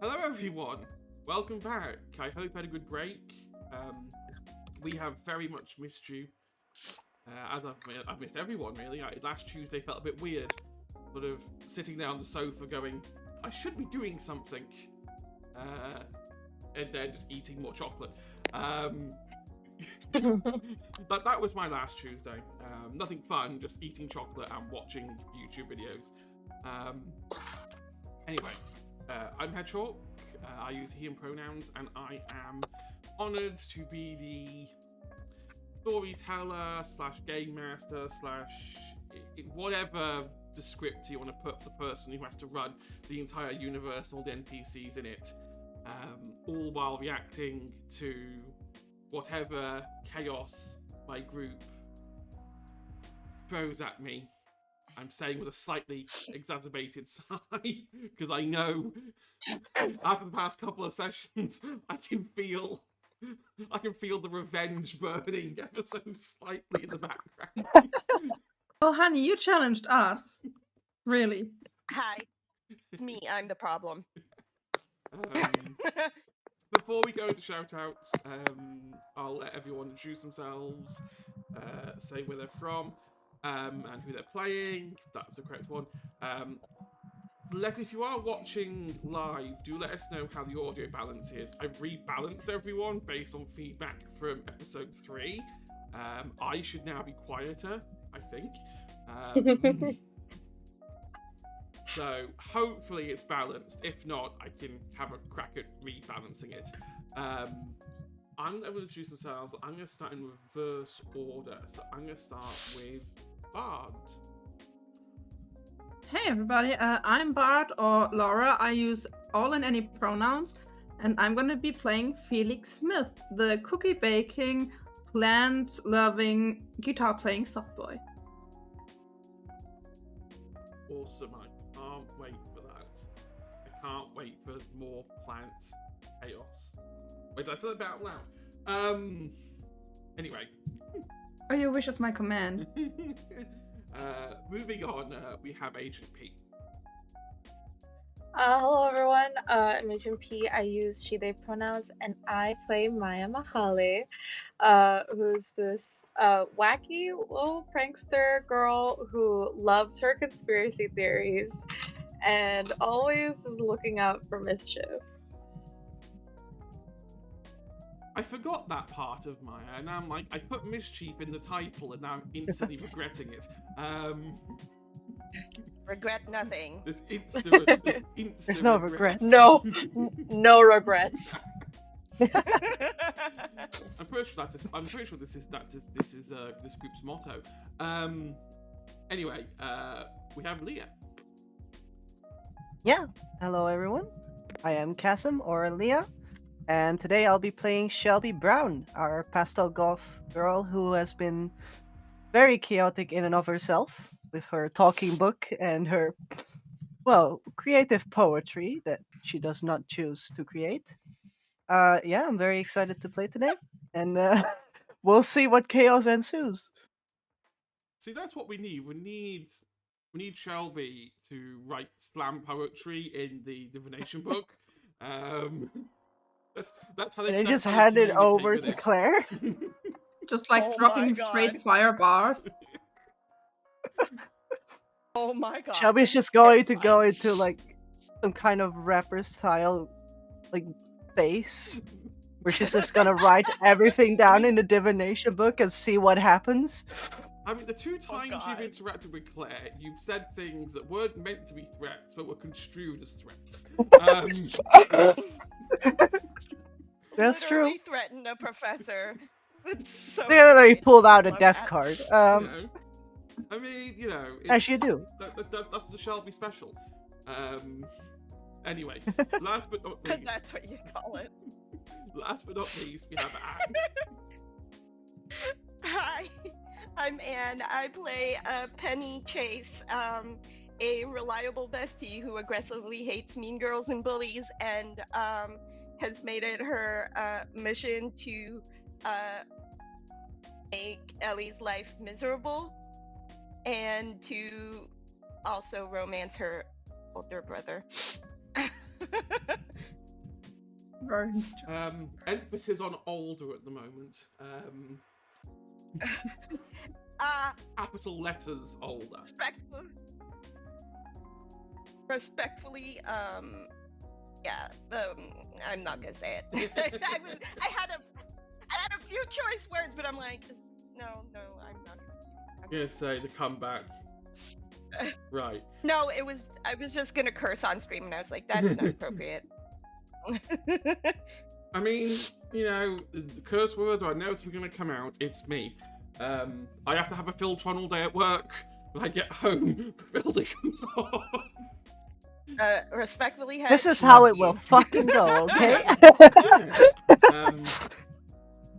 Hello everyone, welcome back. I hope you had a good break. We have very much missed you. As I've missed everyone really. Last Tuesday felt a bit weird, sort of sitting there on the sofa going, I should be doing something, and then just eating more chocolate. But that was my last Tuesday. Nothing fun, just eating chocolate and watching YouTube videos. Anyway, I'm Hedgehog. I use he and pronouns, and I am honoured to be the storyteller / game master / whatever descriptor you want to put for the person who has to run the entire universe and all the NPCs in it, all while reacting to whatever chaos my group throws at me. I'm saying with a slightly exacerbated sigh, because I know after the past couple of sessions, I can feel the revenge burning ever so slightly in the background. Oh, honey, you challenged us. Really? Hi, it's me. I'm the problem. Before we go into shout-outs, I'll let everyone introduce themselves, say where they're from, and who they're playing. That's the correct one. If you are watching live, do let us know how the audio balance is. I've rebalanced everyone based on feedback from episode 3. I should now be quieter, I think. So hopefully it's balanced. If not, I can have a crack at rebalancing it. I'm going to introduce themselves. I'm going to start in reverse order. So I'm going to start with Bard. Hey, everybody. I'm Bard or Laura. I use all and any pronouns. And I'm going to be playing Felix Smith, the cookie-baking, plant-loving, guitar-playing soft boy. Awesome. I can't wait for that. I can't wait for more plant chaos. Wait, did I say that out loud? Anyway. Oh, your wish is my command. Moving on, we have Agent P. Hello everyone, I'm Agent P. I use she, they pronouns, and I play Maya Mahali, who's this wacky little prankster girl who loves her conspiracy theories and always is looking out for mischief. I forgot that part of Maya, and I'm like, I put Mischief in the title, and now I'm instantly regretting it. Regret nothing. There's no regret. No, no regrets. I'm pretty sure this is this group's motto. Anyway, we have Leah. Yeah, hello everyone. I am Kasim or Leah, and today I'll be playing Shelby Brown, our pastel golf girl who has been very chaotic in and of herself with her talking book and her, creative poetry that she does not choose to create. Yeah, I'm very excited to play today, and we'll see what chaos ensues. See, that's what we need. We need Shelby to write slam poetry in the divination book. That's how they just hand it over to Claire. Just like dropping straight fire bars. Oh my god. Shelby's just going to go into like some kind of rapper style like bass where she's just gonna write everything down in the divination book and see what happens. I mean, the 2 times you've interacted with Claire, you've said things that weren't meant to be threats, but were construed as threats. That's Literally true. Threatened a professor. It's so They pulled out a Love death that. card. I mean, As you do. That's the Shelby special. Anyway, last but not least. That's what you call it. Last but not least, we have Anne. Hi, I'm Anne. I play Penny Chase, a reliable bestie who aggressively hates mean girls and bullies, and has made it her mission to make Ellie's life miserable and to also romance her older brother. Very Emphasis on older at the moment. Capital letters older. Respectfully, yeah. I'm not gonna say it. I had a few choice words, but I'm like, no, I'm not I'm gonna say the comeback. Right. No, I was just gonna curse on stream, and I was like, that's not appropriate. I mean, the curse words are never gonna come out. It's me. I have to have a filter on all day at work. When I get home, the filter comes off. Respectfully, This is how it will fucking go, okay?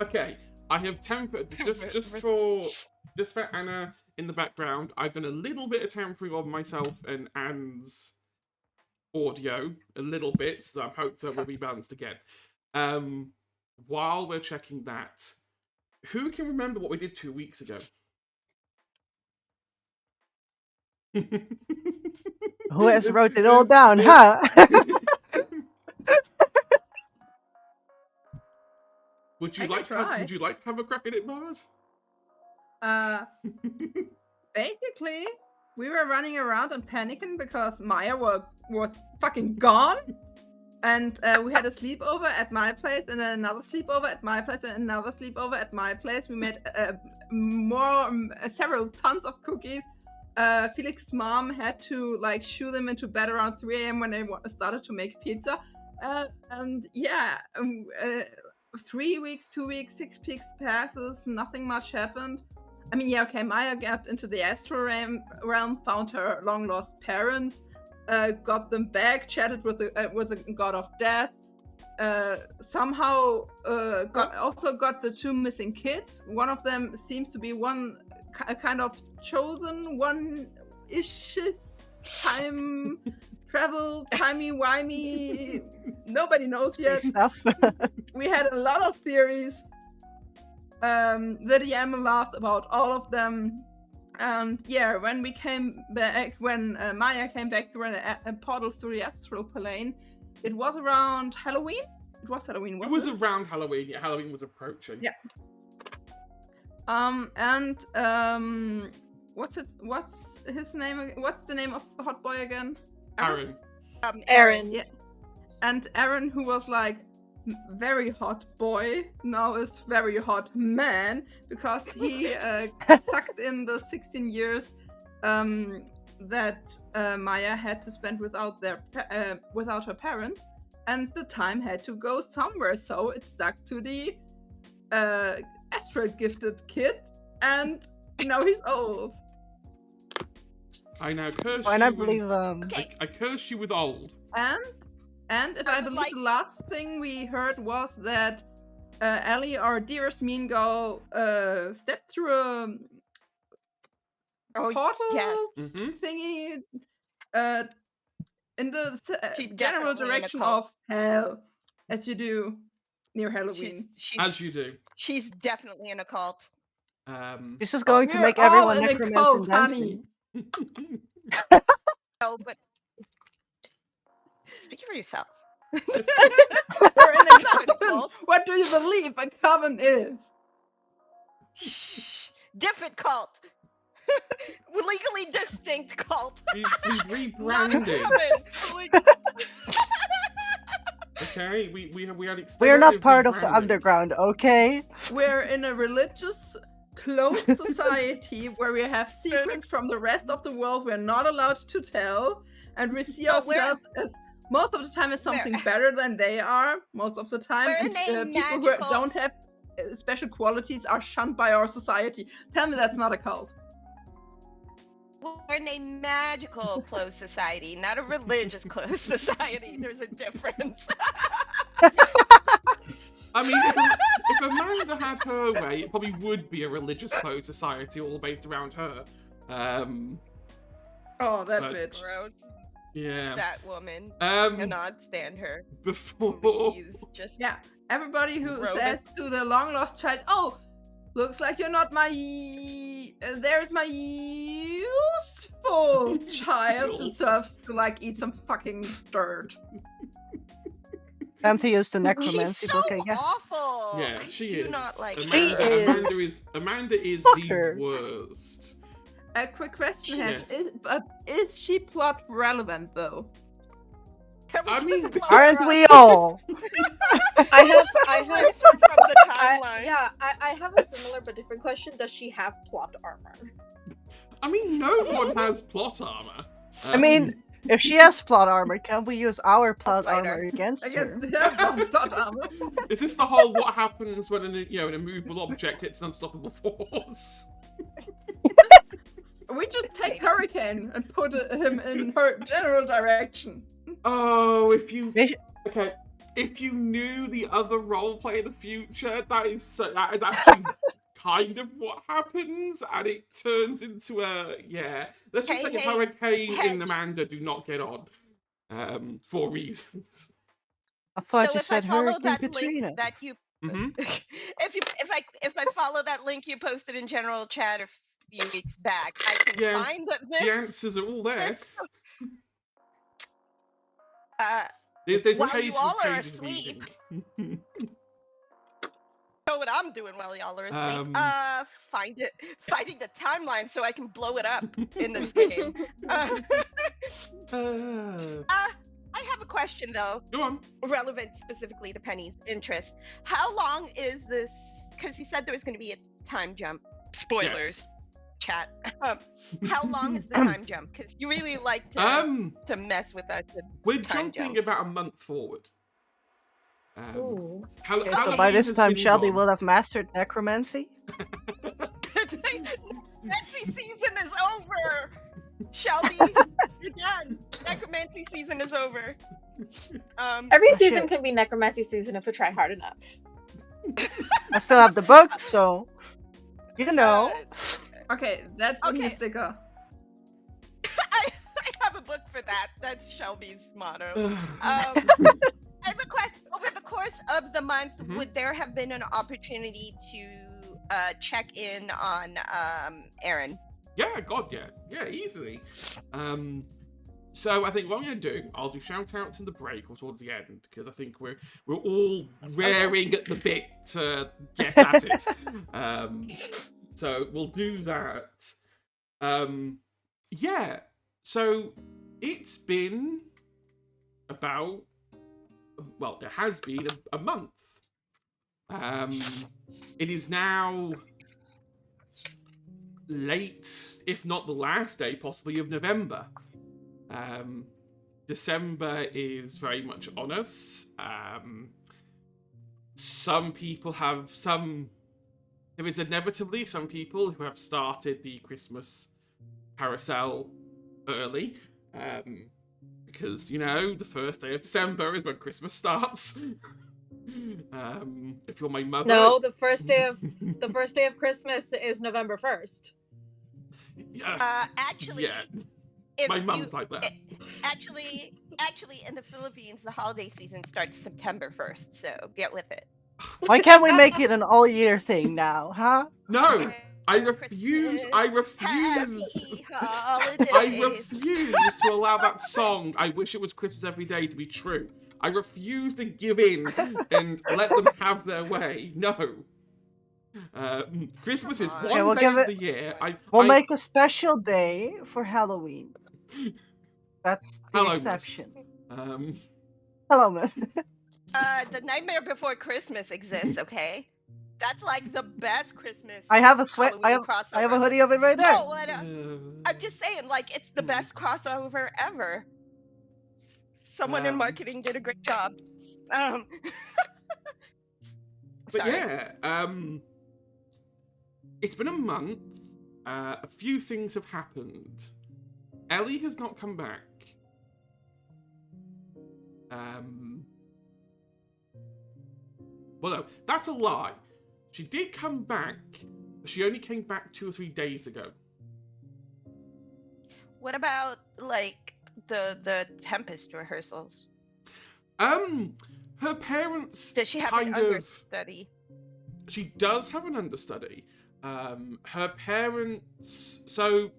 Okay, I have tempered just for Anna in the background. I've done a little bit of tempering of myself and Anne's audio, a little bit, so I'm hoping that will be balanced again. While we're checking that, who can remember what we did 2 weeks ago? Who has wrote it all down, huh? Would you like to have a crack at it, Bard? Basically, we were running around and panicking because Maya was fucking gone. And we had a sleepover at my place, and then another sleepover at my place, and another sleepover at my place. We made several tons of cookies. Felix's mom had to shoo them into bed around 3 a.m. when they started to make pizza. And yeah, 3 weeks, 2 weeks, 6 weeks passes, nothing much happened. I mean, yeah, okay, Maya got into the astral realm, found her long lost parents, got them back, chatted with the god of death. Somehow also got the 2 missing kids. One of them seems to be one kind of chosen one-ish time travel, timey-wimey. Nobody knows yet. Stuff. We had a lot of theories. The DM laughed about all of them. And yeah, when we came back, when Maya came back through a portal through the astral plane, it was around Halloween. It was Halloween, wasn't it? It was around Halloween. Yeah, Halloween was approaching. Yeah. What's his name? What's the name of the hot boy again? Aaron. Aaron. Yeah. And Aaron, who was very hot boy, now is very hot man, because he sucked in the 16 years that Maya had to spend without her parents, and the time had to go somewhere, so it stuck to the astral gifted kid, and now he's old. I now curse And you. I believe I curse you with old. And if I believe the last thing we heard was that Ellie, our dearest mean girl, stepped through a portal thingy in the general direction of hell, as you do near Halloween. As you do. She's definitely in a cult. this is going to make We're all everyone in a necromancy cult, dancing. No, but speak for yourself. We're in a coven. What do you believe a coven is? Different cult. Legally distinct cult. We've rebranded. Okay, we had extensive. We're not part of the rebranding. underground, okay? We're in a religious, closed society where we have secrets from the rest of the world we're not allowed to tell, and we see ourselves as most of the time as something better than they are. Most of the time, and people who don't have special qualities are shunned by our society. Tell me that's not a cult. We're in a magical closed society, not a religious closed society. There's a difference. I mean, if Amanda had her way, it probably would be a religious closed society all based around her. Oh, that bitch. Gross. Yeah. That woman. Cannot stand her. Before. Please, just everybody who says to the long lost child, "Oh, looks like you're not my. There's my useful child," deserves to eat some fucking dirt. Time to use the She's necromancy so book, I guess. awful. Yeah, I she do is. not like She her. is. Amanda is Fuck the her. worst. A quick question, Hedge. Yes. Is she plot relevant though? Can we I just mean, close Aren't her we up? all? I have Erase her from the timeline. I have a similar but different question. Does she have plot armor? I mean, no one has plot armor. I mean, if she has plot armor, can we use our plot fight her. armor against I guess her? they have no plot armor. is this the whole what happens when an immovable object hits an unstoppable force? We just take Hurricane and put him in her general direction. Oh, if you They sh- okay, if you knew the other roleplay of the future, that is actually kind of what happens, and it turns into a Let's just Hey, say hey, Hurricane and Hedge. Amanda do not get on, for reasons. I thought So you if I said follow Hurricane that Katrina. link that you, hmm if I follow that link you posted in general chat a few weeks back, I can Yeah, find that The answers are all there. this uh There's a while page you with all are pages asleep. leading. know what I'm doing while y'all are asleep. Finding the timeline so I can blow it up in this game. I have a question though, Go on. relevant specifically to Penny's interest. How long is this? Because you said there was going to be a time jump. Spoilers, Yes. chat. How long is the time jump? Because you really like to mess with us. With We're time jumping jumps. about a month forward. Ooh. Okay, so Halloween by this has time, been Shelby gone. will have mastered necromancy. Necromancy season is over. Shelby, you're done. Necromancy season is over. Every Oh, season shit. can be necromancy season if we try hard enough. I still have the book, so you know. Okay, that's a new Okay. sticker. I have a book for that. That's Shelby's motto. I have a question. Over the course of the month, Mhm. would there have been an opportunity to check in on Aaron? Yeah, God, yeah, easily. So I think what I'm gonna do, I'll do shout outs in the break or towards the end because I think we're all raring at the bit to get at it. So we'll do that. Yeah. So it's been about, well, it has been a month. It is now late, if not the last day, possibly, of November. December is very much on us. Some people have there is inevitably some people who have started the Christmas carousel early. Because, the first day of December is when Christmas starts. If you're my mother. No, the first day of Christmas is November 1st. Yeah. Actually, Yeah. if My mum's like that. Actually, in the Philippines, the holiday season starts September 1st, so get with it. Why can't we make it an all-year thing now, huh? No, I Merry refuse. Christmas, I refuse. Happy holidays. I refuse to allow that song, I Wish It Was Christmas Every Day, to be true. I refuse to give in and let them have their way. No. Christmas is Come one on. Okay, we'll day give of it- the year. We'll make a special day for Halloween. That's the Hello, Miss. exception. Hello, man. The Nightmare Before Christmas exists, okay? That's like the best Christmas. I have a sweat. Halloween I have a crossover. hoodie of it right there. No, I'm just saying, like, it's the best crossover ever. Someone in marketing did a great job. But Sorry. yeah, it's been a month. A few things have happened. Ellie has not come back. Well, no, that's a lie. She did come back. But she only came back 2 or 3 days ago. What about like the Tempest rehearsals? Her parents Does she have kind an of. understudy? She does have an understudy. Her parents. So,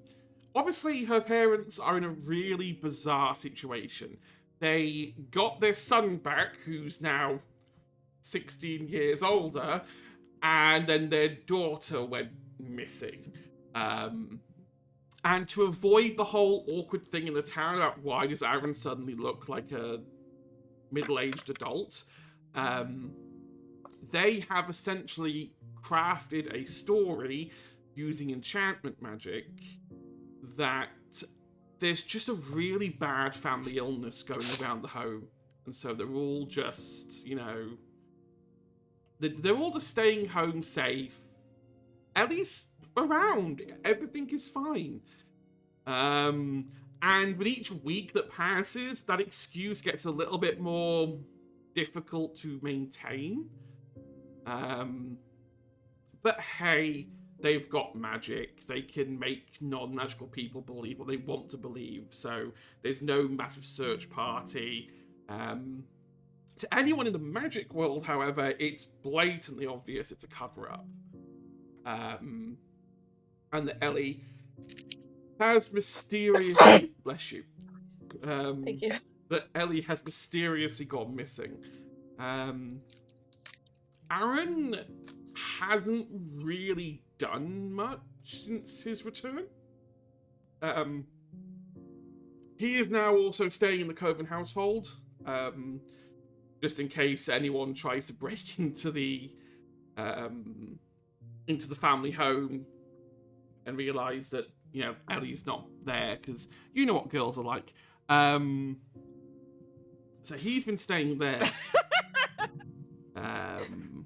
obviously, her parents are in a really bizarre situation. they got their son back, who's now 16 years older, and then their daughter went missing. And to avoid the whole awkward thing in the town about why does Aaron suddenly look like a middle-aged adult, they have essentially crafted a story using enchantment magic that there's just a really bad family illness going around the home. And so they're all just, they're all just staying home safe. Ellie's around. Everything is fine. And with each week that passes, that excuse gets a little bit more difficult to maintain. But hey, they've got magic. They can make non-magical people believe what they want to believe. So there's no massive search party. To anyone in the magic world, however, it's blatantly obvious it's a cover-up. And that Ellie has mysteriously... bless you. Thank you. That Ellie has mysteriously gone missing. Aaron hasn't really done much since his return. He is now also staying in the Coven household, just in case anyone tries to break into the family home and realise that, Ellie's not there, because you know what girls are like. So he's been staying there. And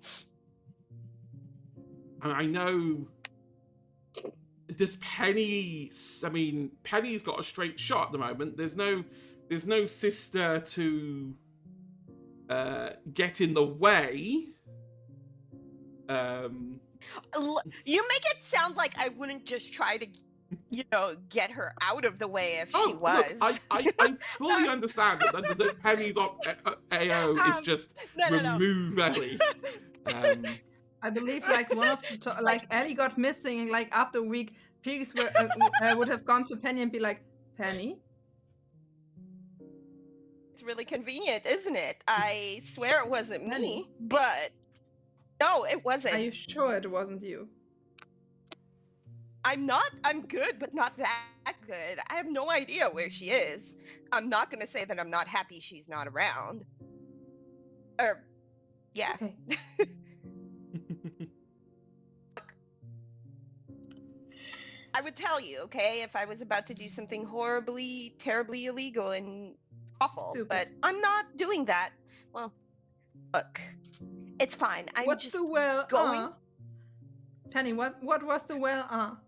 I know... Does Penny... Penny's got a straight shot at the moment. There's no sister to get in the way. You make it sound like I wouldn't just try to, get her out of the way if she was. Look, I fully understand that Penny's AO is just remove Ellie. I believe one of the Ellie got missing, and after a week, Felix would have gone to Penny and be like, Penny? It's really convenient, isn't it? I swear it wasn't me, but no, it wasn't. Are you sure it wasn't you? I'm good, but not that good. I have no idea where she is. I'm not going to say that I'm not happy she's not around. Yeah. Okay. I would tell you, okay, if I was about to do something horribly, terribly illegal and awful, but I'm not doing that. Well, look, it's fine. I'm What's just the well? going. Penny, what was the well?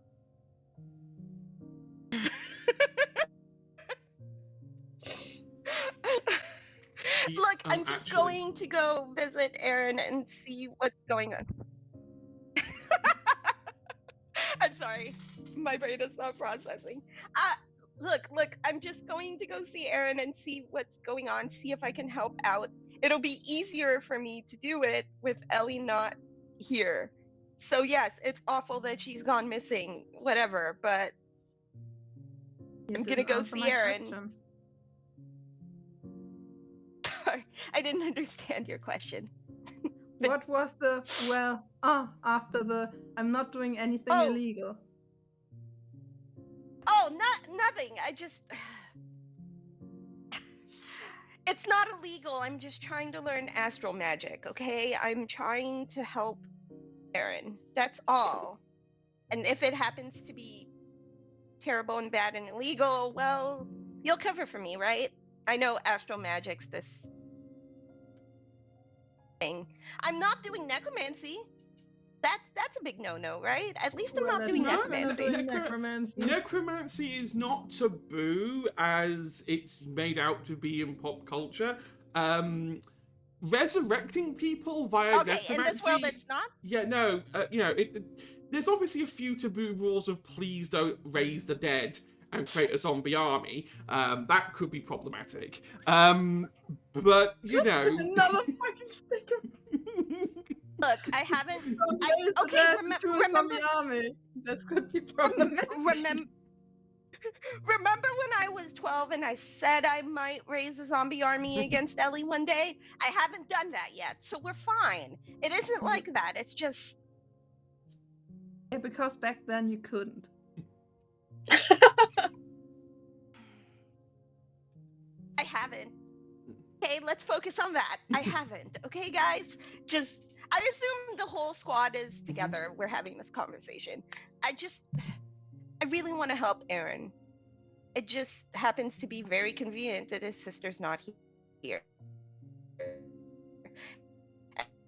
Look, I'm just going to go visit Aaron and see what's going on. I'm sorry, my brain is not processing. Look, I'm just going to go see Aaron and see what's going on, see if I can help out. It'll be easier for me to do it with Ellie not here. So yes, it's awful that she's gone missing, whatever, but I'm gonna go see Aaron. Sorry, I didn't understand your question. What was the after the I'm not doing anything illegal? Oh, nothing. I just it's not illegal. I'm just trying to learn astral magic, okay? I'm trying to help Aaron. That's all. And if it happens to be terrible and bad and illegal, well, you'll cover for me, right? I know astral magic's this thing. I'm not doing necromancy. That's a big no-no, right? At least I'm not doing necromancy. Necromancy is not taboo as it's made out to be in pop culture. Resurrecting people via necromancy. In this world it's not? Yeah, no. There's obviously a few taboo rules of please don't raise the dead and create a zombie army. That could be problematic. But, Another fucking sticker. Look, I haven't... remember... Zombie army. This could be problematic. Remember when I was 12 and I said I might raise a zombie army against Ellie one day? I haven't done that yet, so we're fine. It isn't like that. It's just Yeah, because back then you couldn't. I haven't. Okay, let's focus on that. I haven't. Okay, guys? I assume the whole squad is together. We're having this conversation. I really want to help Aaron. It just happens to be very convenient that his sister's not here.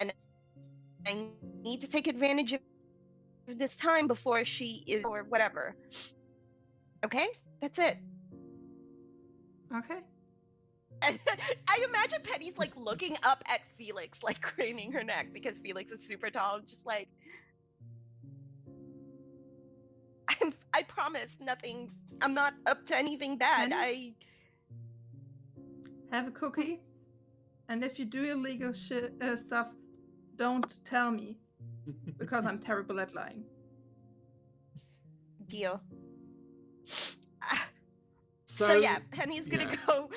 And I need to take advantage of this time before she is, or whatever. Okay? That's it. Okay. I imagine Penny's like looking up at Felix, like craning her neck because Felix is super tall. I'm just like, I promise nothing. I'm not up to anything bad. Penny? Have a cookie, and if you do illegal stuff, don't tell me, because I'm terrible at lying. Deal. So yeah, Penny's gonna go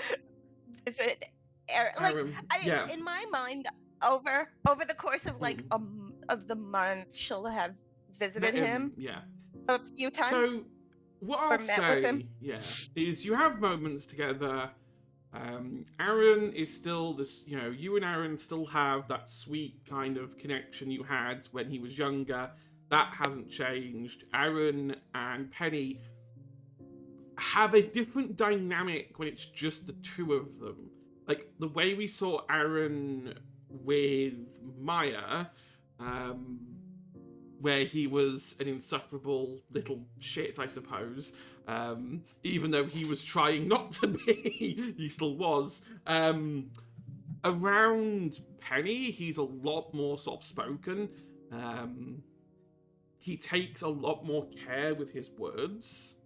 visit Aaron. Like in my mind, over the course of like of the month, she'll have visited him. Yeah. A few times. So what I'll say, is you have moments together. Aaron is still this, you and Aaron still have that sweet kind of connection you had when he was younger. That hasn't changed. Aaron and Penny have a different dynamic when it's just the two of them. Like the way we saw Aaron with Maya, where he was an insufferable little shit, I suppose. Even though he was trying not to be, he still was. Around Penny, he's a lot more soft-spoken. He takes a lot more care with his words.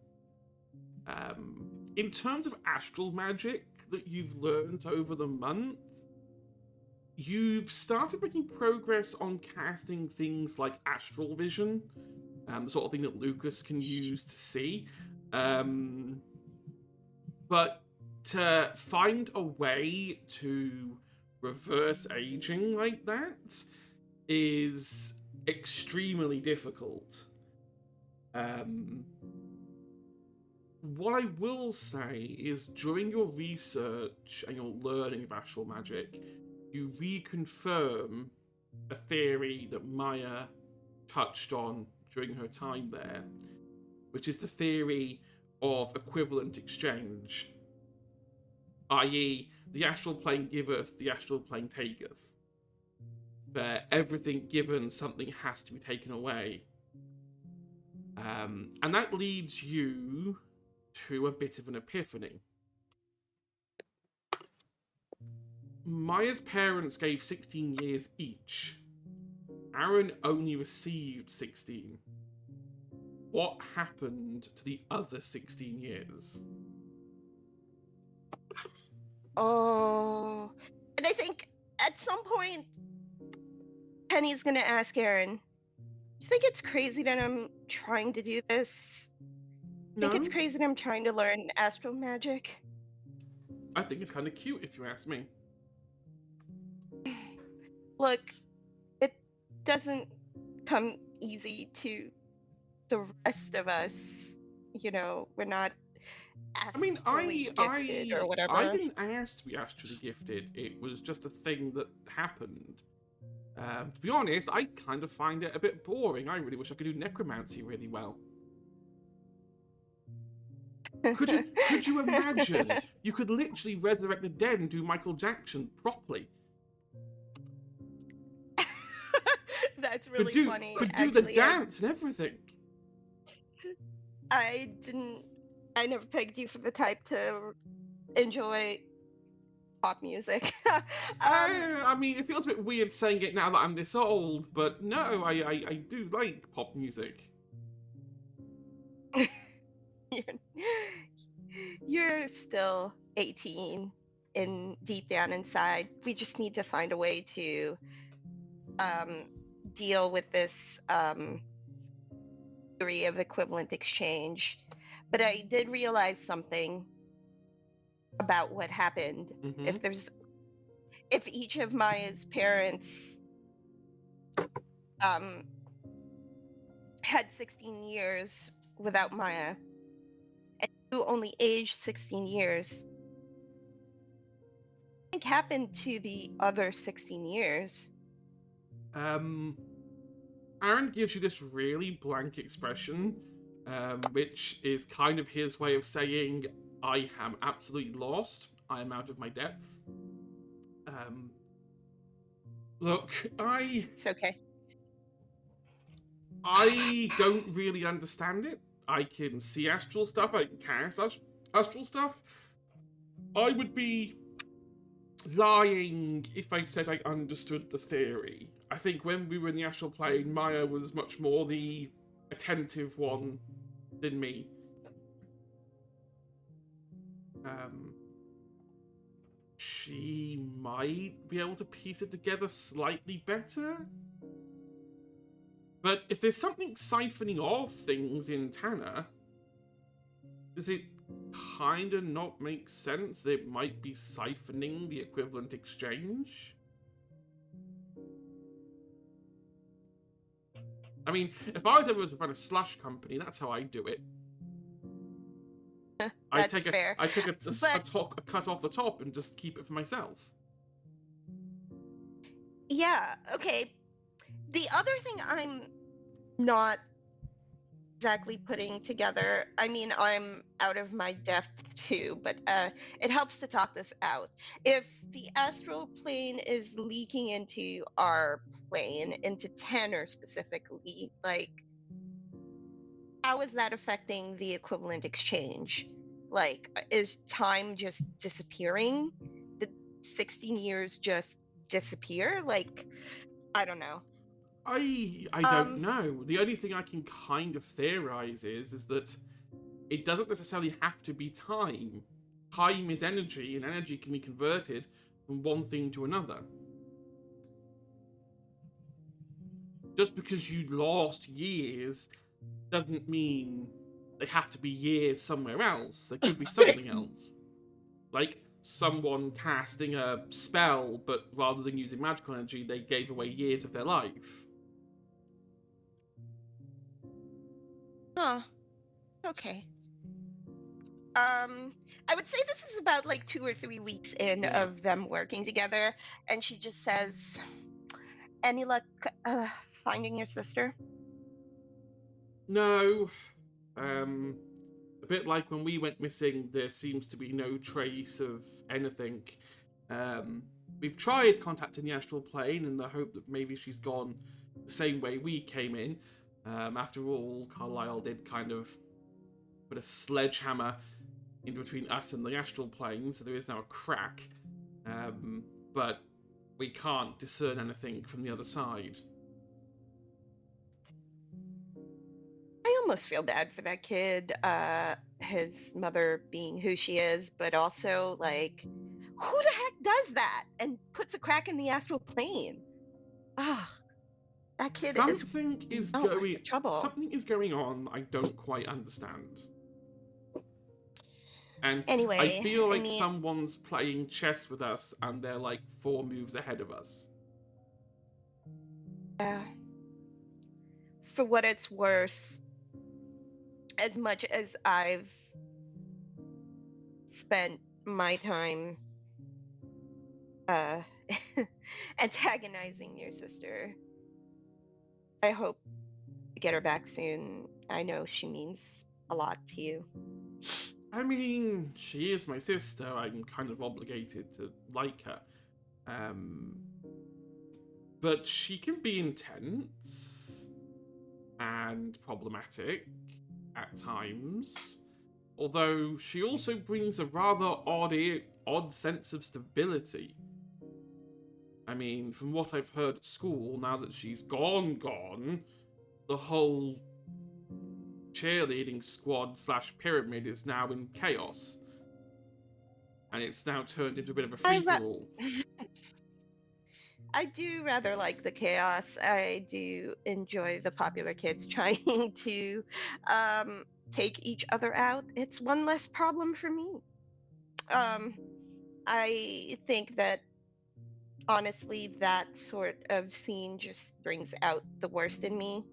In terms of astral magic that you've learned over the month, you've started making progress on casting things like astral vision, the sort of thing that Lucas can use to see. But to find a way to reverse aging like that is extremely difficult. What I will say is during your research and your learning of astral magic, you reconfirm a theory that Maya touched on during her time there, which is the theory of equivalent exchange, i.e. the astral plane giveth, the astral plane taketh. Where everything given, something has to be taken away. And that leads you to a bit of an epiphany. Maya's parents gave 16 years each. Aaron only received 16. What happened to the other 16 years? Oh, and I think at some point, Penny's gonna ask Aaron, do you think it's crazy that I'm trying to do this? No. I think it's crazy that I'm trying to learn astral magic. I think it's kind of cute, if you ask me. Look, it doesn't come easy to the rest of us. We're not astrally gifted or whatever. I didn't ask to be astrally gifted. It was just a thing that happened. To be honest, I kind of find it a bit boring. I really wish I could do necromancy really well. Could you imagine? You could literally resurrect the dead and do Michael Jackson properly. That's really funny. Could do the dance and everything. I never pegged you for the type to enjoy pop music. I mean, it feels a bit weird saying it now that I'm this old, but no, I do like pop music. You're still 18 deep down inside. We just need to find a way to deal with this theory of equivalent exchange. but I did realize something about what happened. Mhm. If each of Maya's parents had 16 years without Maya, and you only aged 16 years, what do you think happened to the other 16 years? Aaron gives you this really blank expression, which is kind of his way of saying, I am absolutely lost. I am out of my depth. Look, It's okay. I don't really understand it. I can see astral stuff, I can cast astral stuff. I would be lying if I said I understood the theory. I think when we were in the astral plane, Maya was much more the attentive one than me. She might be able to piece it together slightly better. But if there's something siphoning off things in Tanner, does it kind of not make sense that it might be siphoning the equivalent exchange? I mean, if I was ever to run a slush company, that's how I do it. I take fair. a cut off the top and just keep it for myself. Yeah, okay. The other thing I'm not exactly putting together, I mean, I'm out of my depth too, but it helps to talk this out. If the astral plane is leaking into our plane, into Tanner specifically, like, how is that affecting the equivalent exchange? Like, is time just disappearing? The 16 years just disappear? Like, I don't know. I don't know. The only thing I can kind of theorize is that it doesn't necessarily have to be time. Time is energy, and energy can be converted from one thing to another. Just because you lost years doesn't mean they have to be years somewhere else. There could be something else. Like someone casting a spell, but rather than using magical energy, they gave away years of their life. Huh. Okay. I would say this is about like 2 or 3 weeks in Yeah. of them working together, and she just says, "Any luck finding your sister?" No. A bit like when we went missing, there seems to be no trace of anything. We've tried contacting the astral plane in the hope that maybe she's gone the same way we came in. After all, Carlisle did kind of put a sledgehammer in between us and the astral plane, so there is now a crack. But we can't discern anything from the other side. I almost feel bad for that kid, his mother being who she is, but also, like, who the heck does that and puts a crack in the astral plane? Ah, that kid is Something is trouble. Something is going on I don't quite understand. And Anyway, I feel like I mean, someone's playing chess with us and they're like 4 moves ahead of us. for what it's worth, as much as I've spent my time antagonizing your sister, I hope to get her back soon. I know she means a lot to you. I mean, she is my sister. I'm kind of obligated to like her. But she can be intense and problematic at times. Although she also brings a rather odd sense of stability. I mean, from what I've heard at school, now that she's gone, the whole cheerleading squad / pyramid is now in chaos. And it's now turned into a bit of a free-for-all. I do rather like the chaos. I do enjoy the popular kids trying to take each other out, it's one less problem for me. I think that honestly, that sort of scene just brings out the worst in me.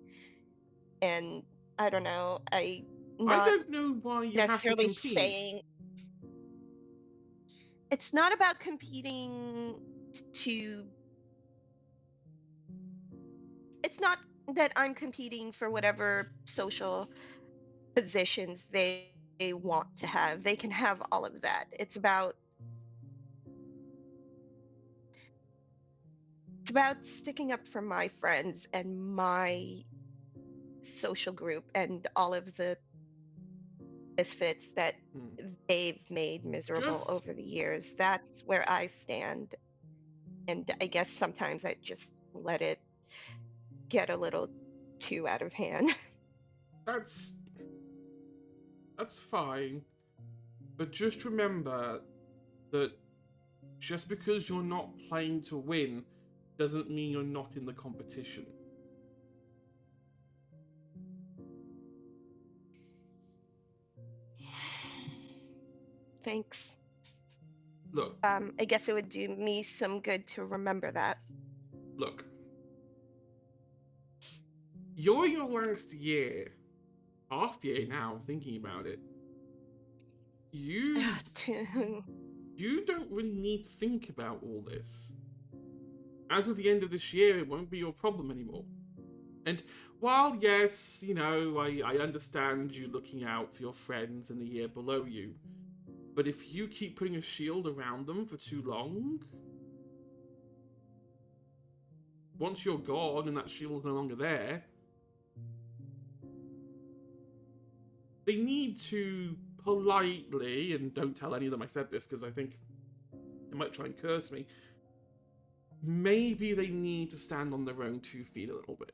And I don't know, I not don't know why you have to necessarily compete. saying it's not about competing to. It's not that I'm competing for whatever social positions they want to have. They can have all of that. It's about sticking up for my friends and my social group and all of the misfits that Hmm. they've made miserable Just over the years. That's where I stand. And I guess sometimes I just let it get a little too out of hand. that's fine. But just remember that just because you're not playing to win doesn't mean you're not in the competition. Thanks. Look, I guess it would do me some good to remember that. look. You're in your last year, half year now, thinking about it. You don't really need to think about all this. As of the end of this year, it won't be your problem anymore. And while, yes, I understand you looking out for your friends in the year below you, but if you keep putting a shield around them for too long, once you're gone and that shield's no longer there, they need to politely, and don't tell any of them I said this because I think they might try and curse me, maybe they need to stand on their own 2 feet a little bit.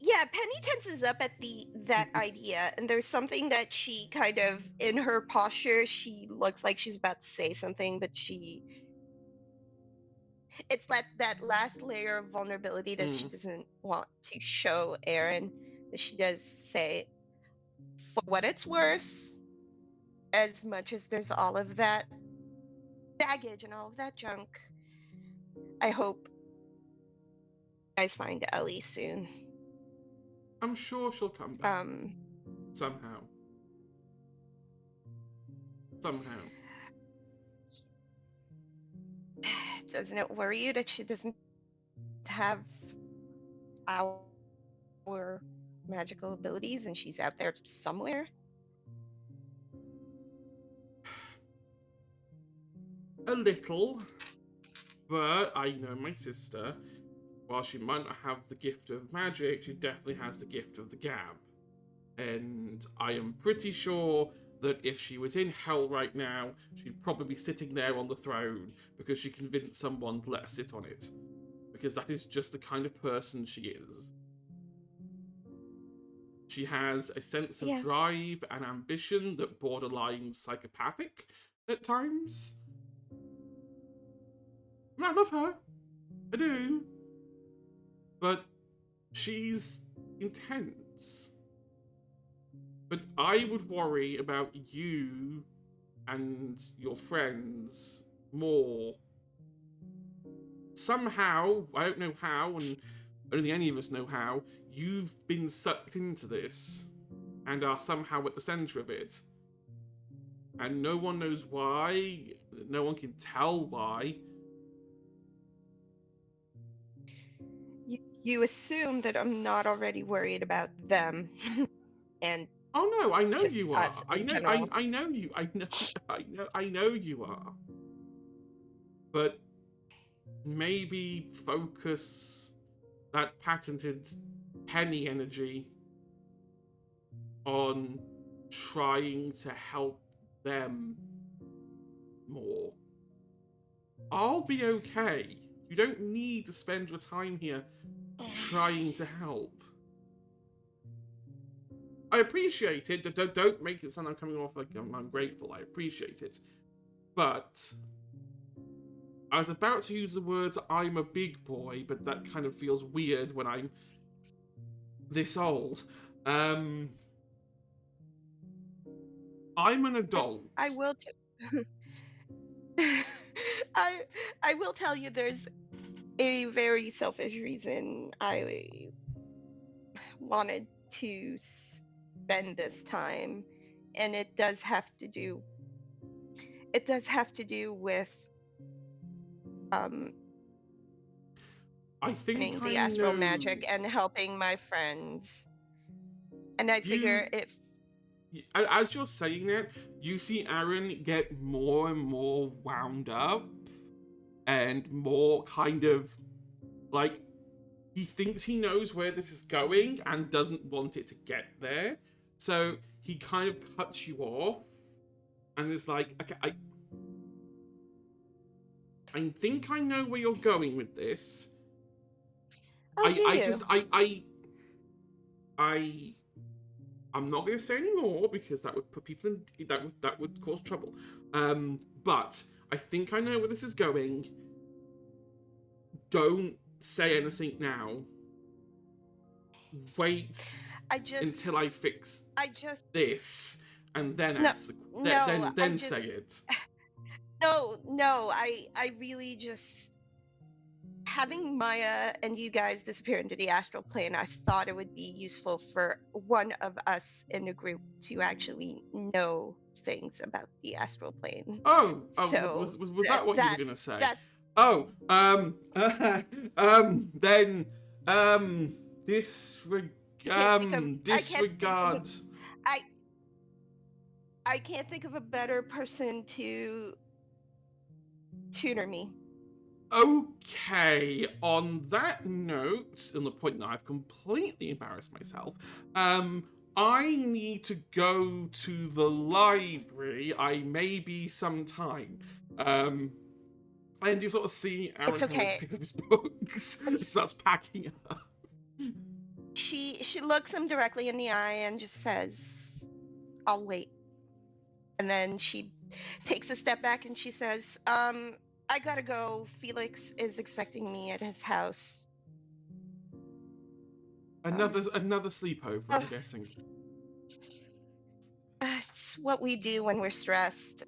Yeah, Penny tenses up at that idea, and there's something that she kind of in her posture, she looks like she's about to say something, but it's that last layer of vulnerability that she doesn't want to show Aaron. She does say, for what it's worth, as much as there's all of that baggage and all of that junk, I hope you guys find Ellie soon. I'm sure she'll come back. Somehow. Doesn't it worry you that she doesn't have our magical abilities and she's out there somewhere? A little. But I know my sister. While she might not have the gift of magic, she definitely has the gift of the gab. And I am pretty sure that if she was in hell right now, she'd probably be sitting there on the throne because she convinced someone to let her sit on it. Because that is just the kind of person she is. She has a sense of drive and ambition that borderlines psychopathic at times. I love her. I do. But she's intense. But I would worry about you and your friends more. Somehow, I don't know how, and only any of us know how, you've been sucked into this and are somehow at the centre of it. And no one knows why, no one can tell why. You assume that I'm not already worried about them. And oh no, I know just you are. us I in know general. I know you. I know you are. But maybe focus that patented penny energy on trying to help them more. I'll be okay. You don't need to spend your time here trying to help. I appreciate it. Don't make it sound I'm coming off like I'm ungrateful. I appreciate it. But I was about to use the words "I'm a big boy," but that kind of feels weird when I'm this old. I'm an adult. I will. I will tell you there's a very selfish reason I wanted to spend this time, and it does have to do with I think learning I the astral know. magic and helping my friends. And I figure if As you're saying that, you see Aaron get more and more wound up and more kind of like he thinks he knows where this is going and doesn't want it to get there. So he kind of cuts you off and is like, okay, I think I know where you're going with this. I'm not going to say any more because that would put people in that would cause trouble. But I think I know where this is going. Don't say anything now. Wait until I fix this, and then say it. No, I really just having Maya and you guys disappear into the astral plane. I thought it would be useful for one of us in the group to actually know things about the astral plane. So was that what you were gonna say? That's then disregard. I can't think of a better person to tutor me. Okay, on that note, on the point that I've completely embarrassed myself, I need to go to the library. I may be some time. And you sort of see Aaron kind of pick up his books as that's packing up. She looks him directly in the eye and just says, "I'll wait." And then she takes a step back and she says, I gotta go. Felix is expecting me at his house. Another sleepover, I'm guessing. It's what we do when we're stressed.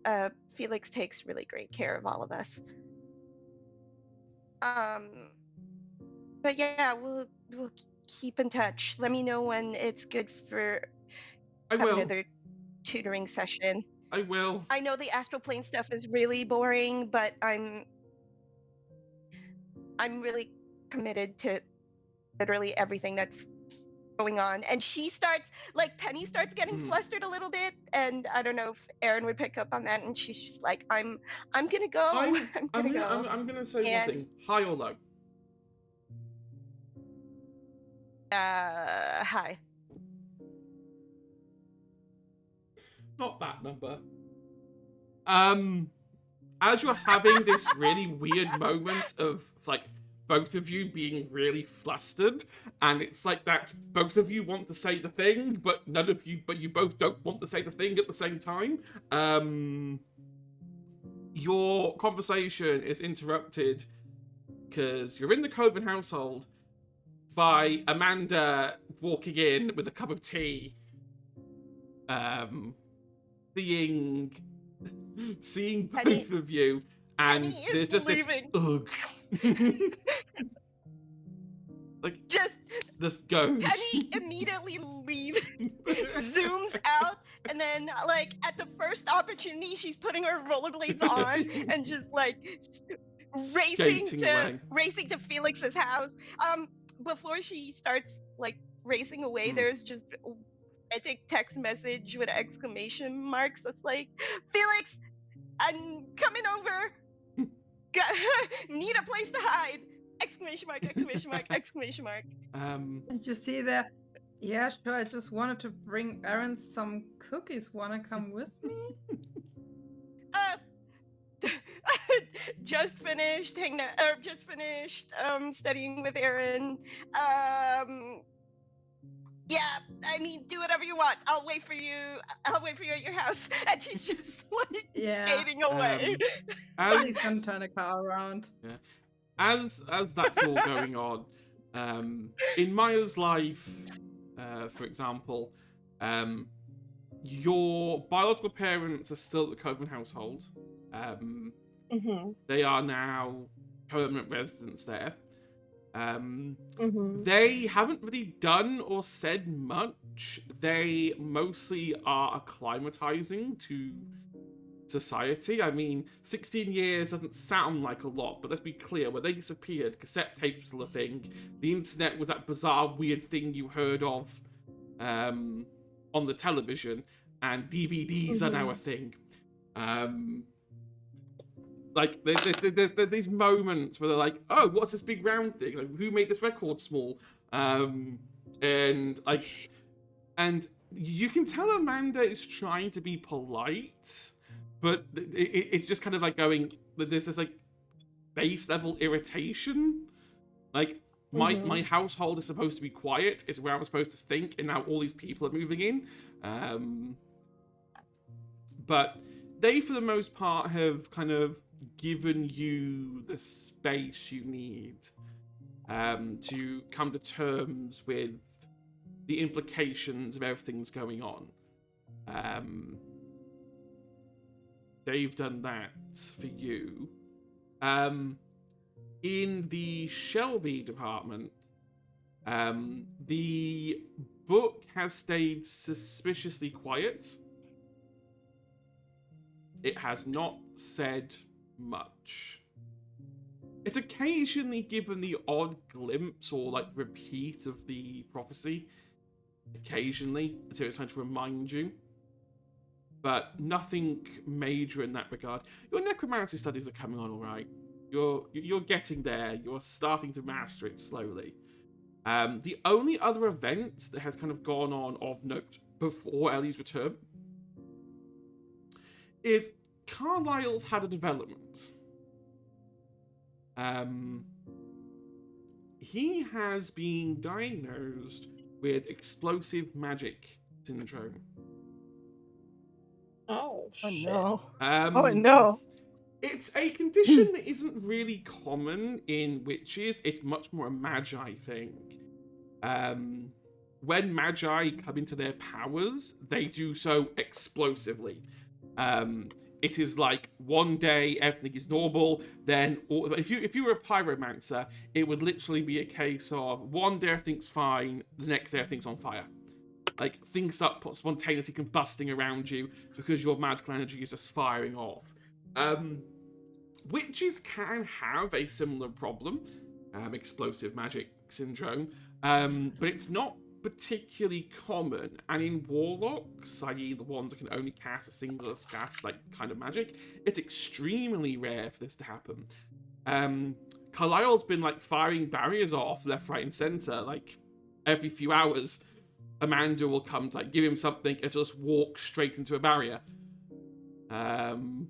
Felix takes really great care of all of us. But yeah, we'll keep in touch. Let me know when it's good for another tutoring session. I will. I know the astral plane stuff is really boring, but I'm really committed to literally everything that's going on. And she starts, like, Penny starts getting flustered a little bit, and I don't know if Erin would pick up on that. And she's just like, "I'm gonna go. I'm gonna say one thing. High or low? High. Not that number. As you're having this really weird moment of like both of you being really flustered, and it's like that both of you want to say the thing, but you both don't want to say the thing at the same time. Your conversation is interrupted because you're in the Coven household by Amanda walking in with a cup of tea. Seeing both of you, and there's just leaving. This ugh. Like this goes. Penny immediately leaves, zooms out, and then like at the first opportunity, she's putting her rollerblades on and just like racing to Felix's house. Before she starts like racing away, there's just a text message with exclamation marks that's like, "Felix, I'm coming over. Need a place to hide!" Exclamation mark, exclamation mark, exclamation mark. And you see that? Yeah, sure. I just wanted to bring Aaron some cookies. Wanna come with me? Just finished studying with Aaron. Yeah, I mean, do whatever you want. I'll wait for you. I'll wait for you at your house. And she's just like Yeah. skating away. He's gonna turn the car around. As that's all going on, in Maya's life, for example, your biological parents are still at the Coven household. They are now permanent residents there. They haven't really done or said much. They mostly are acclimatizing to society. I mean, 16 years doesn't sound like a lot, but let's be clear, when they disappeared, cassette tapes were still a thing. The internet was that bizarre, weird thing you heard of on the television, and DVDs are now a thing. Like, there's these moments where they're like, oh, what's this big round thing? Like, who made this record small? And you can tell Amanda is trying to be polite, but it's just kind of like going, there's this like base level irritation. Like, my household is supposed to be quiet, it's where I'm supposed to think, and now all these people are moving in. But they, for the most part, have kind of given you the space you need to come to terms with the implications of everything's going on. They've done that for you. In the Shelby department, the book has stayed suspiciously quiet. It has not said much. It's occasionally given the odd glimpse or like repeat of the prophecy. Occasionally, so it's trying to remind you. But nothing major in that regard. Your necromancy studies are coming on all right. You're getting there. You're starting to master it slowly. The only other event that has kind of gone on of note before Ellie's return is Carlisle's had a development. He has been diagnosed with explosive magic syndrome. Oh, shit. No. Oh no. It's a condition that isn't really common in witches. It's much more a magi thing. When magi come into their powers, they do so explosively. It is like one day everything is normal, then if you were a pyromancer, it would literally be a case of one day everything's fine, the next day everything's on fire. Like, things start spontaneously combusting around you because your magical energy is just firing off. Witches can have a similar problem, explosive magic syndrome, but it's not particularly common. And in warlocks, i.e. the ones that can only cast a single cast like kind of magic, it's extremely rare for this to happen. Carlisle's been like firing barriers off left, right, and center. Like every few hours, Amanda will come to like give him something and just walk straight into a barrier. And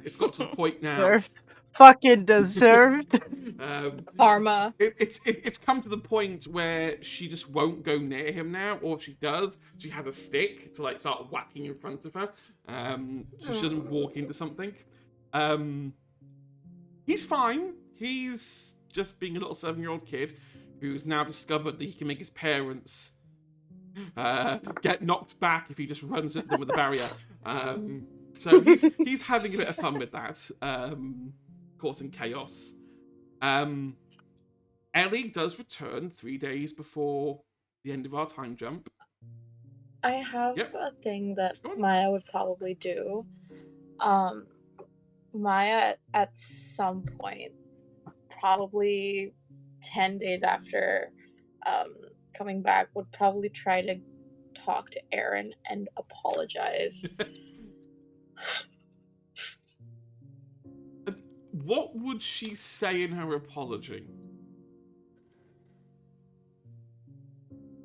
it's got to the point now. Deserved. Fucking deserved. Karma. It's come to the point where she just won't go near him now, or if she does, she has a stick to like start whacking in front of her, so she doesn't walk into something. He's fine. He's just being a little 7-year-old kid who's now discovered that he can make his parents get knocked back if he just runs at them with a barrier. So he's having a bit of fun with that, causing chaos. Ellie does return 3 days before the end of our time jump. I have a thing that Maya would probably do. Maya, at some point, probably 10 days after coming back, would probably try to talk to Aaron and apologize. What would she say in her apology?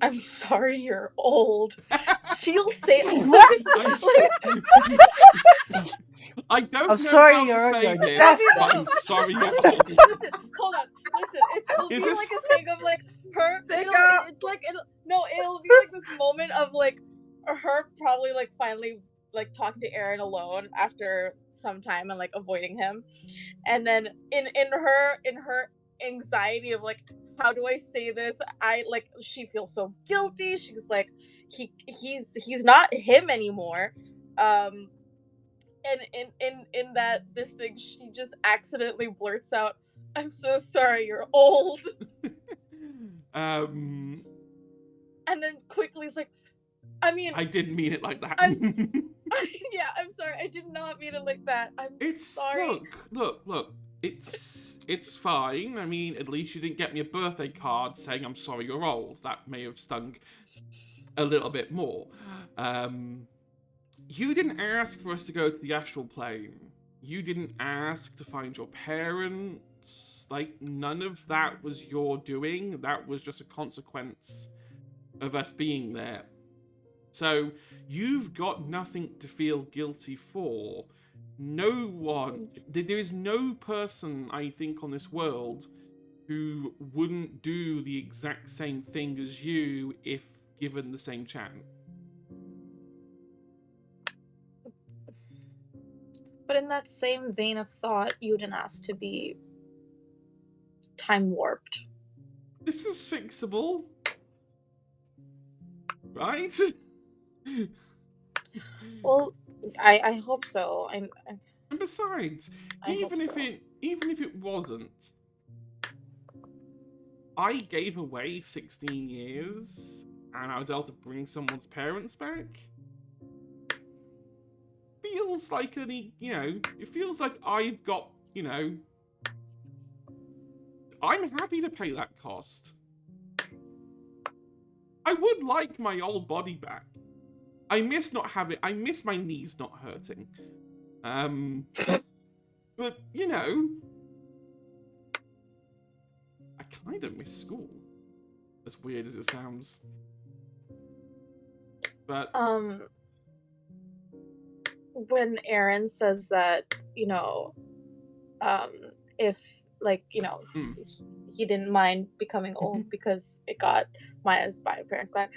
I'm sorry you're old. She'll say I don't I'm know sorry how you're to say young. this, but I'm sorry you're old. Listen, hold on. Listen, it'll be Is this- like a thing of like her. Take It'll, out. it's like it'll be like this moment of like her probably like finally like talking to Aaron alone after some time and like avoiding him, and then in her anxiety of like, how do I say this? She feels so guilty. She's like, he's not him anymore. And in that this thing, she just accidentally blurts out, "I'm so sorry, you're old." Um, And then quickly is like, I mean, I didn't mean it like that. yeah, I'm sorry, I did not mean it like that. I'm It's sorry. look. It's fine. I mean, at least you didn't get me a birthday card saying I'm sorry you're old. That may have stung a little bit more. You didn't ask for us to go to the astral plane. You didn't ask to find your parents. Like, none of that was your doing. That was just a consequence of us being there. So, you've got nothing to feel guilty for. No one, there is no person, I think, on this world who wouldn't do the exact same thing as you if given the same chance. But in that same vein of thought, you didn't ask to be time warped. This is fixable. Right? Well, I hope so. And besides, I hope even so. if it wasn't, I gave away 16 years and I was able to bring someone's parents back. Feels like it feels like I've got, I'm happy to pay that cost. I would like my old body back. I miss my knees not hurting. But, I kind of miss school. As weird as it sounds. But when Aaron says that, if he didn't mind becoming old because it got Maya's parents back,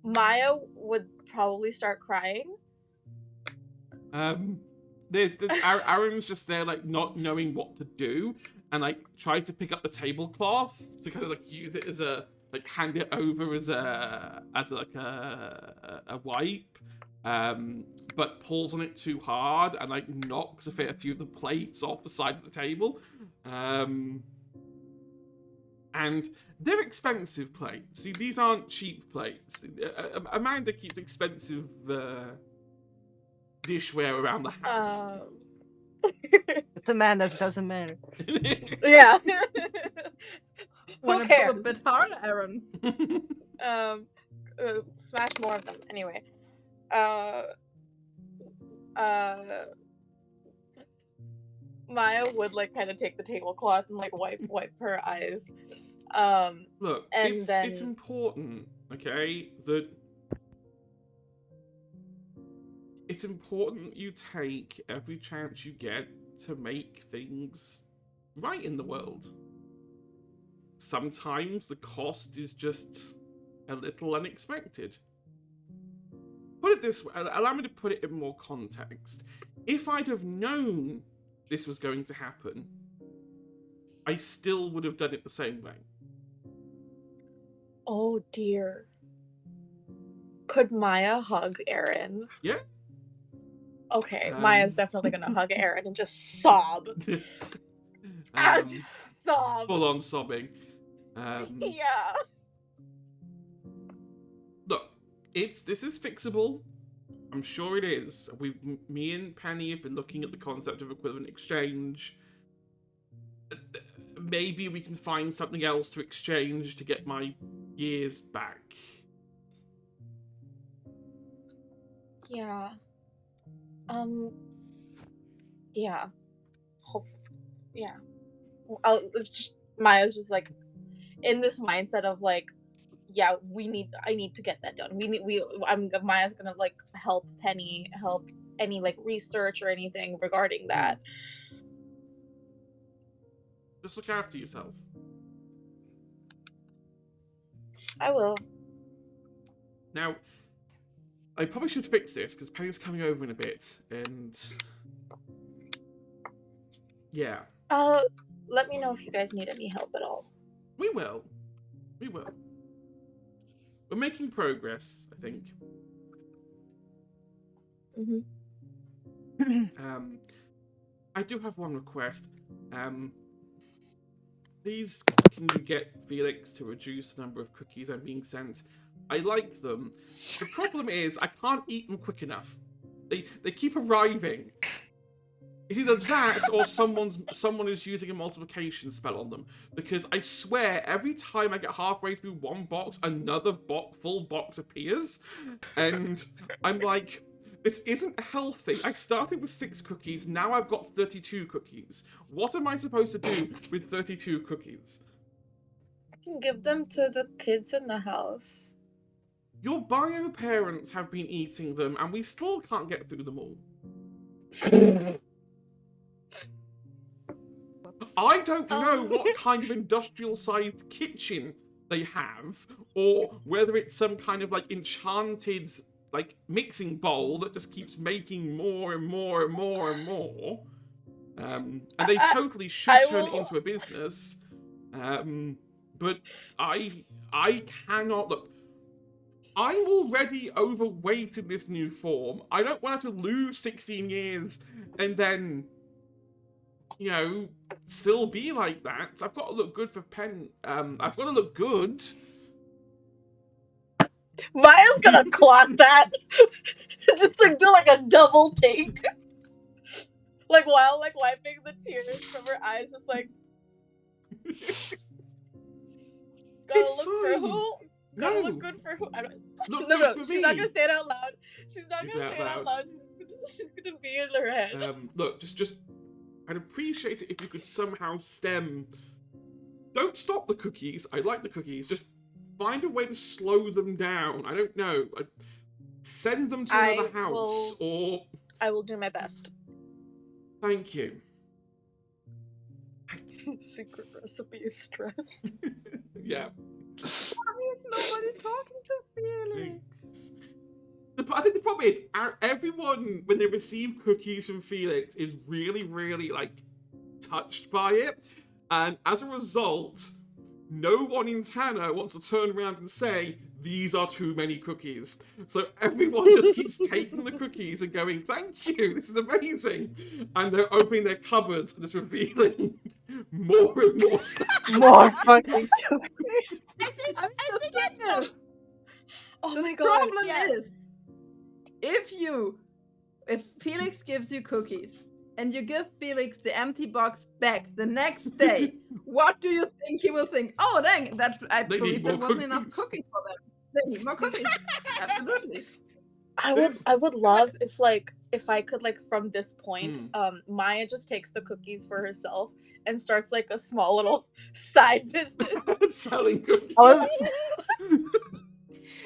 Maya would probably start crying. Aaron's just there, like, not knowing what to do, and like tries to pick up the tablecloth to kind of like use it as a hand it over as a wipe, but pulls on it too hard and like knocks a few of the plates off the side of the table, and they're expensive plates. See, these aren't cheap plates. Amanda keeps expensive dishware around the house. It's Amanda's, doesn't matter. Yeah. Wanna Who pull a cares? bit hard, Aaron? Smash more of them. Anyway. Maya would like kind of take the tablecloth and like wipe her eyes. Look, and it's important, okay, that it's important you take every chance you get to make things right in the world. Sometimes the cost is just a little unexpected. Put it this way, allow me to put it in more context. If I'd have known this was going to happen, I still would have done it the same way. Oh dear. Could Maya hug Aaron? Yeah. Okay, Maya's definitely gonna hug Aaron and just sob. Sob. Full on sobbing. Yeah. Look, this is fixable. I'm sure it is. Me and Penny have been looking at the concept of equivalent exchange. Maybe we can find something else to exchange to get my years back. Yeah. Yeah. Yeah. Maya's just like in this mindset of like, yeah, I need to get that done. Maya's gonna like help Penny, help any like research or anything regarding that. Just look after yourself. I will. Now, I probably should fix this because Penny's coming over in a bit, and yeah, Let me know if you guys need any help at all. we will. We will. We're making progress, I think. I do have one request. Please, can you get Felix to reduce the number of cookies I'm being sent? I like them. The problem is I can't eat them quick enough. They keep arriving. It's either that or someone is using a multiplication spell on them. Because I swear, every time I get halfway through one box, another full box appears. And I'm like, this isn't healthy. I started with 6 cookies, now I've got 32 cookies. What am I supposed to do with 32 cookies? I can give them to the kids in the house. Your bio parents have been eating them, and we still can't get through them all. I don't know what kind of industrial-sized kitchen they have, or whether it's some kind of, like, enchanted, like, mixing bowl that just keeps making more and more and more and more. And they totally should turn it into a business. But I cannot... Look, I'm already overweight in this new form. I don't want to lose 16 years and then... you know, still be like that. I've got to look good for Pen. I've got to look good. Maya's gonna clock that. Just like do like a double take. Like while like wiping the tears from her eyes, just like gotta It's look fine. for who? No. Gotta look good for who? I don't... Look No, good for she's me. not gonna say it out loud. She's not Say gonna it say it out loud. loud. She's gonna be in her head. Look, just I'd appreciate it if you could somehow stem. Don't stop the cookies. I like the cookies. Just find a way to slow them down. I don't know. Send them to another house, or I will do my best. Thank you. Secret recipe is stress. Yeah. Why is nobody talking to Felix? I think the problem is everyone, when they receive cookies from Felix, is really, really like touched by it, and as a result, no one in Tanner wants to turn around and say these are too many cookies. So everyone just keeps taking the cookies and going, "Thank you, this is amazing," and they're opening their cupboards and just revealing more and more stuff. More fucking cookies. I think Yes. Oh The my god. problem yeah. is, if Felix gives you cookies and you give Felix the empty box back the next day, what do you think he will think? Oh, dang! I They believe need there more wasn't enough cookies. cookies for them. They need more cookies. Absolutely. I would love if I could like from this point, Hmm. Maya just takes the cookies for herself and starts like a small little side business. Selling cookies.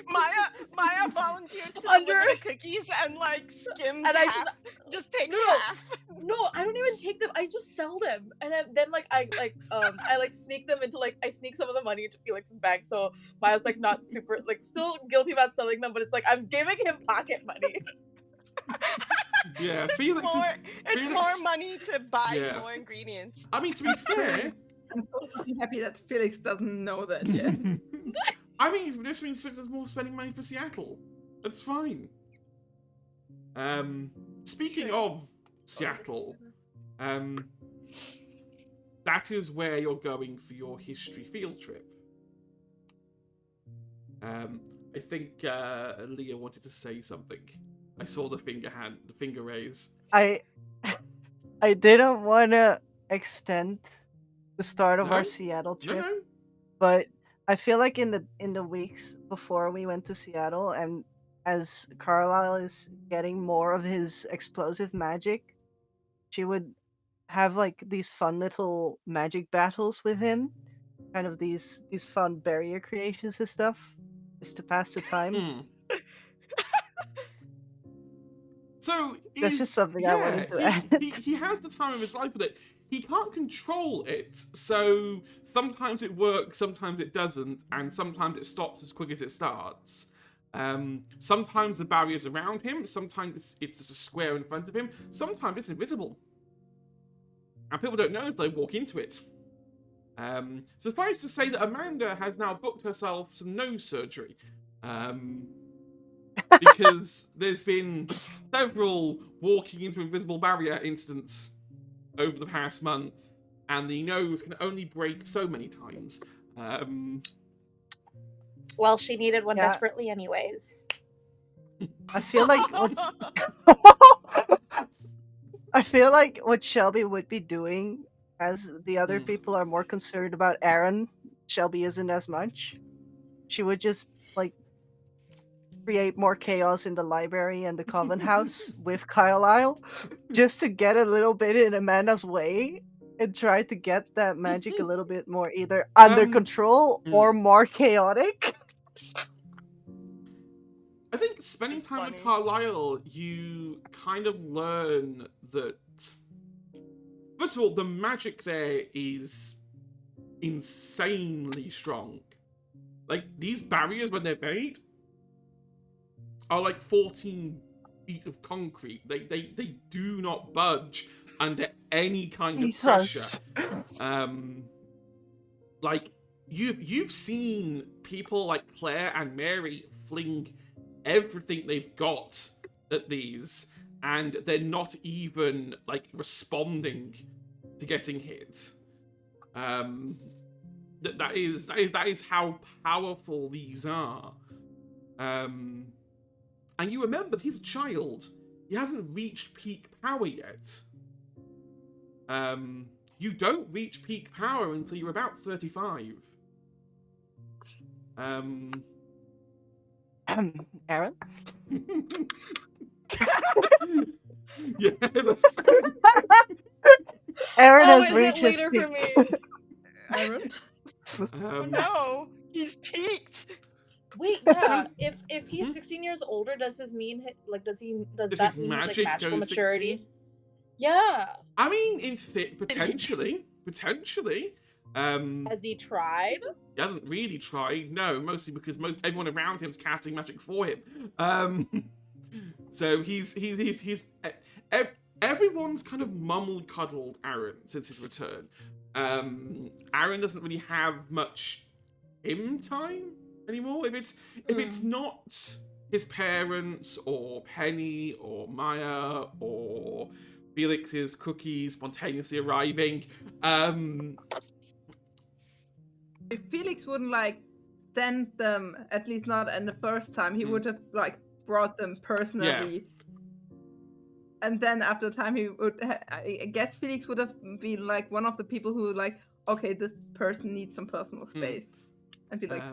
Maya volunteers to Under- deliver the cookies and like skims And I half. Just takes No. half. No, I don't even take them. I just sell them, and then like I sneak them into I sneak some of the money into Felix's bag. So Maya's like not super still guilty about selling them, but it's like I'm giving him pocket money. Yeah, It's Felix more, is. it's Felix- more money to buy Yeah. more ingredients. I mean, to be fair. I'm so fucking happy that Felix doesn't know that yet. I mean, this means Felix is more spending money for Seattle. That's fine. Speaking Sure. of Seattle, that is where you're going for your history field trip. I think Leah wanted to say something. I saw the finger raise. I didn't want to extend the start of No? our Seattle No, trip, no. but I feel like in the weeks before we went to Seattle, and as Carlisle is getting more of his explosive magic, she would have like these fun little magic battles with him, kind of these fun barrier creations and stuff, just to pass the time. So That's just something I wanted to add. He has the time of his life with it. he can't control it, so sometimes it works, sometimes it doesn't, and sometimes it stops as quick as it starts. Sometimes the barrier's around him, sometimes it's just a square in front of him, sometimes it's invisible. And people don't know if they walk into it. Suffice to say that Amanda has now booked herself some nose surgery. Because there's been several walking into invisible barrier incidents over the past month, and the nose can only break so many times. Well, she needed one Yeah. desperately anyways. I feel like I feel like what Shelby would be doing, as the other people are more concerned about Aaron, Shelby isn't as much. She would just like create more chaos in the library and the Coven House with Carlisle, just to get a little bit in Amanda's way and try to get that magic a little bit more either under control or more chaotic. I think spending It's time funny. with Carlisle, you kind of learn that, first of all, the magic there is insanely strong. Like, these barriers, when they're made, are like 14 feet of concrete. They do not budge under any kind of pressure. Like, you've seen people like Claire and Mary fling everything they've got at these, and they're not even like responding to getting hit. That is how powerful these are. And you remember that he's a child. He hasn't reached peak power yet. You don't reach peak power until you're about 35. Aaron? Yeah, that's... Aaron Oh, has it hit reached his later for peak. me. Aaron? Oh no, he's peaked. Wait, yeah. If he's 16 years older, does this mean does Does that his mean his like magic magical go maturity? 16? Yeah. I mean, potentially. Has he tried? He hasn't really tried, no, mostly because everyone around him's casting magic for him. So everyone's kind of mumble-cuddled Aaron since his return. Aaron doesn't really have much him time anymore. If it's not his parents or Penny or Maya or Felix's cookies spontaneously arriving, If Felix wouldn't like send them, at least not in the first time, he would have like brought them personally. And then after a time, he would. I guess Felix would have been like one of the people who like, okay, this person needs some personal space, and be like,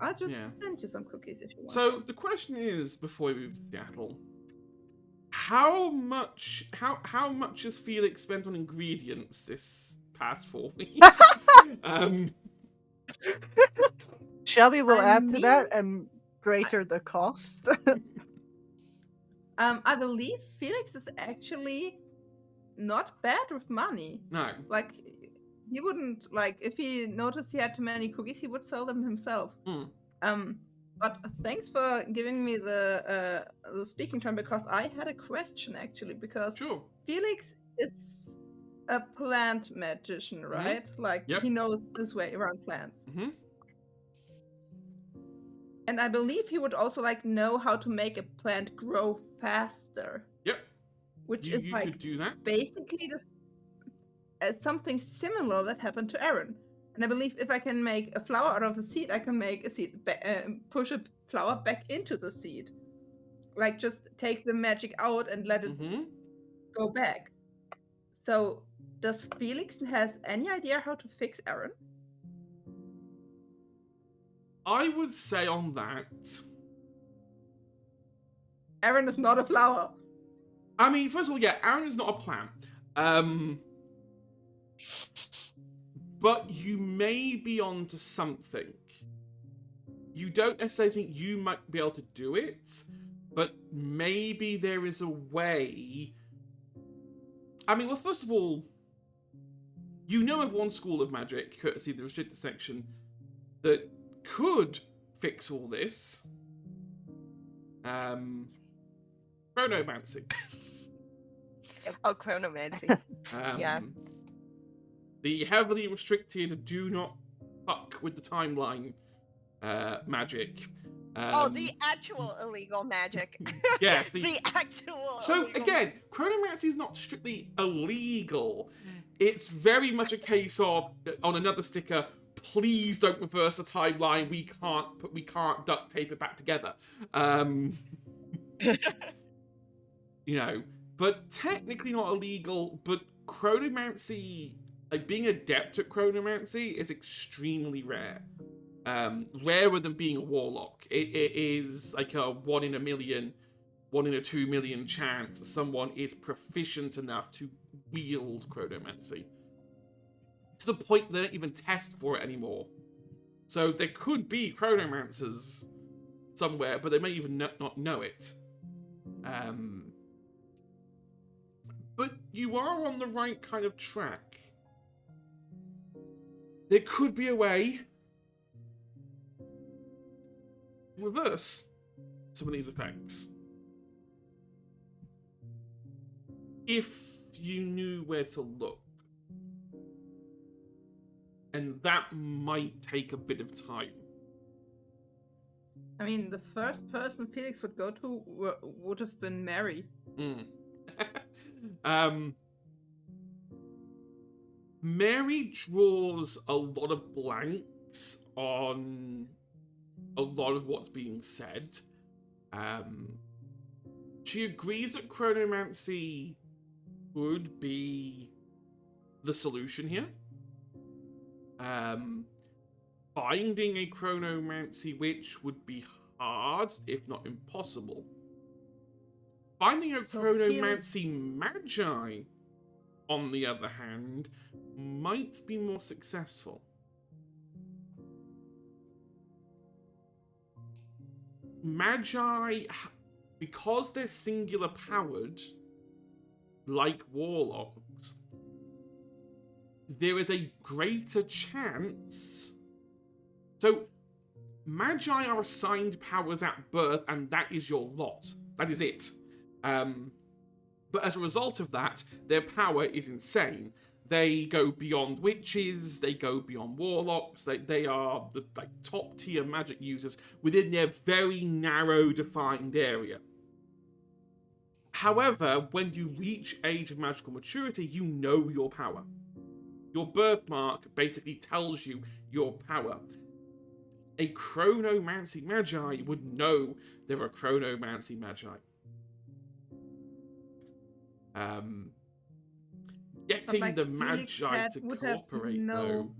I'll just send you some cookies if you want. So the question is, before we move to Seattle, how much has Felix spent on ingredients this past 4 weeks? Shelby will add to that and greater the cost. I believe Felix is actually not bad with money. No. Like, he wouldn't, like, if he noticed he had too many cookies, he would sell them himself. But thanks for giving me the speaking turn, because I had a question, actually, because Felix is a plant magician, right? Like, he knows his way around plants. And I believe he would also like know how to make a plant grow faster. Which is like could do that. Basically something similar that happened to Aaron. And I believe if I can make a flower out of a seed, I can make a seed push a flower back into the seed. Like just take the magic out and let it go back. So does Felix has any idea how to fix Aaron? I would say on that, Aaron is not a flower. I mean, first of all, Aaron is not a plant. But you may be onto something. You don't necessarily think you might be able to do it, but maybe there is a way. I mean, well, first of all, You know of one school of magic, courtesy of the restricted section, that could fix all this. Chronomancy. Oh, chronomancy. Yeah. The heavily restricted, do not fuck with the timeline magic. The actual illegal magic. Yes, the actual. So illegal again, chronomancy is not strictly illegal. It's very much a case of, on another sticker, please don't reverse the timeline. We can't duct tape it back together. You know, but technically not illegal. But chronomancy, like being adept at chronomancy, is extremely rare. Rarer than being a warlock. It is like a 1 in a million, 1 in a 2 million chance someone is proficient enough to wield chronomancy. To the point they don't even test for it anymore. So there could be chronomancers somewhere, but they may even not know it. But you are on the right kind of track. There could be a way to reverse some of these effects. If you knew where to look. And that might take a bit of time. I mean, the first person Felix would go to would have been Mary. Mary draws a lot of blanks on a lot of what's being said. She agrees that chronomancy would be the solution here. Finding a chronomancy witch would be hard, if not impossible. Finding a chronomancy magi, on the other hand, might be more successful. Magi, because they're singular powered, like warlocks, there is a greater chance. So, magi are assigned powers at birth, and that is your lot. That is it. But as a result of that, their power is insane. They go beyond witches, they go beyond warlocks, they are the top tier magic users within their very narrow defined area. However, when you reach age of magical maturity, you know your power. Your birthmark basically tells you your power. A chronomancy magi would know there are chronomancy magi. Getting like the Felix magi to cooperate, though.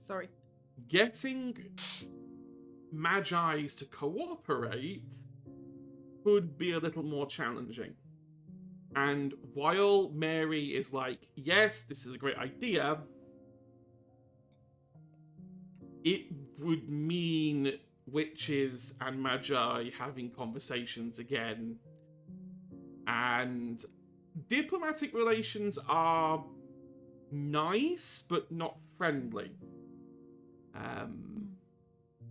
Sorry. Getting magi's to cooperate could be a little more challenging. And while Mary is like, yes, this is a great idea, it would mean witches and magi having conversations again. And diplomatic relations are nice, but not friendly.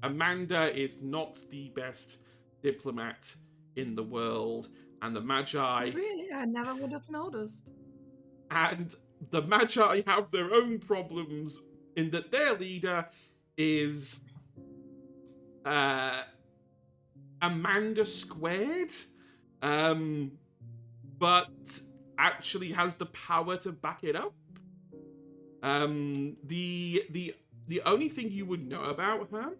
Amanda is not the best diplomat in the world, and the Magi... Really? I never would have noticed. And the Magi have their own problems in that their leader is... Amanda squared, but actually has the power to back it up. The only thing you would know about her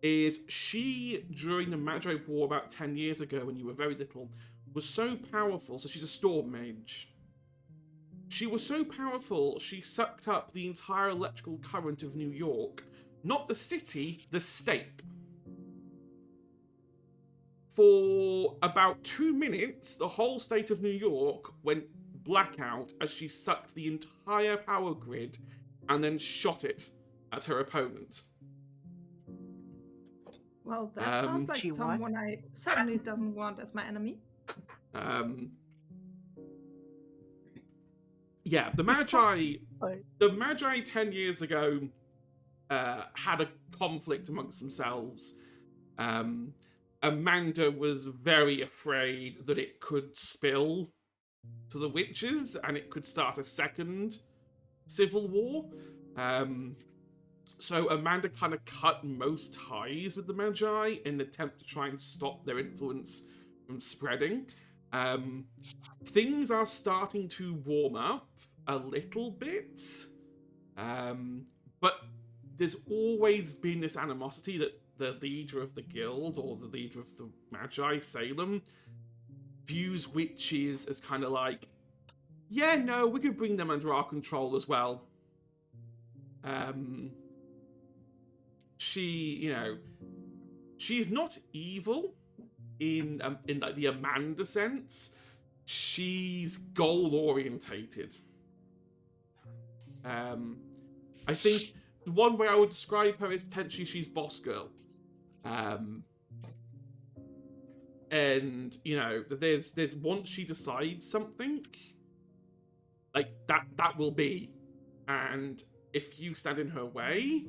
is she, during the Magi War about 10 years ago when you were very little, was so powerful, so she's a storm mage. She was so powerful, she sucked up the entire electrical current of New York. Not the city, the state. For about 2 minutes, the whole state of New York went blackout as she sucked the entire power grid and then shot it at her opponent. Well, that sounds like She someone what? I certainly doesn't want as my enemy. Yeah, the Magi. Like, The Magi 10 years ago had a conflict amongst themselves. Amanda was very afraid that it could spill to the witches and it could start a second civil war. So Amanda kind of cut most ties with the Magi in an attempt to try and stop their influence from spreading. Things are starting to warm up a little bit. But there's always been this animosity that the leader of the guild, or the leader of the Magi, Salem, views witches as kind of like, yeah, no, we could bring them under our control as well. She's not evil in like the Amanda sense. She's goal orientated. I think one way I would describe her is potentially she's boss girl. And there's once she decides something, like that will be. And if you stand in her way,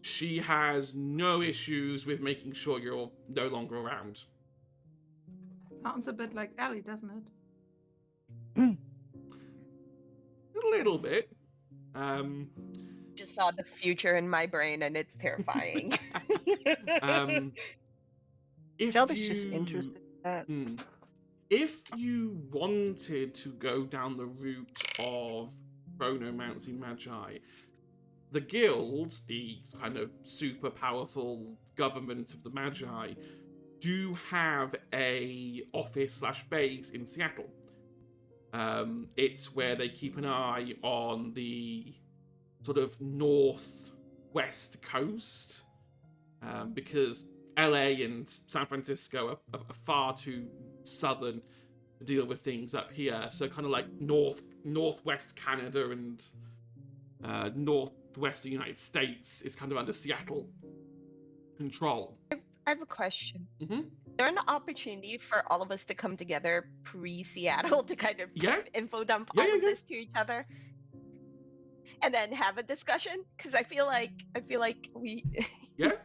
she has no issues with making sure you're no longer around. Sounds a bit like Ellie, doesn't it? A little bit. Just saw the future in my brain and it's terrifying. If Shelby's just interested in that. If you wanted to go down the route of chronomancy magi, the guild, the kind of super powerful government of the Magi, do have a office/base in Seattle. It's where they keep an eye on the sort of northwest coast, because LA and San Francisco are far too southern to deal with things up here. So kind of like northwest Canada and northwestern United States is kind of under Seattle control. I have a question. Mm-hmm. Is there an opportunity for all of us to come together pre-Seattle to kind of info dump all of this to each other, and then have a discussion? Because I feel like we. Yeah.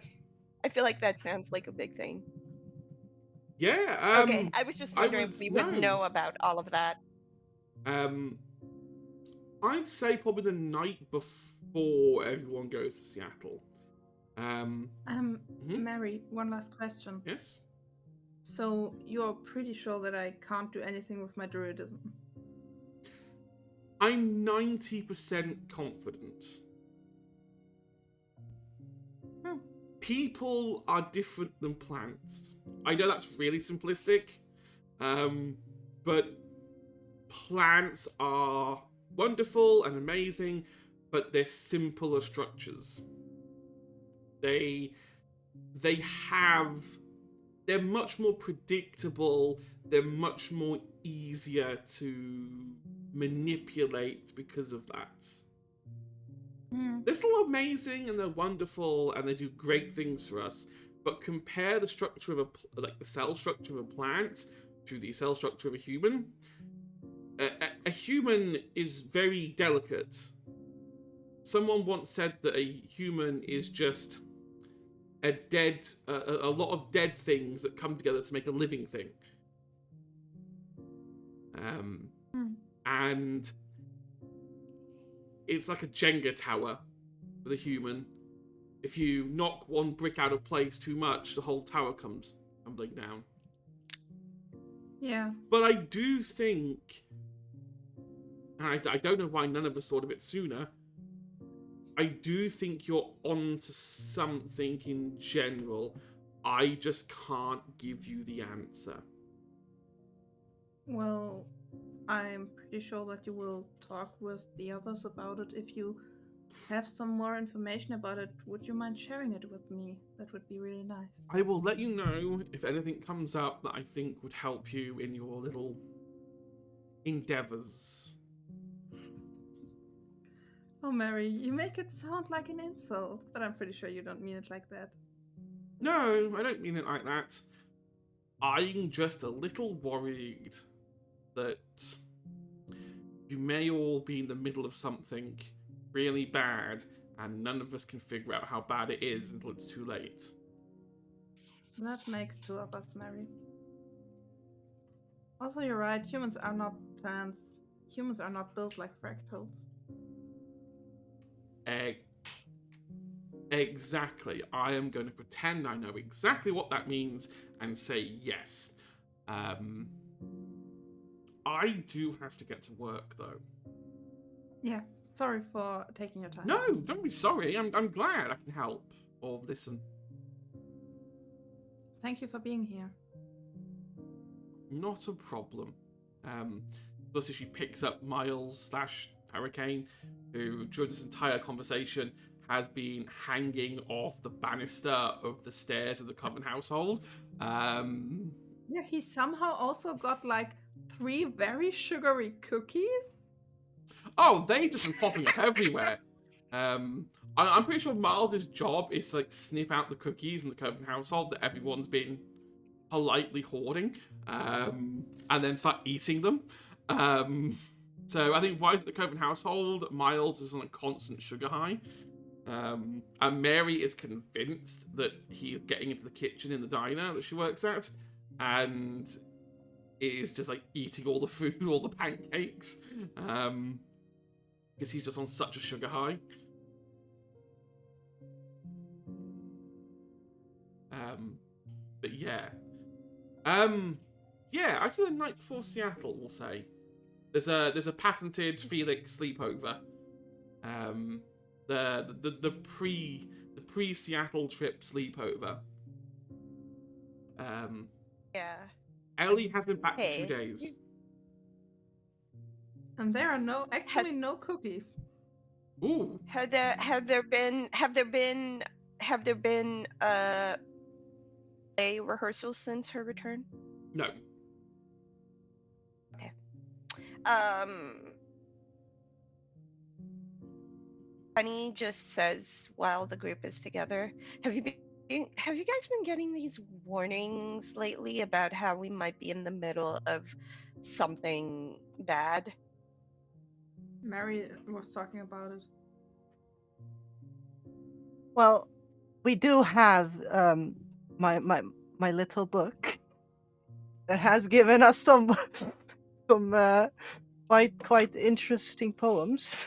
I feel like that sounds like a big thing. Yeah. Okay, I was just wondering if we would know about all of that. I'd say probably the night before everyone goes to Seattle. Mary, one last question. Yes? So you're pretty sure that I can't do anything with my druidism? I'm 90% confident. People are different than plants. I know that's really simplistic, but plants are wonderful and amazing, but they're simpler structures. They're much more predictable, they're much more easier to manipulate because of that. They're still amazing and they're wonderful and they do great things for us, but compare the structure of the cell structure of a plant to the cell structure of a human. A human is very delicate. Someone once said that a human is just a lot of dead things that come together to make a living thing. And it's like a Jenga tower with a human. If you knock one brick out of place too much, the whole tower comes tumbling down. Yeah. But I do think, and I don't know why none of us thought of it sooner, I do think you're onto something in general. I just can't give you the answer. Well, I'm pretty sure that you will talk with the others about it. If you have some more information about it, would you mind sharing it with me? That would be really nice. I will let you know if anything comes up that I think would help you in your little endeavors. Oh, Mary, you make it sound like an insult, but I'm pretty sure you don't mean it like that. No, I don't mean it like that. I'm just a little worried that you may all be in the middle of something really bad, and none of us can figure out how bad it is until it's too late. That makes two of us, Mary. Also, you're right. Humans are not plants. Humans are not built like fractals. Exactly. I am going to pretend I know exactly what that means and say yes. I do have to get to work, though. Yeah. Sorry for taking your time. No, don't be sorry. I'm glad I can help or listen. Thank you for being here. Not a problem. Plus, she picks up Miles / Hurricane, who during this entire conversation has been hanging off the banister of the stairs of the Coven household. Yeah, he somehow also got like 3 very sugary cookies. Oh, they just been popping up everywhere. I'm pretty sure Miles' job is to like sniff out the cookies in the Coven household that everyone's been politely hoarding, and then start eating them. So I think why is it the Coven household? Miles is on a constant sugar high. And Mary is convinced that he is getting into the kitchen in the diner that she works at, and is just like eating all the food, all the pancakes, because he's just on such a sugar high. But yeah. Yeah, I'd say the night before Seattle, we'll say. There's a patented Felix sleepover. The pre Seattle trip sleepover. Yeah. Ellie has been back for Hey. 2 days. And there are no cookies. Ooh. Have there been a rehearsal since her return? No. Honey just says while the group is together, have you guys been getting these warnings lately about how we might be in the middle of something bad? Mary was talking about it. Well, we do have my little book that has given us some quite interesting poems.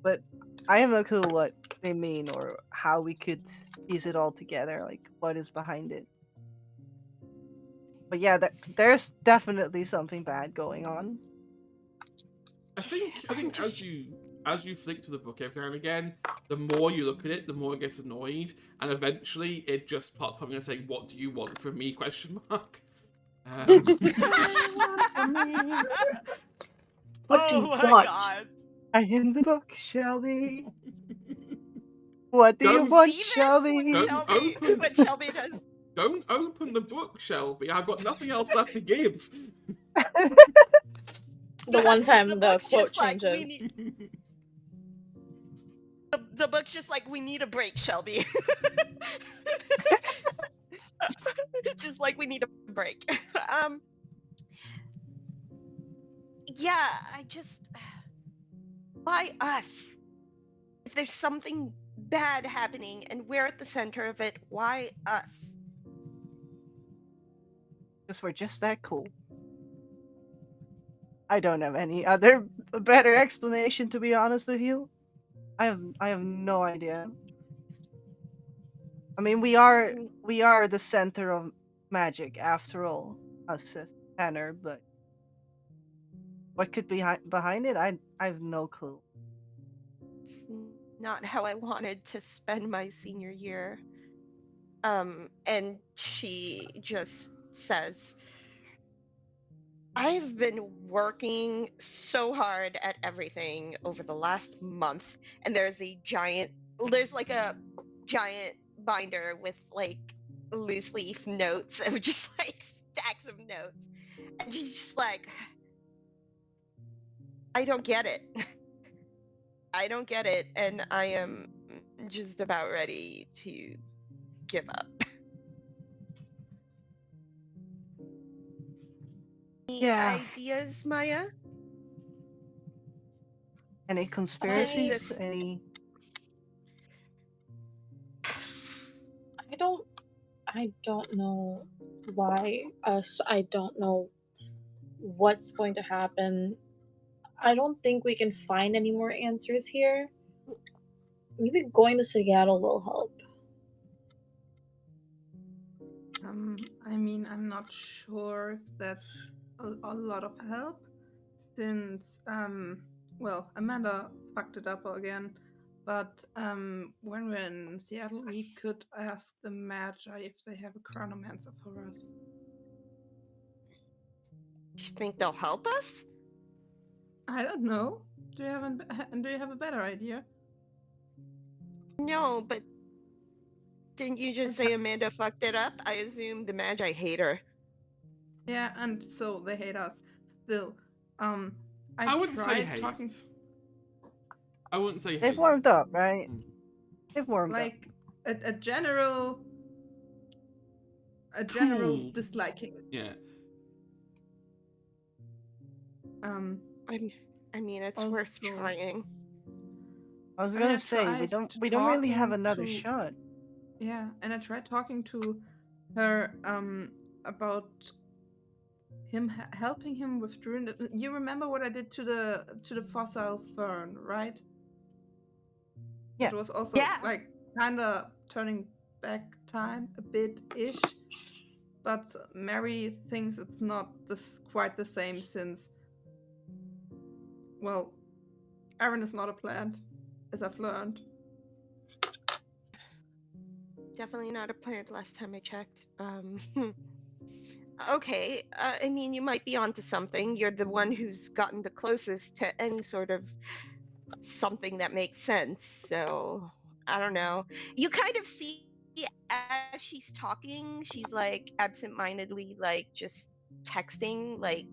But I have no clue what they mean or how we could piece it all together, like what is behind it. But yeah, there's definitely something bad going on. I think as you flick to the book every now and again, the more you look at it, the more it gets annoyed, and eventually it just pops up and saying, "What do you want from me?" Question mark. What do you my want? God. I am the book, Shelby. What do you Don't want, See this? Shelby? What Shelby does. Don't open the book, Shelby. I've got nothing else left to give. The one time the book's quote just like, changes. The book's just like, we need a break, Shelby. Just like we need a break. Yeah, why us? If there's something bad happening and we're at the center of it, why us? Because we're just that cool. I don't have any other better explanation, to be honest with you. I have no idea. I mean, we are the center of magic after all, us as Tanner, but what could be behind it? I have no clue. It's not how I wanted to spend my senior year. And she just says, I've been working so hard at everything over the last month, and there's like a giant binder with like loose leaf notes of just like stacks of notes. And she's just like, I don't get it. I don't get it, and I am just about ready to give up. Any Yeah. ideas, Maya? Any conspiracies? this- Any? I don't know why us. I don't know what's going to happen. I don't think we can find any more answers here. Maybe going to Seattle will help. I mean, I'm not sure if that's a lot of help, since well, Amanda fucked it up again. But when we're in Seattle, we could ask the Magi if they have a chronomancer for us. Do you think they'll help us? I don't know. Do you have a better idea? No, but didn't you just say Amanda fucked it up? I assume the Magi hate her. Yeah, and so they hate us. Still, I wouldn't say tried hate. talking I wouldn't say hate. They've warmed up, right? Mm. They've warmed up. like a general Cool. disliking. Yeah. I mean, it's worth Also- trying. I was I gonna say we tried don't really have talking another to- shot. Yeah, and I tried talking to her about him helping him with Druid. You remember what I did to the fossil fern, right? Yeah. It was also Yeah. like kind of turning back time a bit ish, but Mary thinks it's not quite the same since, well, Aaron is not a plant, as I've learned. Definitely not a plant last time I checked. Okay, I mean, you might be onto something. You're the one who's gotten the closest to any sort of something that makes sense. So, I don't know. You kind of see as she's talking, she's like absentmindedly, like just texting, like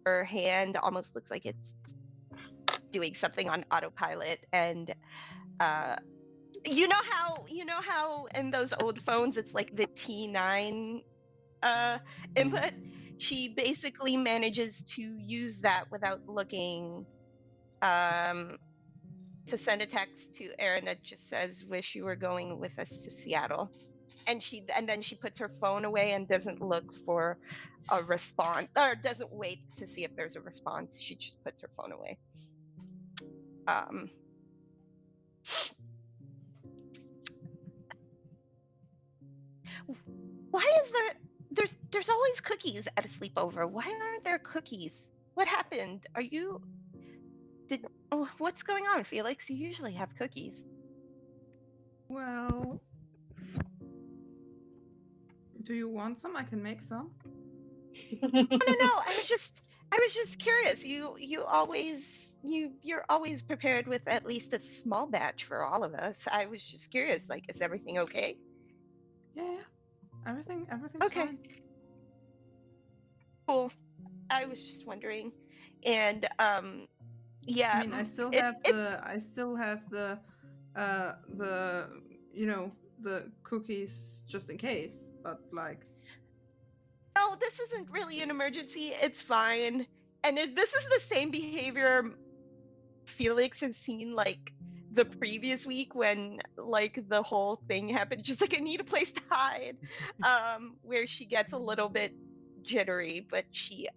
her hand almost looks like it's doing something on autopilot. And you know how in those old phones it's like the T9 input? She basically manages to use that without looking, to send a text to Erin that just says, "Wish you were going with us to Seattle." And then she puts her phone away and doesn't look for a response, or doesn't wait to see if there's a response. She just puts her phone away. Why is there's always cookies at a sleepover? Why aren't there cookies? What happened? What's going on, Felix? You usually have cookies. Well, do you want some? I can make some. No, I was just curious. You're always prepared with at least a small batch for all of us. I was just curious, like, is everything okay? Yeah, everything's Okay. fine. Cool. I was just wondering. And yeah. I mean, I still have the the cookies just in case, but like. No, this isn't really an emergency. It's fine. And if this is the same behavior Felix has seen like the previous week when like the whole thing happened, just like I need a place to hide, where she gets a little bit jittery, but she's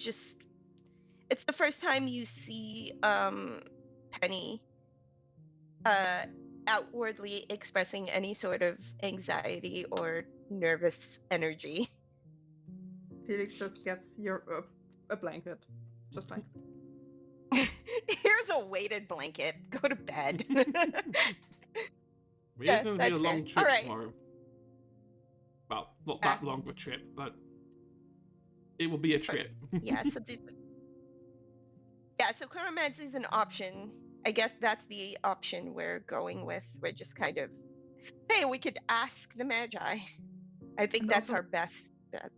just, it's the first time you see Penny outwardly expressing any sort of anxiety or nervous energy. Felix just gets a blanket, just like. Here's a weighted blanket. Go to bed. We're Yeah, going to be a that's long fair. trip Alright. tomorrow. Well, not that long of a trip, but it will be a trip. Yeah, so chronomancy is an option. I guess that's the option we're going with. We're just kind of, hey, we could ask the Magi. I think And that's also- our best bet.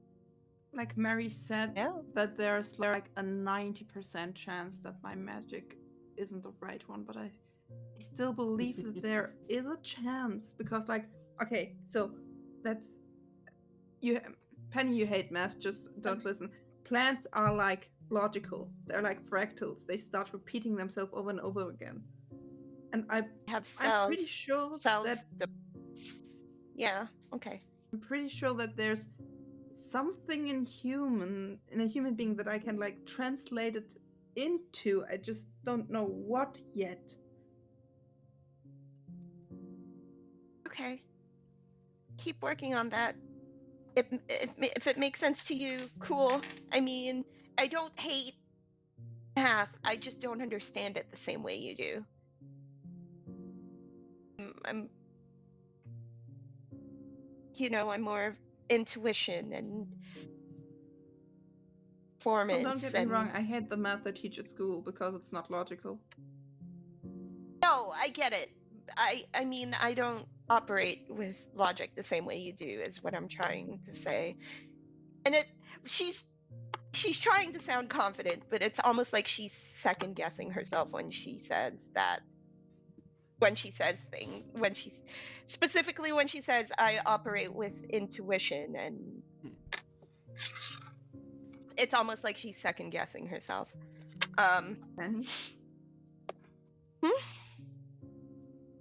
Like Mary said, Yeah. that there's like a 90% chance that my magic isn't the right one, but I still believe that there is a chance because, like, okay, so that's Penny, you hate math. Just don't listen. Plants are like logical. They're like fractals. They start repeating themselves over and over again. And Have I'm cells. pretty sure Cells. that Yeah. Okay. I'm pretty sure that there's something in a human being that I can like translate it into. I just don't know what yet. Okay. Keep working on that. If it makes sense to you, cool. I mean, I don't hate math. I just don't understand it the same way you do. I'm more of intuition and Well, performance. don't get me and wrong. I hate the math they teach at school because it's not logical. No, I get it. I mean, I don't operate with logic the same way you do, is what I'm trying to say. And she's trying to sound confident, but it's almost like she's second guessing herself when she says specifically when she says I operate with intuition, and it's almost like she's second guessing herself. Penny?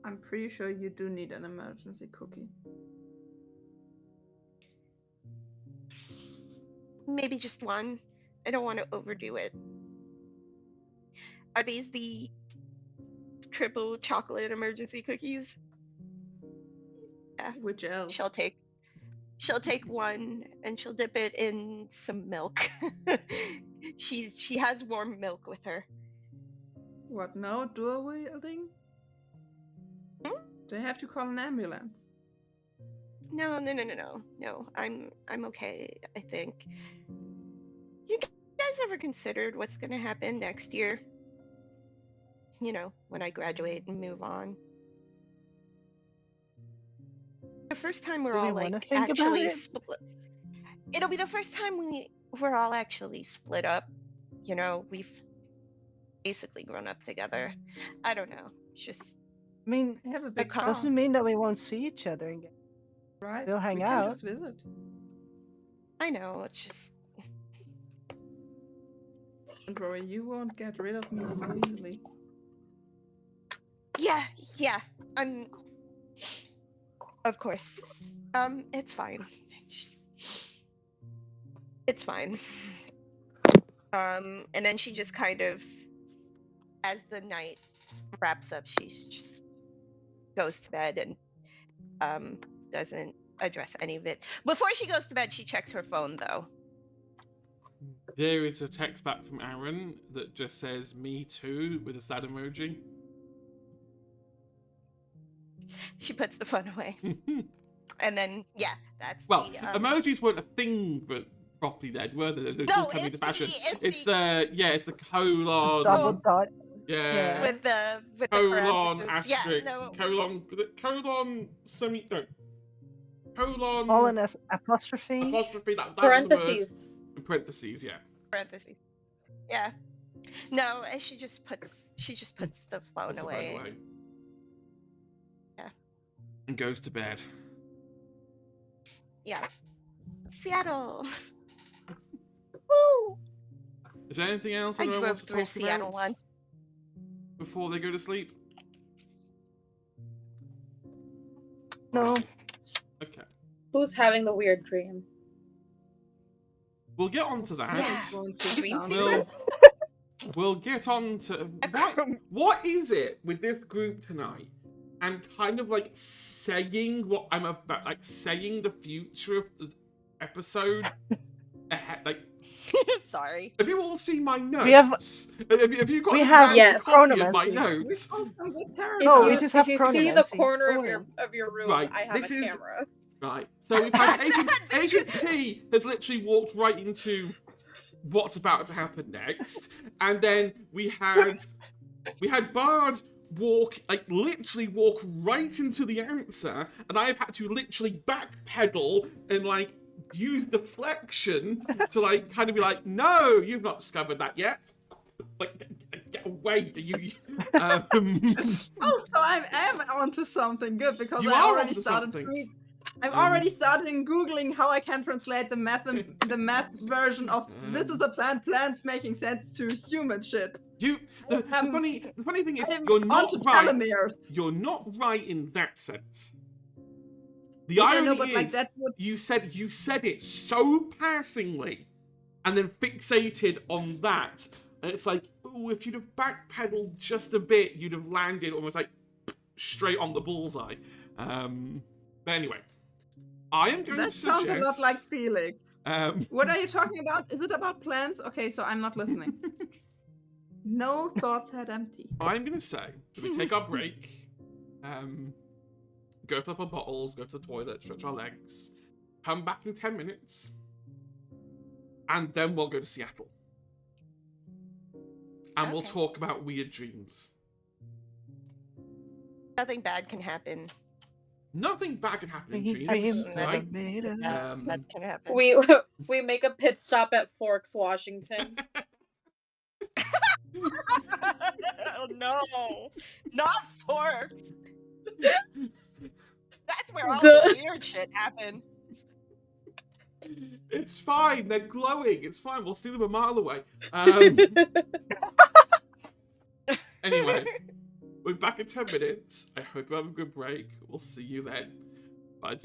I'm pretty sure you do need an emergency cookie. Maybe just one. I don't want to overdo it. Are these the triple chocolate emergency cookies? Yeah. Which else? She'll take one and she'll dip it in some milk. She has warm milk with her. What? No dual wielding? Do I have to call an ambulance? No. I'm okay, I think. You guys ever considered what's gonna happen next year? When I graduate and move on. The first time we're Do we all wanna like think about actually it? split. It'll be the first time we're all actually split up. We've basically grown up together. I don't know. It's just I mean, I have a big car, doesn't mean that we won't see each other again. right? We'll hang we can out. just visit. I know. It's just Don't worry, you won't get rid of me so easily. yeah. I'm. Of course. It's fine. It's fine. And then she just kind of, as the night wraps up, she just goes to bed and doesn't address any of it. Before she goes to bed, she checks her phone though. There is a text back from Aaron that just says "me too" with a sad emoji. She puts the phone away, and then that's Well, the, emojis weren't a thing, but properly then, were they? They're still coming into fashion. It's the colon. Double dot. Yeah. with the Colon parentheses. asterisk. Yeah, no. Colon. Was it colon semi? No. Colon. Colon as apostrophe. Apostrophe. That Parentheses. Was a word. In parentheses. Yeah. Parentheses. Yeah. No, and she just puts the phone Puts the phone away. away. Yeah. And goes to bed. Yeah. Seattle. Woo! Is there anything else I anyone drove wants to through talk Seattle about once. before they go to sleep? No. Okay. Who's having the weird dream? We'll get on to that. Yeah. Won't see Dream sound secrets? We'll get on to Acrom- what is it with this group tonight, and kind of like saying what I'm about, like saying the future of the episode. Like, Sorry. have you all seen my notes? We have- Have you got we a have fancy Yes. copy of my chronomancy. notes? No, If we you, just if have you see the chronomancy. corner Boring. of your room, Right, I have this a is- camera. Right. So we've had Agent P has literally walked right into what's about to happen next, and then we had Bard literally walk right into the answer, and I've had to literally backpedal and like use deflection to kind of be like, no, you've not discovered that yet. Like, get away, you. Oh, so I am onto something good because You I are already onto started something. I'm already starting Googling how I can translate the math version of this is a plant, plants making sense to human shit. The funny thing is, I'm you're not onto right. telomeres. You're not right in that sense. The Yeah, irony no, but like is, that would... you said it so passingly, and then fixated on that, and it's like, ooh, if you'd have backpedaled just a bit, you'd have landed almost like straight on the bullseye. But anyway, I am going That to sounds suggest. a lot like Felix. What are you talking about? Is it about plants? Okay, so I'm not listening. No thoughts had empty. I'm going to say that we take our break, go fill up our bottles, go to the toilet, stretch our legs, come back in 10 minutes, and then we'll go to Seattle. And we'll Okay. talk about weird dreams. Nothing bad can happen. Nothing bad can happen in dreams, Dreams That's- right? That can happen. We make a pit stop at Forks, Washington. Oh, no, not Forks. That's where all the weird shit happened. It's fine. They're glowing. It's fine. We'll see them a mile away. Anyway, we're back in 10 minutes. I hope you have a good break. We'll see you then. Bye.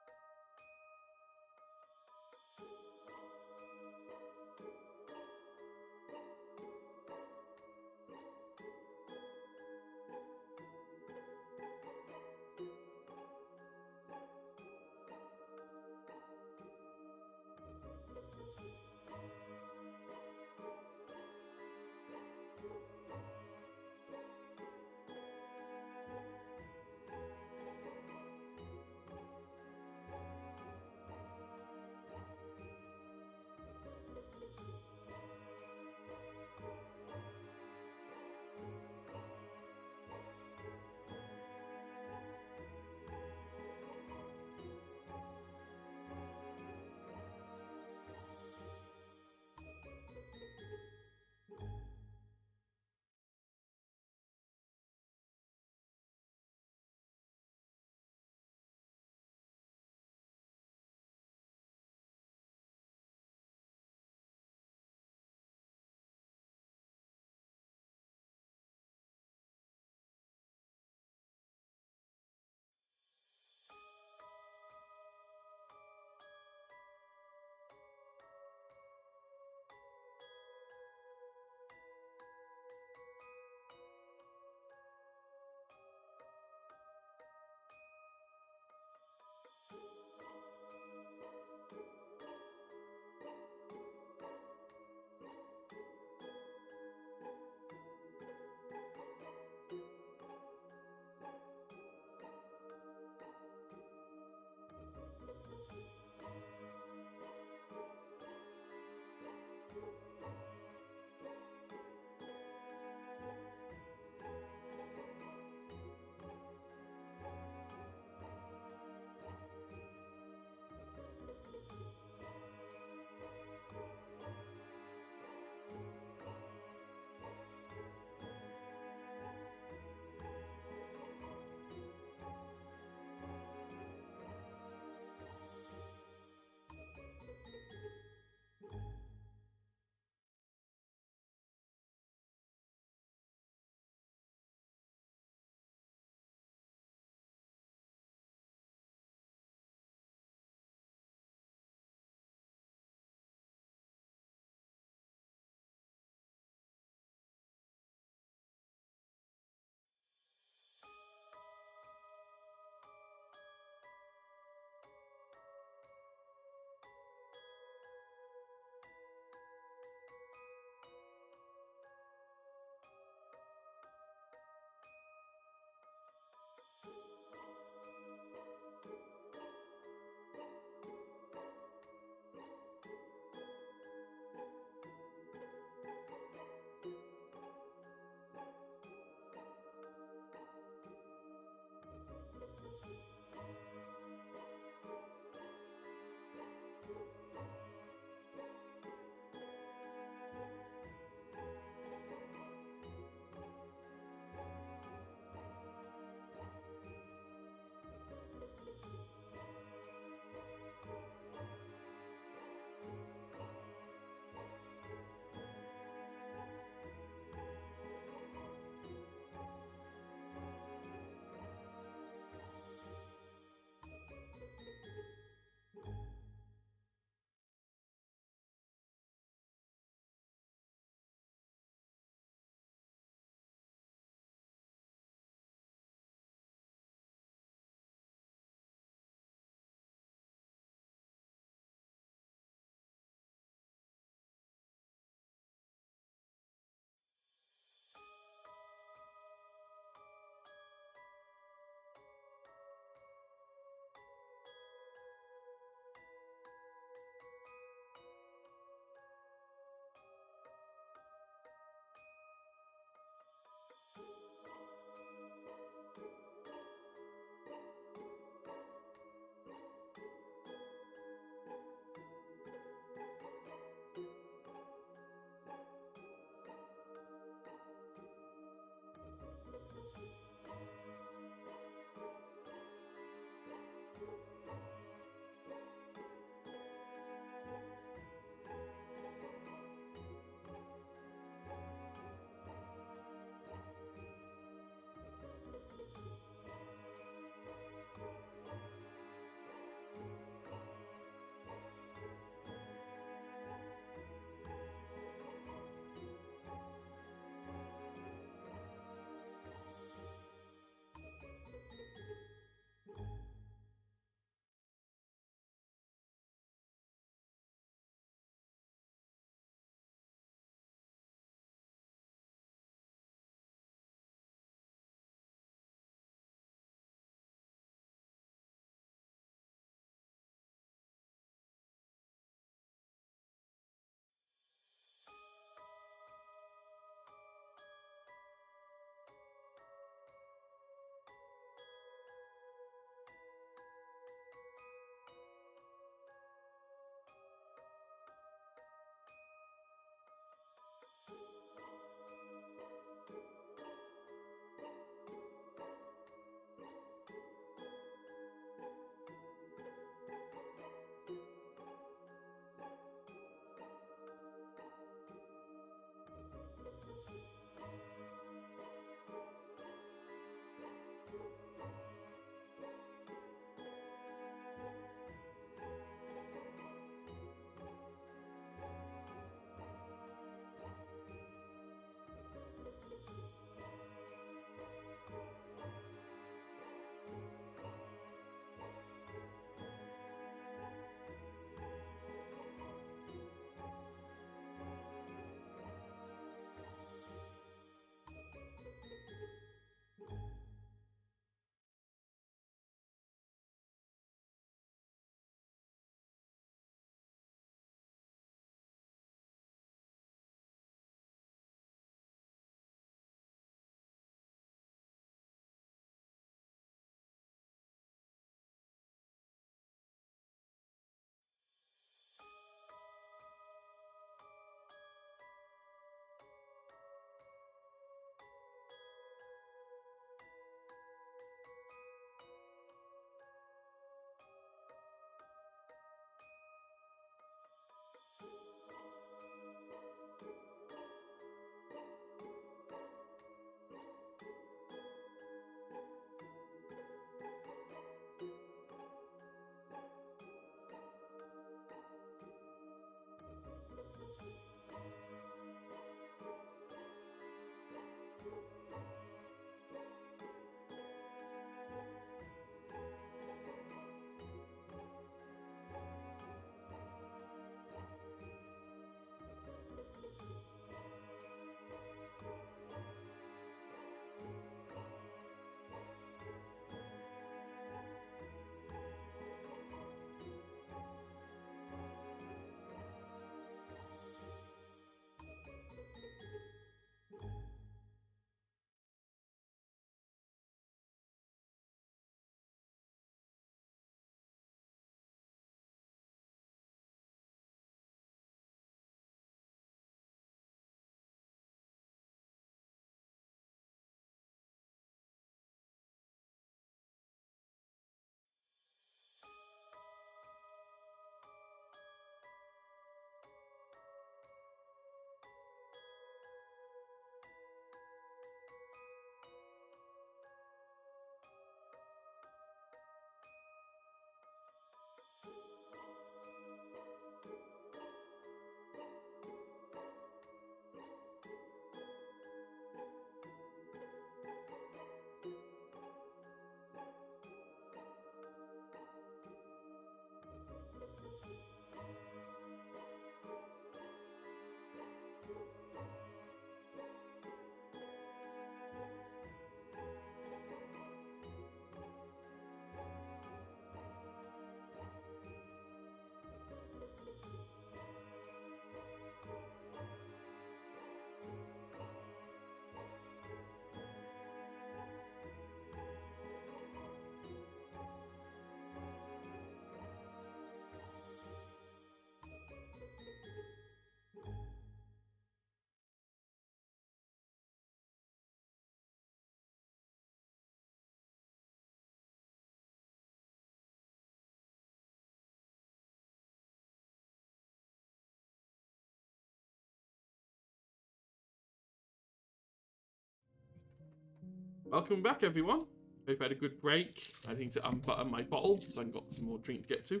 Welcome back, everyone. Hope you had a good break. I need to unbutton my bottle so I can got some more drink to get to.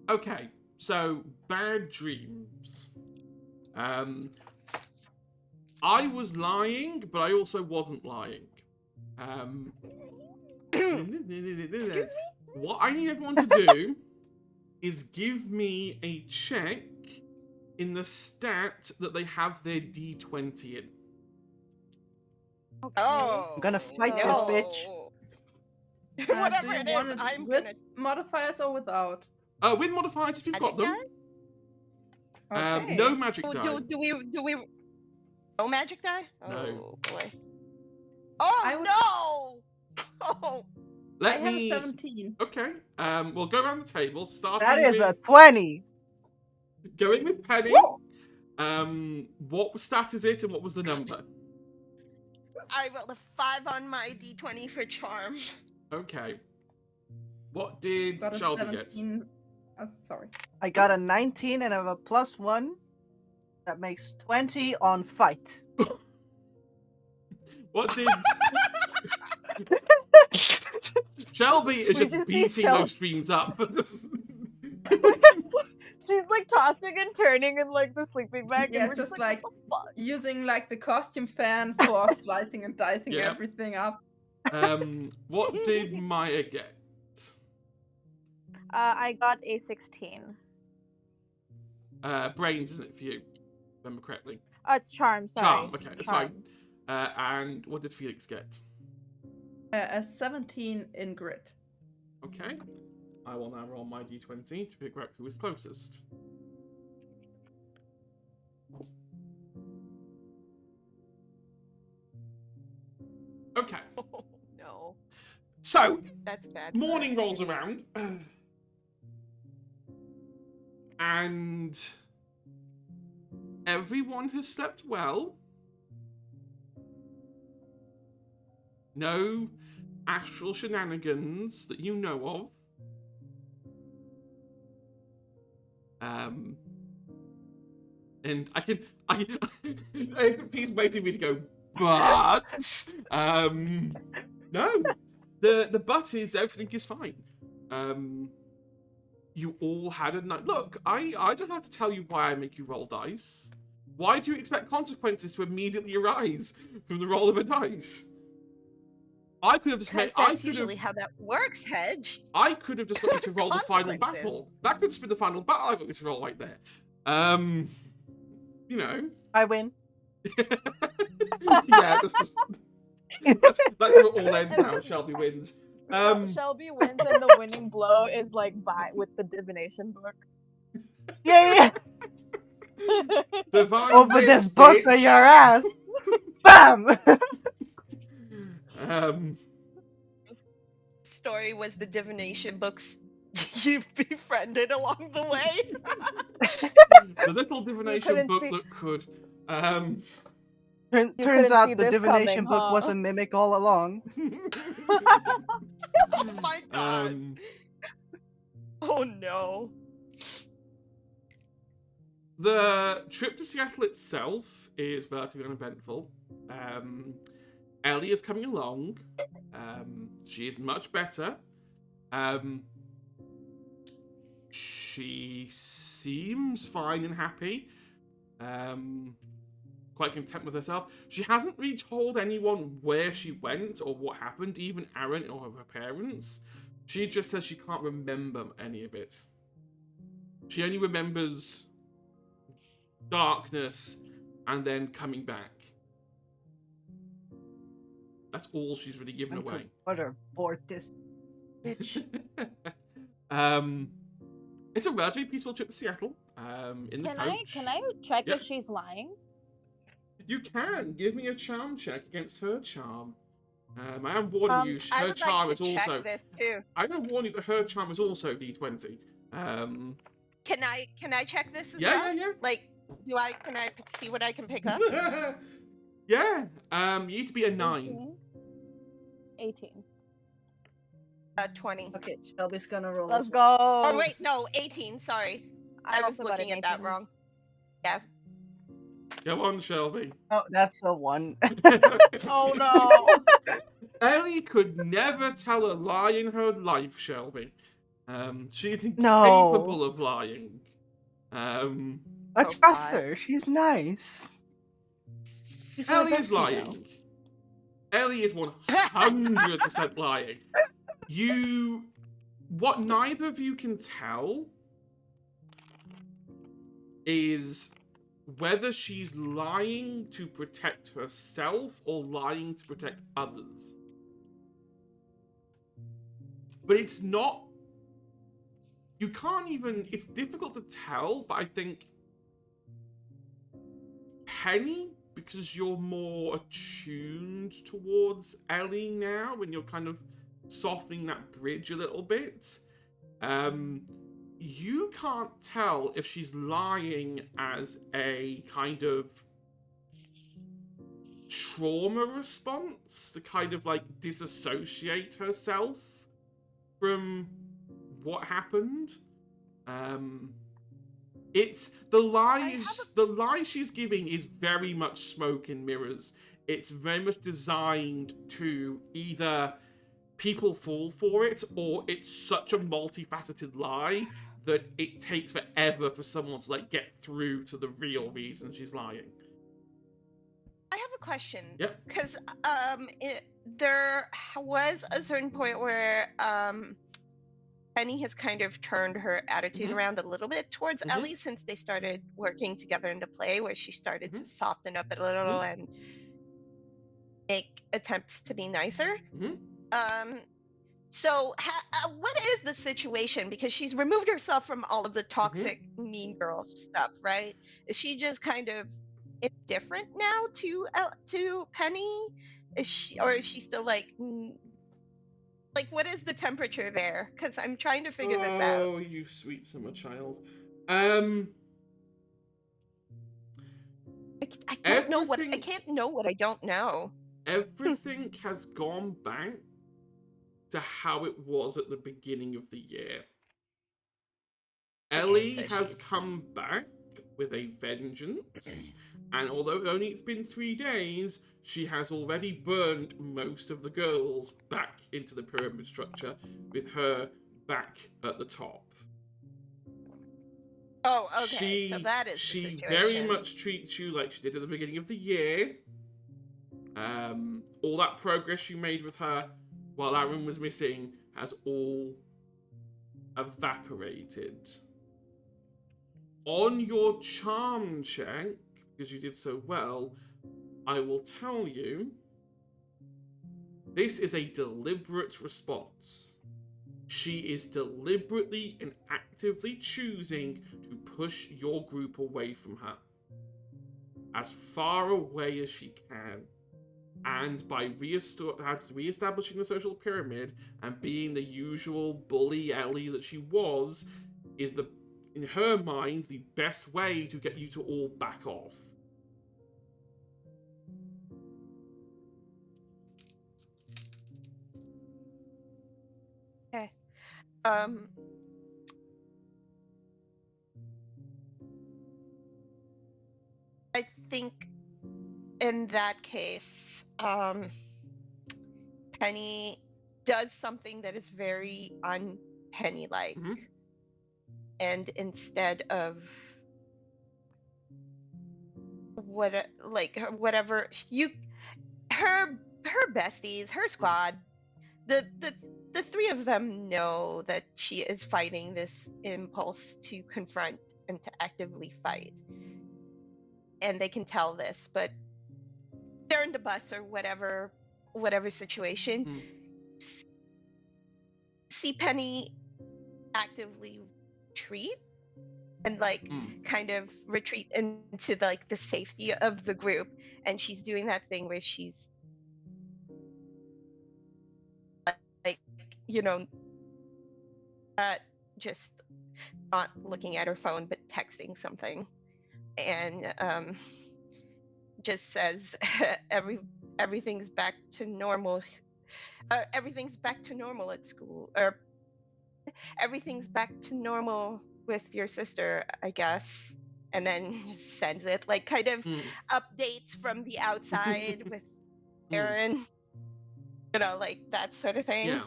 Okay, so bad dreams. I was lying, but I also wasn't lying. Excuse me? What I need everyone to do is give me a check in the stat that they have their D20 in. Oh. I'm gonna fight this no. bitch. Whatever do you it is, want it I'm with gonna. modifiers or without? With modifiers if you've got them. Okay. No magic die. Do we? No magic die? No. Oh boy. Oh I would- no! Oh. Let I have me. a 17. Okay. We'll go around the table. Starting That is with... a 20. Going with Penny. Woo! What stat is it and what was the number? I rolled a 5 on my d20 for charm. Okay. What did Got a Shelby get? 17. Sorry. I got a 19 and I have a +1. That makes 20 on fight. What did... Shelby is We just just need beating Shelby. those streams up. She's like tossing and turning in like the sleeping bag. Yeah, and we're just like, like what the fuck? using like the costume fan for slicing and dicing Yeah. everything up. What did Maya get? I got a 16. Brains, isn't it, for you? If I remember correctly. It's charm, sorry. Charm, okay, that's Charm. fine. And what did Felix get? A 17 in grit. Okay. I will now roll my d20 to figure out who is closest. Okay. Oh, no. So, That's bad. morning rolls around. And everyone has slept well. No astral shenanigans that you know of. And he's waiting for me to go, but, no, the but is everything is fine. You all had a night. Look, I don't have to tell you why I make you roll dice. Why do you expect consequences to immediately arise from the roll of a dice? I could have just Because made. that's usually how that works, Hedge. I could have just got you to roll the final Consequences. battle. That could just be the final battle I got you to roll right there. You know. I win. Yeah, just that's where it all ends now. Shelby wins. Shelby wins, and the winning blow is like by with the divination book. Yeah. Divine Open this wits, book for bitch. your ass. Bam! Story was the divination books you befriended along the way. The little divination couldn't book see- that could. Turns couldn't out see the this divination coming, book was huh? a mimic all along. Oh my god. Oh no. The trip to Seattle itself is relatively uneventful. Ellie is coming along. She is much better. She seems fine and happy. Quite content with herself. She hasn't really told anyone where she went or what happened, even Aaron or her parents. She just says she can't remember any of it. She only remembers darkness and then coming back. That's all she's really given away. Waterboard this bitch. It's a relatively peaceful trip to Seattle. In the coach. Can I check Yep. if she's lying? You can give me a charm check against her charm. I am warning you, I her would charm like to is check also. this too. I'm going to warn you that her charm is also D20. Can I check this as Yeah, well? yeah, Like, can I see what I can pick up? yeah. You need to be a 9. 18. 20. Okay, Shelby's gonna roll. Let's as go. well. Oh wait, no, 18. Sorry, I was also got looking an at that 18. wrong. Yeah. Go on, Shelby. Oh, that's the one. Oh no. Ellie could never tell a lie in her life, Shelby. She's No. incapable of lying. I Oh, trust God. her. She's nice. She's my Ellie is bestie now. lying. Ellie is 100% lying. What neither of you can tell is whether she's lying to protect herself or lying to protect others. But it's not... You can't even... It's difficult to tell, but I think... Penny, because you're more attuned towards Ellie now, and you're kind of softening that bridge a little bit, you can't tell if she's lying as a kind of trauma response to kind of like disassociate herself from what happened. It's the lie she's giving is very much smoke and mirrors. It's very much designed to either people fall for it, or it's such a multifaceted lie that it takes forever for someone to like get through to the real reason she's lying. I have a question. Yep. Because there was a certain point where Penny has kind of turned her attitude around a little bit towards Ellie since they started working together into play, where she started to soften up a little and make attempts to be nicer. So what is the situation? Because she's removed herself from all of the toxic mean girl stuff, right? Is she just kind of indifferent now to Penny? Is she still like what is the temperature there? Because I'm trying to figure this out. Oh, you sweet summer child. I don't know what I can't know what I don't know. Everything has gone back to how it was at the beginning of the year. Ellie has come back with a vengeance, and although only it's been 3 days, she has already burned most of the girls back into the pyramid structure, with her back at the top. Oh, okay. So that is the She situation. very much treats you like she did at the beginning of the year. All that progress you made with her while Aaron was missing has all evaporated. On your charm check, because you did so well, I will tell you, this is a deliberate response. She is deliberately and actively choosing to push your group away from her. As far away as she can. And by re-establishing the social pyramid and being the usual bully Ellie that she was, is in her mind, the best way to get you to all back off. Okay. I think in that case, Penny does something that is very un-Penny-like. And instead of whatever her besties, her squad, the 3 of them know that she is fighting this impulse to confront and to actively fight, and they can tell this, but they're in the bus or whatever situation. See Penny actively retreat and kind of retreat into the safety of the group, and she's doing that thing where she's just not looking at her phone but texting something, and just says everything's back to normal. Everything's back to normal at school, or everything's back to normal with your sister, I guess. and then just sends it, like kind of updates from the outside with Aaron, like that sort of thing. Yeah.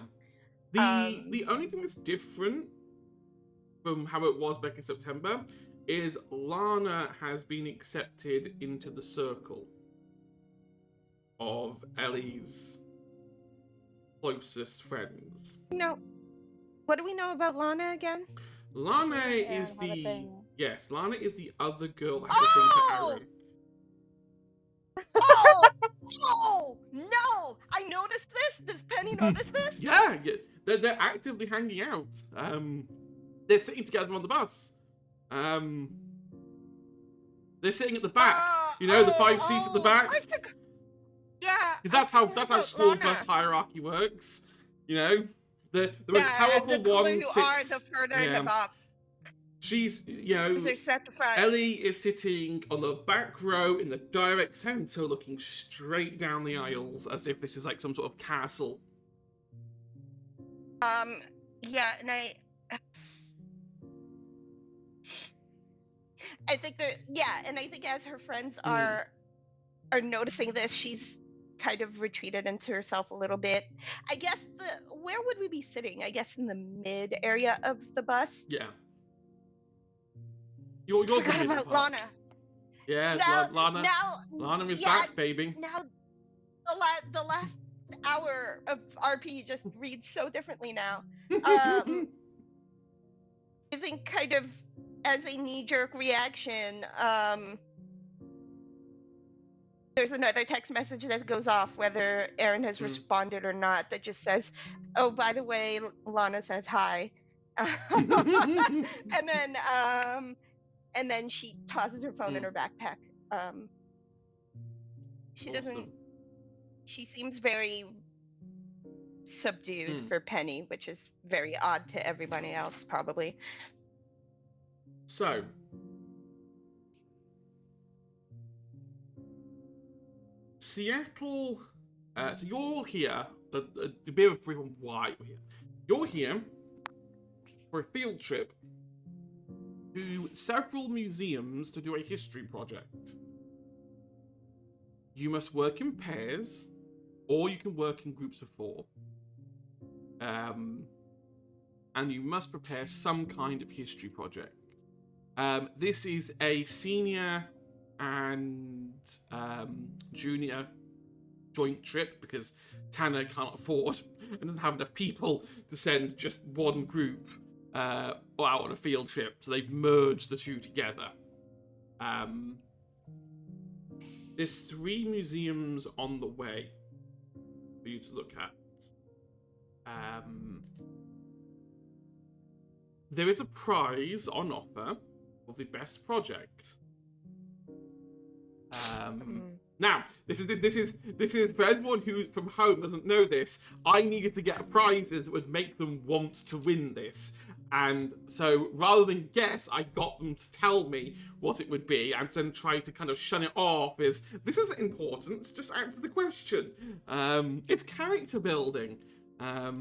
The only thing that's different from how it was back in September is Lana has been accepted into the circle of Ellie's closest friends. What do we know about Lana again? Lana Aaron is have a the thing. yes, Lana is the other girl that has a thing for Aaron. Oh no! I noticed this. Does Penny notice this? Yeah, they're actively hanging out. They're sitting together on the bus. They're sitting at the back. The 5 seats at the back. Yeah, Because that's how school bus hierarchy works. The most powerful the one you sits. are the further in the back. She's They're set to front. Ellie is sitting on the back row in the direct center, looking straight down the aisles as if this is like some sort of castle. Yeah, and I think and I think as her friends are noticing this, she's kind of retreated into herself a little bit. I guess where would we be sitting? I guess in the mid area of the bus. Yeah. You're the Forgot middle about part. Lana. Yeah, Lana. Now, Lana is back, baby. Now, the last hour of RP just reads so differently now. I think kind of as a knee-jerk reaction, there's another text message that goes off, whether Aaron has responded or not, that just says, "Oh, by the way, Lana says hi," and then she tosses her phone in her backpack. She doesn't. Awesome. She seems very subdued for Penny, which is very odd to everybody else, probably. So, Seattle. So you're all here. A bit of a brief on why you're here. You're here for a field trip to several museums to do a history project. You must work in pairs, or you can work in groups of 4. And you must prepare some kind of history project. This is a senior and junior joint trip because Tanner can't afford and doesn't have enough people to send just one group out on a field trip, so they've merged the two together. There's 3 museums on the way for you to look at. There is a prize on offer for the best project. Now, this is for everyone who from home doesn't know this. I needed to get prizes that would make them want to win this, and so rather than guess, I got them to tell me what it would be, and then try to kind of shun it off as this isn't important. Just answer the question. It's character building. I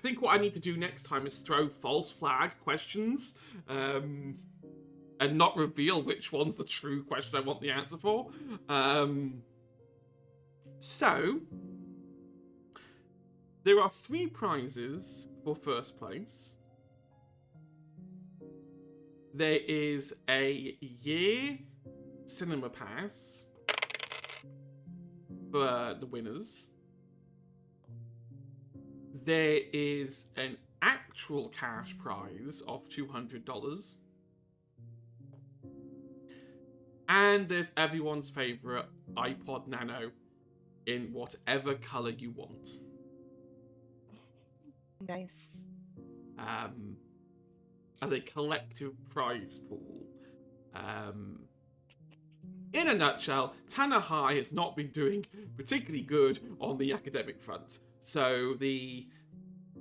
think what I need to do next time is throw false flag questions. And not reveal which one's the true question I want the answer for. So, there are 3 prizes for first place. There is a year cinema pass for the winners. There is an actual cash prize of $200. And there's everyone's favourite iPod Nano in whatever colour you want. Nice. As a collective prize pool. In a nutshell, Tanner High has not been doing particularly good on the academic front. So the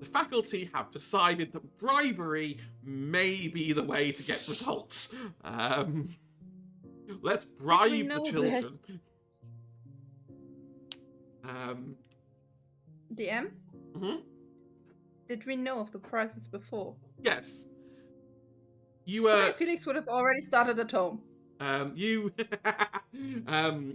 faculty have decided that bribery may be the way to get results. Let's bribe the children. DM? Mm-hmm. Did we know of the prizes before? Yes. You Okay, Felix would have already started at home. you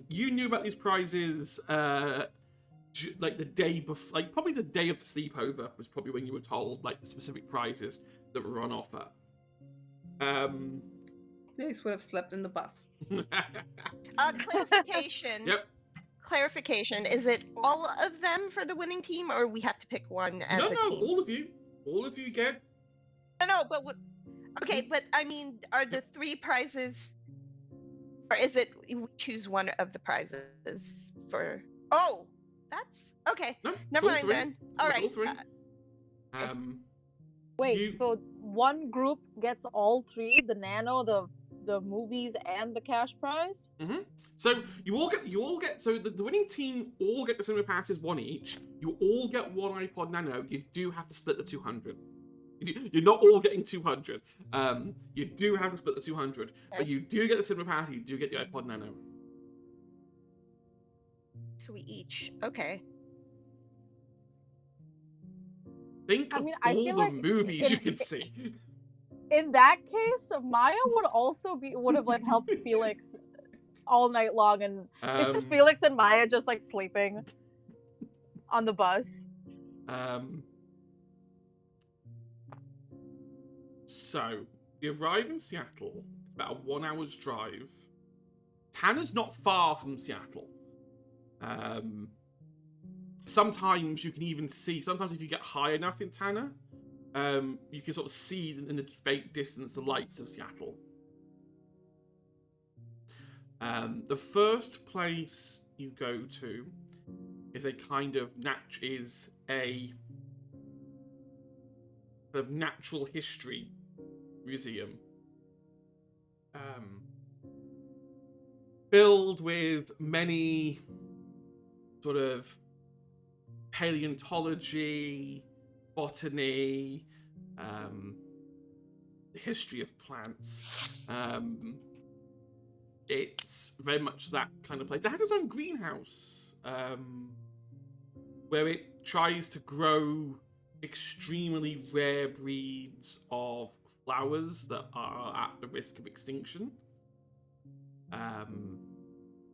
you knew about these prizes like the day before, like probably the day of the sleepover was probably when you were told like the specific prizes that were on offer. Felix would have slept in the bus. Clarification. Yep. Clarification. Is it all of them for the winning team, or we have to pick one as No, a no, team? all of you get. No, but okay, but I mean, are the 3 prizes, or is it we choose one of the prizes for? Oh, that's okay. No, Never it's all mind 3. then. All It's right. all 3. Wait, You- so one group gets all 3, the nano, the movies, and the cash prize? So you all get. So the winning team all get the cinema passes, 1 each. You all get 1 iPod Nano. You do have to split the 200. You're not all getting 200. You do have to split the 200, but you do get the cinema pass. You do get the iPod Nano. So we each. Okay. Think I of mean, I all feel the like movies you can see. In that case, Maya would have like helped Felix all night long, and it's just Felix and Maya just like sleeping on the bus. So we arrive in Seattle. It's about a 1 hour's drive. Tanner's not far from Seattle. Sometimes you can even see. Sometimes if you get high enough in Tanner, you can sort of see in the faint distance the lights of Seattle. The first place you go to is a kind of natural history museum, filled with many sort of paleontology, botany, the history of plants. It's very much that kind of place. It has its own greenhouse, where it tries to grow extremely rare breeds of flowers that are at the risk of extinction.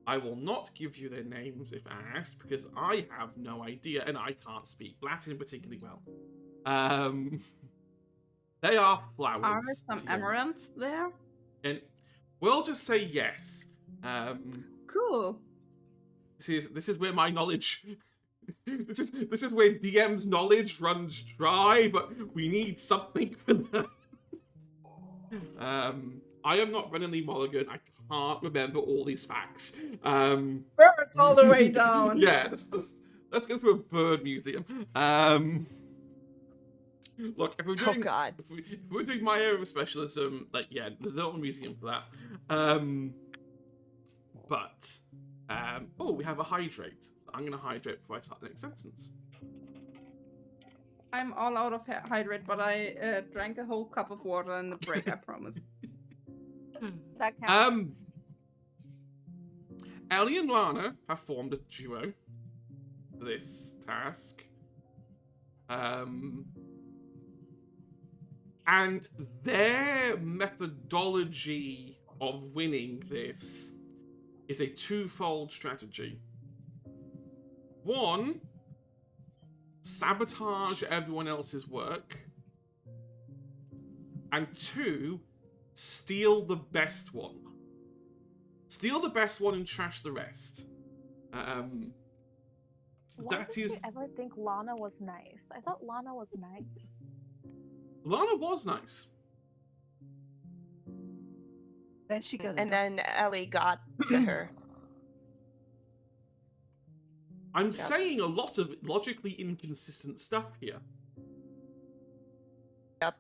I will not give you their names if asked, because I have no idea, and I can't speak Latin particularly well. They are flowers. Are there some amaranths there? And we'll just say yes. Cool. This is where my knowledge. This is where DM's knowledge runs dry, but we need something for that. I am not Brennan Lee Mulligan. I can't remember all these facts. Birds all the way down. Yeah, let's go to a bird museum. Look, if we're doing, God. if we're doing my area of specialism, like there's not a museum for that. We have a hydrate. So I'm gonna hydrate before I start the next sentence. I'm all out of hydrate, but I drank a whole cup of water in the break, I promise. That counts. Ellie and Lana have formed a duo for this task. And their methodology of winning this is a twofold strategy. 1, sabotage everyone else's work. And 2, steal the best one. Steal the best one and trash the rest. Why That did is. you ever think Lana was nice? I thought Lana was nice. Lana was nice. Then she got And then Ellie got to her. I'm saying a lot of logically inconsistent stuff here. Yep.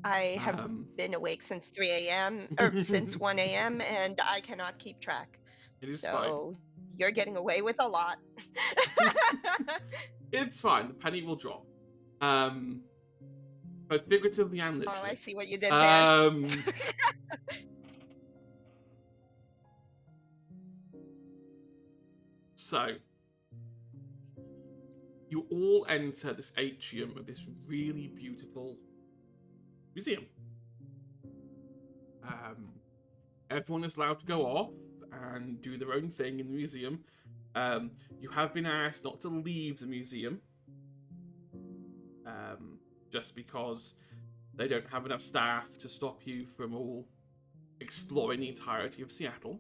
I have been awake since 3 a.m. or since 1 a.m. and I cannot keep track. It is so you're getting away with a lot. It's fine. The penny will drop. Both figuratively and literally. Oh, I see what you did there. So, you all enter this atrium of this really beautiful museum. Everyone is allowed to go off and do their own thing in the museum. You have been asked not to leave the museum, just because they don't have enough staff to stop you from all exploring the entirety of Seattle.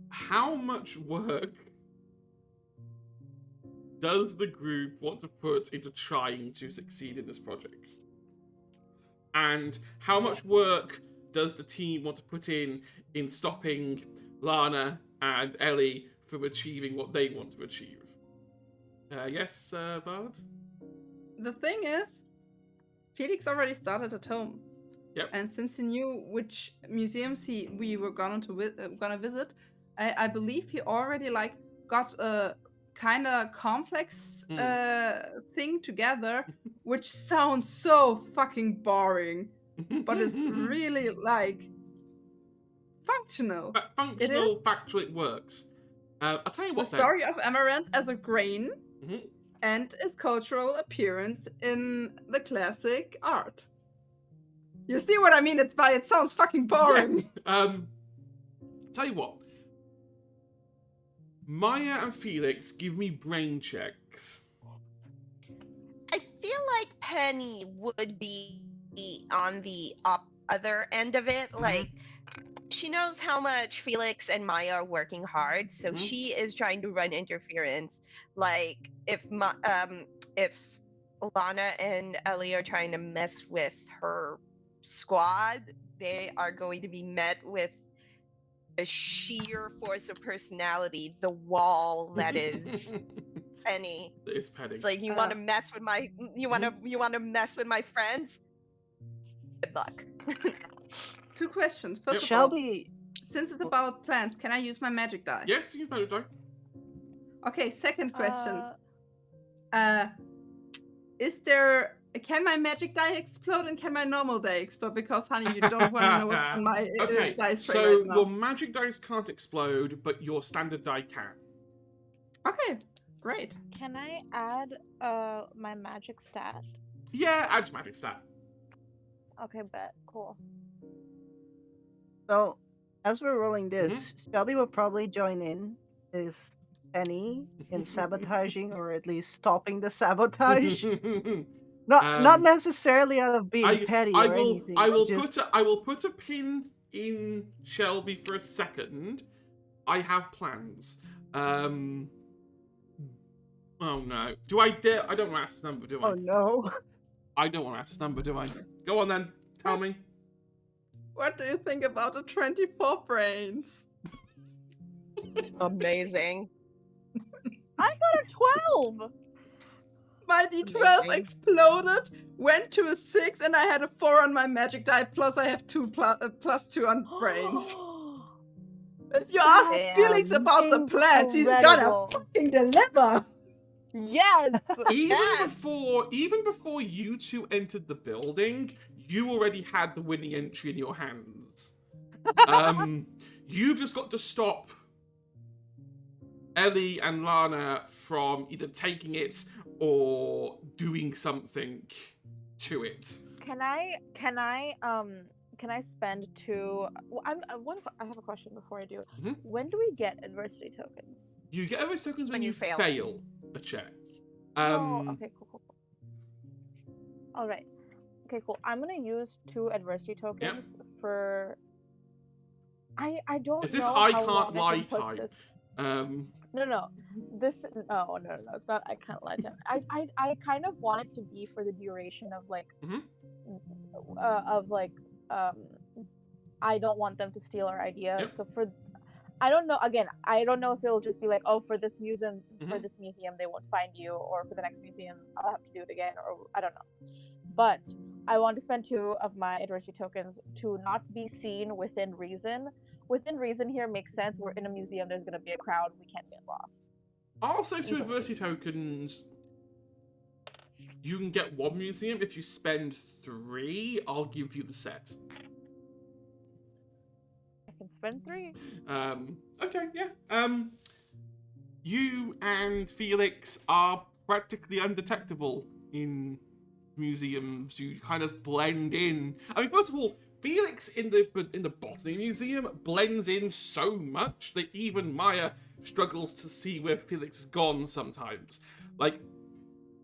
How much work does the group want to put into trying to succeed in this project? And how much work does the team want to put in stopping Lana and Ellie from achieving what they want to achieve? Yes, Bard? The thing is, Felix already started at home. Yep. And since he knew which museums we were gonna visit, I believe he already got a kind of complex thing together, which sounds so fucking boring, but it's really functional. Functional, factual, it works. I'll tell you what. The story of Amaranth as a grain Mm-hmm. and its cultural appearance in the classic art. You see what I mean? It sounds fucking boring. Yeah. Tell you what. Maya and Felix, give me brain checks. I feel like Penny would be on the other end of it. Like, she knows how much Felix and Maya are working hard, so she is trying to run interference. Like, if Lana and Ellie are trying to mess with her squad, they are going to be met with a sheer force of personality, the wall that is Penny. It's Penny. It's like, you want to mess with my you want to mess with my friends? Good luck. 2 questions. First of all, Shelby, since it's about plants, can I use my magic die? Yes, you can die. Okay, second question. Can my magic die explode and can my normal die explode? Because, honey, you don't want to know what's on my dice tray so right now. your magic dice can't explode, but your standard die can. Okay, great. Can I add my magic stat? Yeah, add magic stat. Okay, bet. Cool. so as we're rolling this, Shelby will probably join in with Penny in sabotaging, or at least stopping the sabotage. Not necessarily out of being petty or anything. I will put a pin in Shelby for a second. I have plans. Oh no. Do I dare? I don't want to ask this number, do I? Oh no. I don't want to ask this number, do I? Go on then. Tell me. What do you think about the 24 brains? Amazing. I got a 12! My D12 Amazing. exploded, went to a 6, and I had a 4 on my magic die, plus I have plus 2 on brains. If you ask Felix about the plants, he's gonna Incredible. fucking deliver! Yes! Even before you two entered the building, you already had the winning entry in your hands. You've just got to stop Ellie and Lana from either taking it or doing something to it. Can I spend 2? Well, I have a question before I do. When do we get adversity tokens? You get those tokens when When you you fail a check. Okay, cool. All right. Okay, cool. I'm gonna use 2 adversity tokens for. I don't know. Is this how I long can't I lie can put type? this- No. This no, it's not. I can't lie to. I kind of want it to be for the duration of I don't want them to steal our idea. Yep. So I don't know. Again, I don't know if it'll just be like, oh, for this museum, they won't find you, or for the next museum, I'll have to do it again, or I don't know. But I want to spend 2 of my adversity tokens to not be seen within reason. Within reason here makes sense. We're in a museum. There's gonna be a crowd. We can't get lost. I'll save 2 adversity tokens. You can get 1 museum. If you spend 3, I'll give you the set. I can spend 3. Okay, yeah. You and Felix are practically undetectable in museums, you kind of blend in. I mean, first of all, Felix in the Botany Museum blends in so much that even Maya struggles to see where Felix has gone sometimes. Like,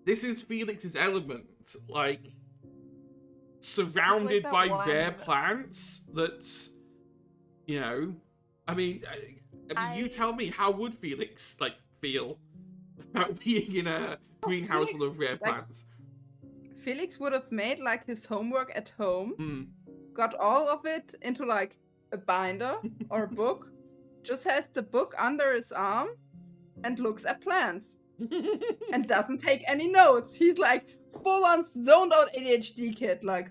this is Felix's element, like, surrounded that by one- rare plants that, you know, I mean, you tell me, how would Felix, like, feel about being in a greenhouse full of rare plants? Felix would have made like his homework at home, Mm. got all of it into like a binder or a book, just has the book under his arm and looks at plants and doesn't take any notes. He's like full on zoned out ADHD kid, like,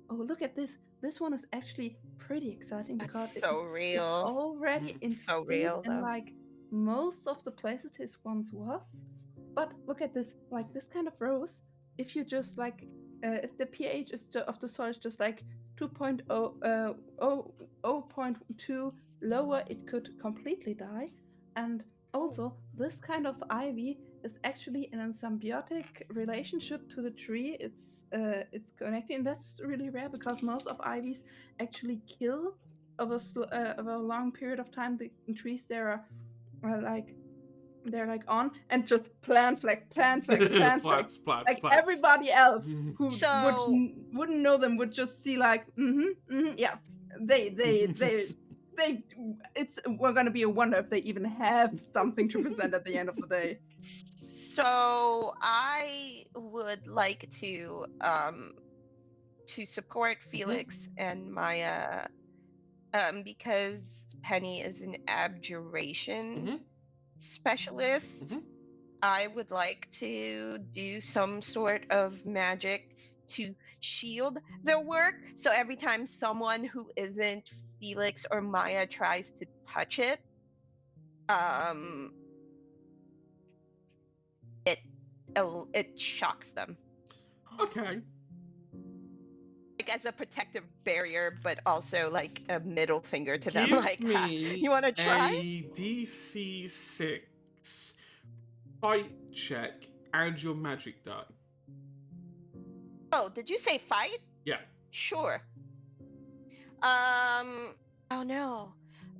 oh, look at this. This one is actually pretty exciting That's because so it's real. already It's so instinct real, in though. like most of the places this once was. But look at this, like this kind of rose. If you just like, if the pH is of the soil is just like 0.2 lower, it could completely die. And also, this kind of ivy is actually in a symbiotic relationship to the tree. It's connecting. And that's really rare because most of ivies actually kill over a long period of time. The trees there are like they're like on and just plants like plants. everybody else who So- wouldn't know them would just see like yeah, they it's we're gonna be a wonder if they even have something to present at the end of the day. So I would like to support Felix and Maya because Penny is an abjuration specialist. I would like to do some sort of magic to shield their work. So every time someone who isn't Felix or Maya tries to touch it, it shocks them. Okay. Like as a protective barrier, but also like a middle finger to them. Give Like, me you want to try? a DC 6 fight check and your magic die. Oh, did you say fight? Yeah. Sure. Oh no.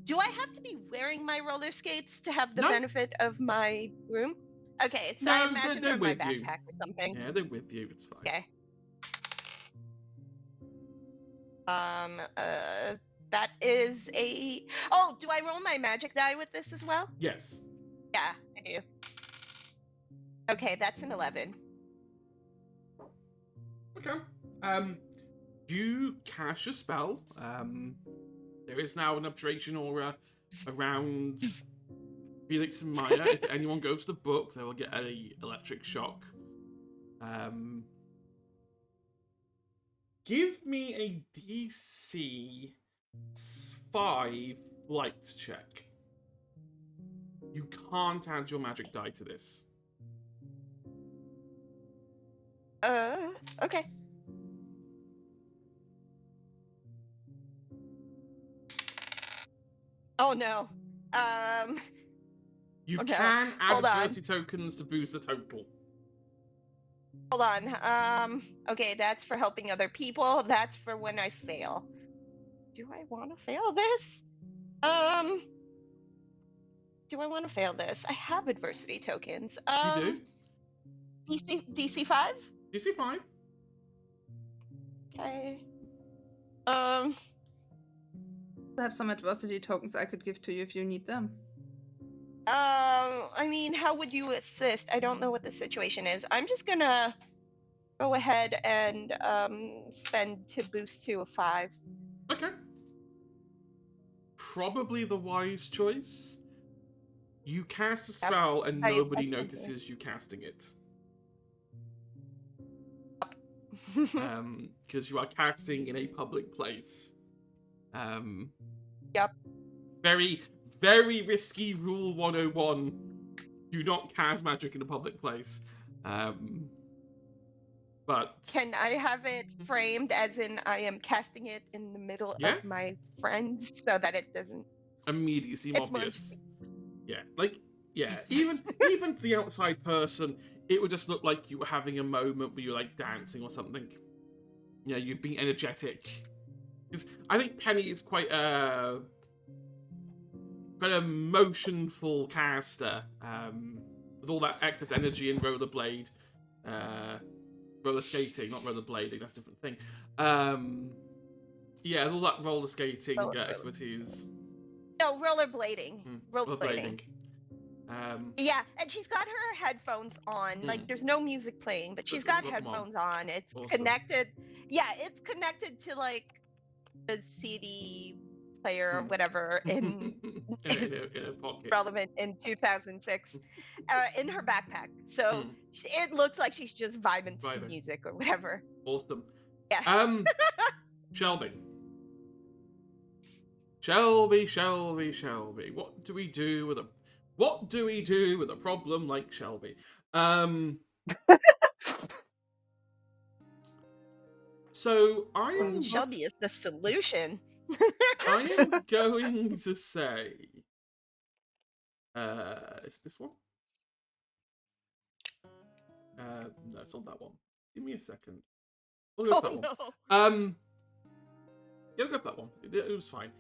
Do I have to be wearing my roller skates to have the No. benefit of my room? Okay, so No, I imagine they're they're in my with you. backpack or something. Yeah, they're with you. It's fine. Okay. That is a. Oh, do I roll my magic die with this as well? Yes. Yeah, I do. Okay, that's an 11. Okay. You cast a spell. There is now an abjuration aura around Felix and Maya. If anyone goes to the book, they will get a electric shock. Give me a DC 5 light check. You can't add your magic die to this. Okay. Oh no. You Oh, no. can add Hold on. ability tokens to boost the total. Hold on. Okay, that's for helping other people. That's for when I fail. Do I want to fail this? Do I want to fail this? I have adversity tokens. You do? DC 5? DC 5. Okay. I have some adversity tokens I could give to you if you need them. I mean, how would you assist? I don't know what the situation is. I'm just gonna go ahead and spend to boost to a 5. Okay. Probably the wise choice. You cast a spell and I nobody spent it. notices you casting it. Because you are casting in a public place. Yep. Very, very risky rule 101. Do not cast magic in a public place. But Can I have it framed as in I am casting it in the middle Yeah. of my friends so that it doesn't? immediately seem It's more obvious. Yeah, like, yeah, even to the outside person, it would just look like you were having a moment where you were like dancing or something. You know, you've been energetic. Because I think Penny is quite a motionful caster. With all that excess energy in rollerblade. Roller skating, not rollerblading, that's a different thing. Yeah, all that roller skating expertise. No, rollerblading. Rollerblading. Yeah, and she's got her headphones on. Like, there's no music playing, but she's got headphones on. It's connected. Yeah, it's connected to like the CD player or whatever in a pocket. relevant in 2006 in her backpack. So it looks like she's just vibing to music or whatever. Awesome. Yeah. Shelby. What do we do with a problem like Shelby? So I am Shelby is the solution. I am going to say is this one? No, it's not that one. Give me a second. I'll go with that one. No. Yeah, I'll go with that one. It was fine.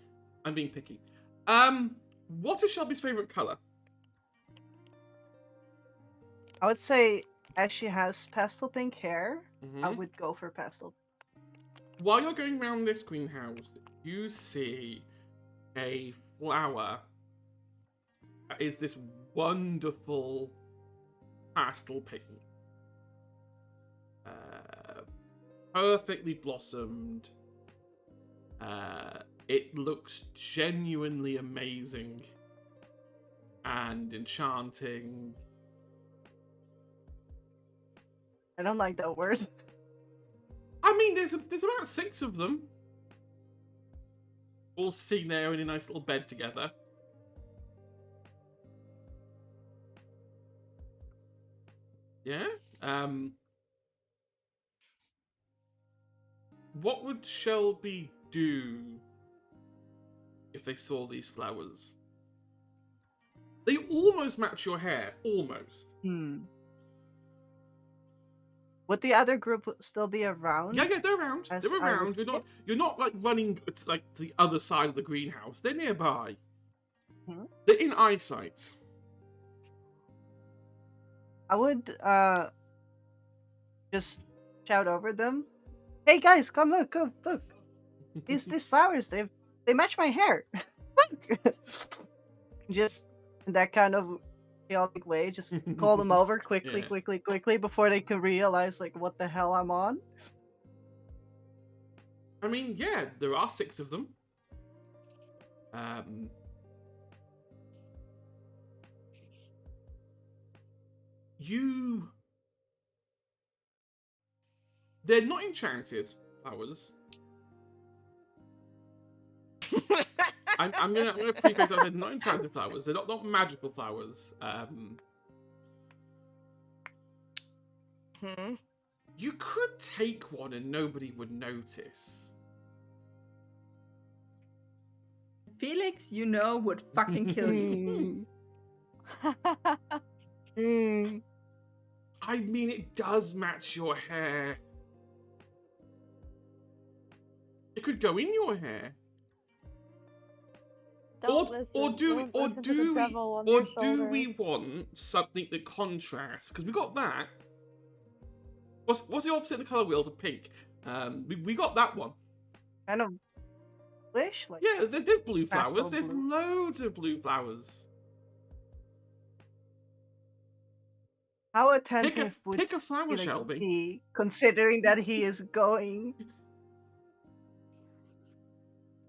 I'm being picky. What is Shelby's favorite color? I would say, as she has pastel pink hair, I would go for pastel. While you're going around this greenhouse, you see a flower that is this wonderful pastel pink. Perfectly blossomed. It looks genuinely amazing and enchanting. I don't like that word. I mean, there's about 6 of them, all sitting there in a nice little bed together. Yeah. What would Shelby do if they saw these flowers? They almost match your hair, almost. Would the other group still be around? Yeah, they're around. They're around. You're not like running like to the other side of the greenhouse. They're nearby. They're in eyesight. I would just shout over them. Hey guys, come look. These flowers, they match my hair. Look. Just in that kind of chaotic way, just call them over quickly before they can realize like what the hell I'm on. I mean, yeah, there are 6 of them. They're not enchanted flowers. I'm gonna preface that they're not enchanted flowers. They're not magical flowers. You could take one and nobody would notice. Felix, would fucking kill you. I mean, it does match your hair. It could go in your hair. Or do we want something that contrasts? Because we got that. What's the opposite of the color wheel to pink? We got that one. Kind of bluish, like yeah. There's blue flowers. There's loads of blue flowers. How attentive would pick a flower, Felix Shelby? be, considering that he is going?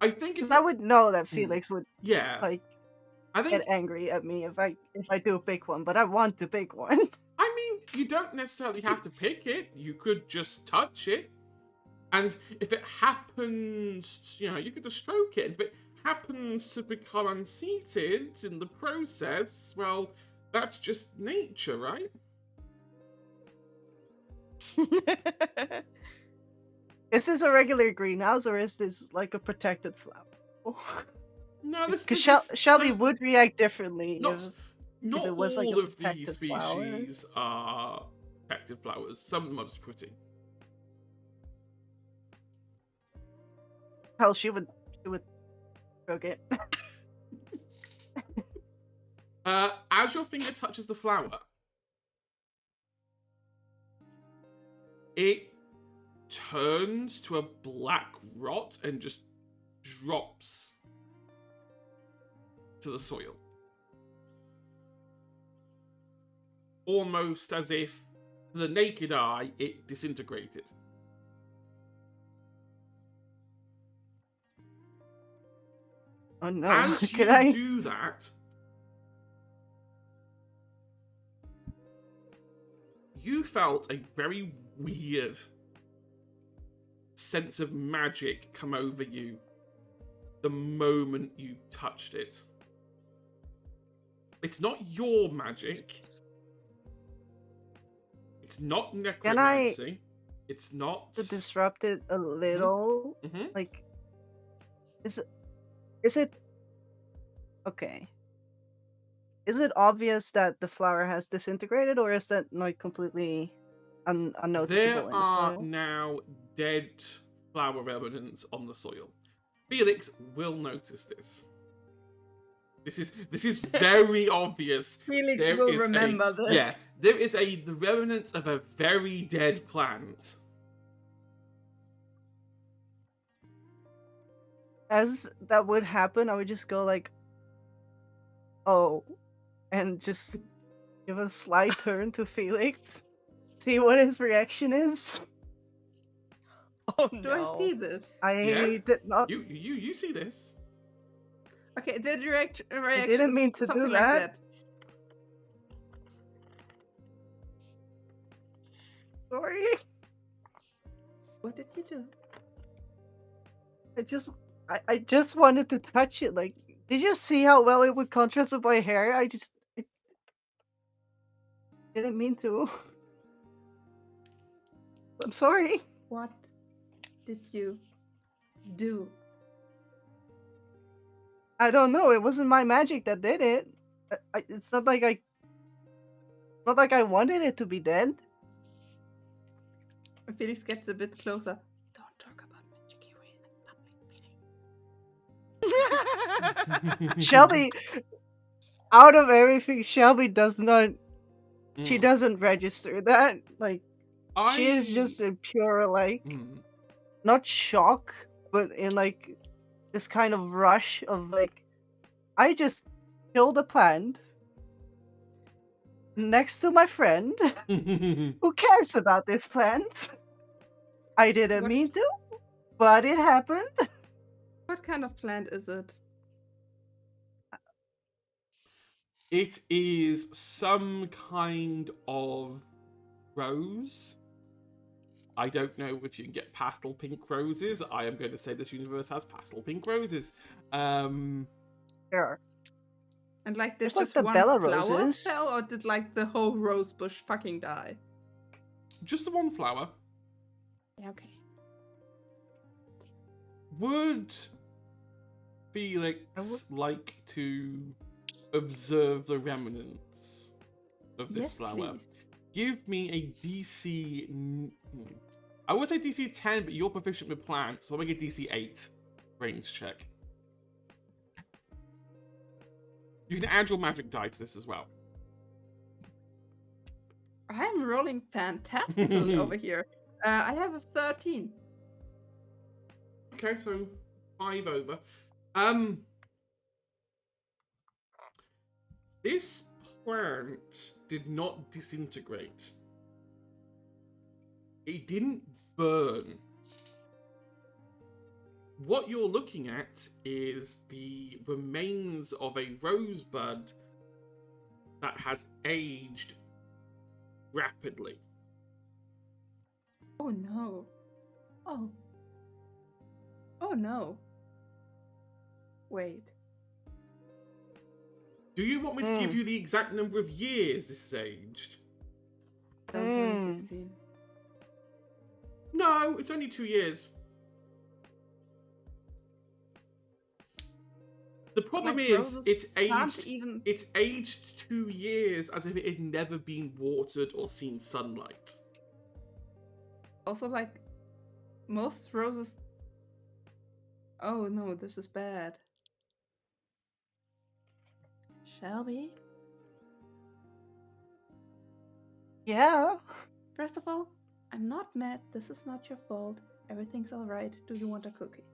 I think because I would know that Felix would I think get angry at me if I do pick one, but I want to pick one. I mean, you don't necessarily have to pick it. You could just touch it, and if it happens, you could just stroke it. And if it happens to become unseated in the process, well, that's just nature, right? Is this a regular greenhouse or is this like a protected flower? No, this because Shelby would react differently. Not it was like a all of the protected flower. species are protected flowers. Some of them are just pretty. Hell, she would stroke it. As your finger touches the flower, it turns to a black rot and just drops to the soil. Almost as if, to the naked eye, it disintegrated. Oh no! As Can you I? do that, you felt a very weird sense of magic come over you the moment you touched it. It's not your magic. It's not necromancy. It's not... To disrupt it a little, Mhm. like, is it okay? Is it obvious that the flower has disintegrated, or is that like completely unnoticeable There in the are soil? now dead flower remnants on the soil. Felix will notice this. This is very obvious. Felix There will is remember this. Yeah, there is the remnants of a very dead plant. As that would happen, I would just go like, "Oh," and just give a slight turn to Felix, see what his reaction is. Oh Do I see this? I Yeah. did not. You see this? Okay, the reaction didn't is mean to do something like that. that. Sorry. What did you do? I just wanted to touch it. Like, did you see how well it would contrast with my hair? I didn't mean to. I'm sorry. What did you do? I don't know. It wasn't my magic that did it. It's not like I wanted it to be dead. Felix gets a bit closer. Don't talk about magic here in public, please. Shelby, out of everything, Shelby does not. She Mm. doesn't register that. Like, she is I- just in pure like, Mm. not shock, but in like this kind of rush of like, I just killed a plant next to my friend. Who cares about this plant? I didn't What- mean to, but it happened. What kind of plant is it? It is some kind of rose. I don't know if you can get pastel pink roses. I am going to say this universe has pastel pink roses. Sure. And like There's, there's like, just the one Bella flower roses. fell, or did like the whole rose bush fucking die? Just the one flower. Yeah, okay. Would Felix like to observe the remnants of this Yes, flower? please. Give me a DC... I would say DC 10, but you're proficient with plants, so I'll make a DC 8 range check. You can add your magic die to this as well. I'm rolling fantastically over here. I have a 13. Okay, so 5 over. This plant did not disintegrate. It didn't burn. What you're looking at is the remains of a rosebud that has aged rapidly. Oh no. Oh. Oh no. Wait. Do you want me to give you the exact number of years this is aged? 2016. No, it's only 2 years. The problem Like, is, roses it's can't aged. even. It's aged 2 years as if it had never been watered or seen sunlight. Also, like, most roses. Oh no, this is bad. Shelby? Yeah. First of all, I'm not mad. This is not your fault. Everything's alright. Do you want a cookie?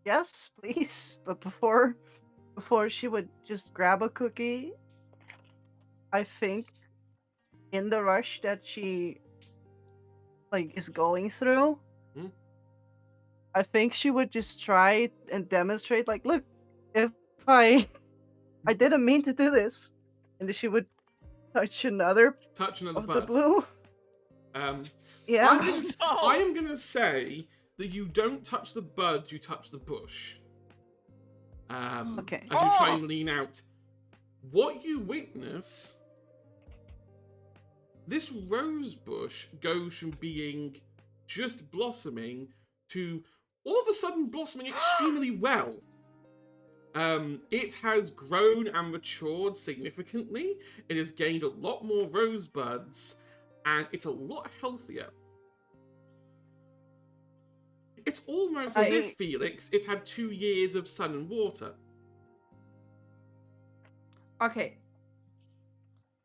Yes, please. But before she would just grab a cookie, I think in the rush that she is going through, Hmm? I think she would just try and demonstrate like, look, if I didn't mean to do this, and she would touch another Touch another of the bud. blue. Yeah. I am gonna say that you don't touch the bud, you touch the bush. Okay. As you try and lean out. What you witness, this rose bush goes from being just blossoming to all of a sudden blossoming extremely well. It has grown and matured significantly. It has gained a lot more rose buds, and it's a lot healthier. It's almost as if, Felix, it had 2 years of sun and water. Okay.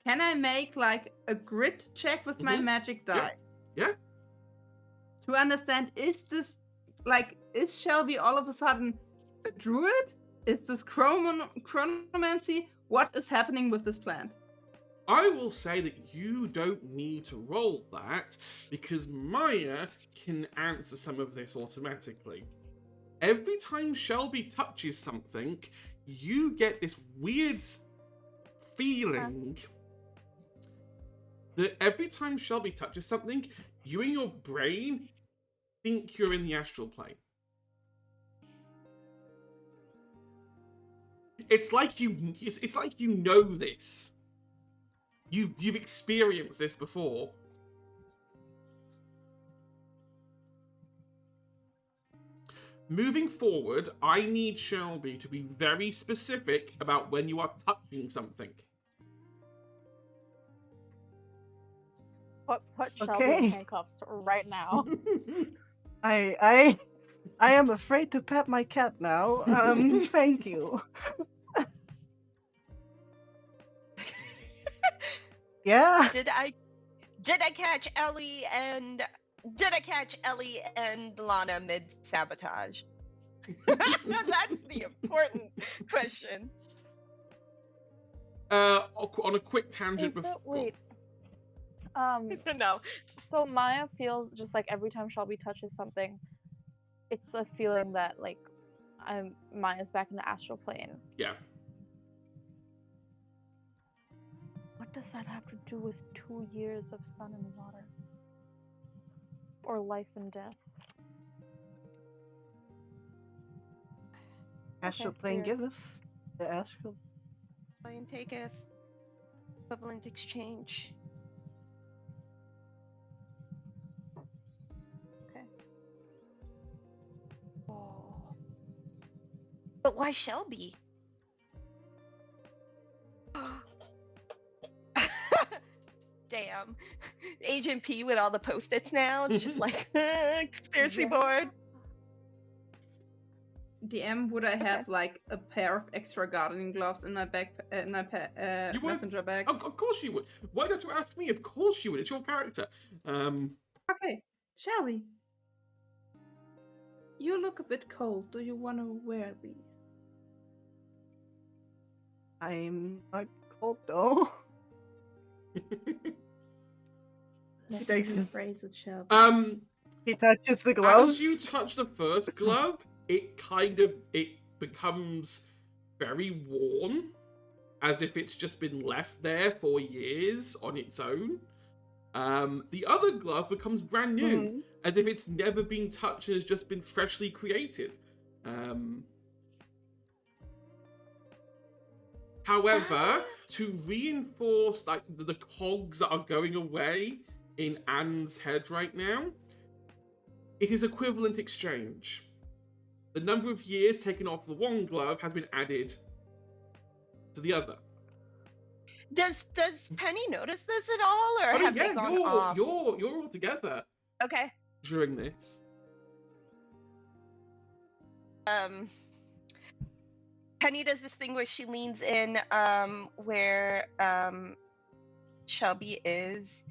Can I make like a grit check with my magic die? Yeah. To understand, is Shelby all of a sudden a druid? Is this chronomancy? What is happening with this plant? I will say that you don't need to roll that because Maya can answer some of this automatically. Every time Shelby touches something, you get this weird feeling that every time Shelby touches something, you in your brain think you're in the astral plane. It's like you know this. You've experienced this before. Moving forward, I need Shelby to be very specific about when you are touching something. Put Shelby Okay. in handcuffs right now. I am afraid to pet my cat now. Thank you. Yeah. Did I catch Ellie and Lana mid sabotage? That's the important question. On a quick tangent Is it, before. wait. No. So Maya feels just like every time Shelby touches something, it's a feeling that like Maya's back in the astral plane. Yeah. What does that have to do with 2 years of sun and water? Or life and death? Astral Okay, plane weird. giveth. The astral. Lion taketh. Equivalent exchange. Okay. Oh. But why Shelby? Damn. Agent P with all the post-its now. It's just like conspiracy Yeah. board. DM, would I have like a pair of extra gardening gloves in my You would. messenger bag? Of course you would. Why don't you ask me? Of course you would. It's your character. Okay, Shelby. You look a bit cold. Do you want to wear these? I'm not cold though. Let's takes- rephrase it, Shelby. He touches the gloves. As you touch the first glove, it becomes very worn, as if it's just been left there for years on its own. The other glove becomes brand new, as if it's never been touched and has just been freshly created. However, to reinforce like the cogs that are going away in Anne's head right now, it is equivalent exchange. the number of years taken off the one glove has been added to the other. Does Penny notice this at all, or have they gone off? You're all together Okay. during this. Penny does this thing where she leans in where Shelby is,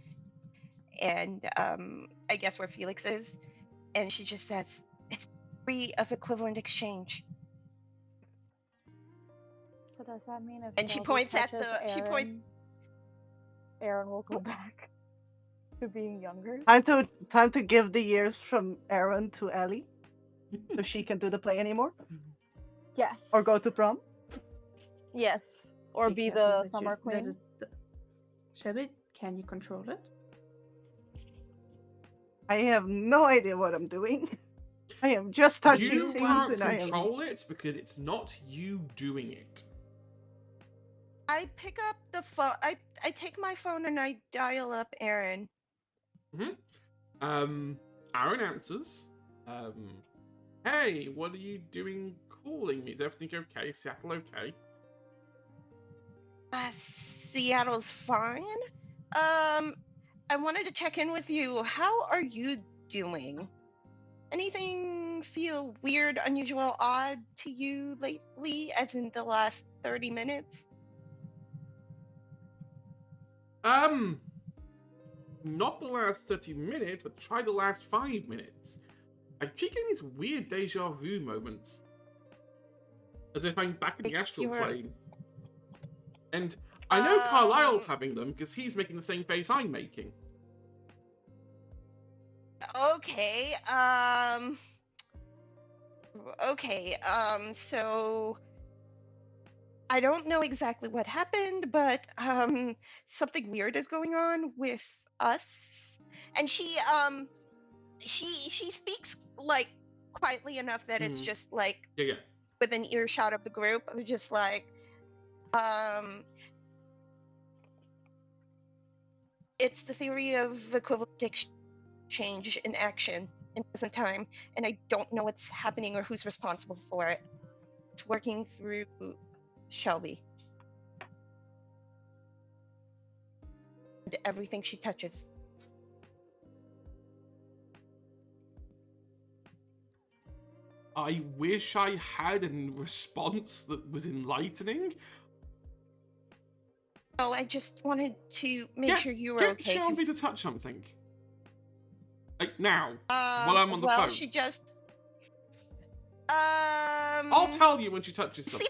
and I guess where Felix is, and she just says, "It's free of equivalent exchange." So does that mean if And she Shelby points at touches Aaron will go back to being younger? Time to give the years from Aaron to Ellie, so she can do the play anymore, Yes. or go to prom. Yes. Or Be be careful the that you- summer that queen. Shelby, can you control it? I have no idea what I'm doing. I am just touching You things, can't and I am. control it because it's not you doing it. I pick up the phone. I take my phone and I dial up Aaron. Aaron answers. Hey, what are you doing calling me? Is everything okay? Seattle okay? Seattle's fine. I wanted to check in with you. How are you doing? Anything feel weird, unusual, odd to you lately, as in the last 30 minutes? Not the last 30 minutes, but try the last 5 minutes. I keep getting these weird deja vu moments. As if I'm back in the astral plane. And I know Carlisle's having them, because he's making the same face I'm making. Okay, so I don't know exactly what happened, but something weird is going on with us. And she speaks like quietly enough that it's just like Yeah. within earshot of the group. I'm just like, it's the theory of equivalent exchange in action in present time, and I don't know what's happening or who's responsible for it. It's working through Shelby. And everything she touches. I wish I had a response that was enlightening. Oh, I just wanted to make sure you were Get okay. Shelby to touch something. Like now, while I'm on the phone. She just. I'll tell you when she touches something.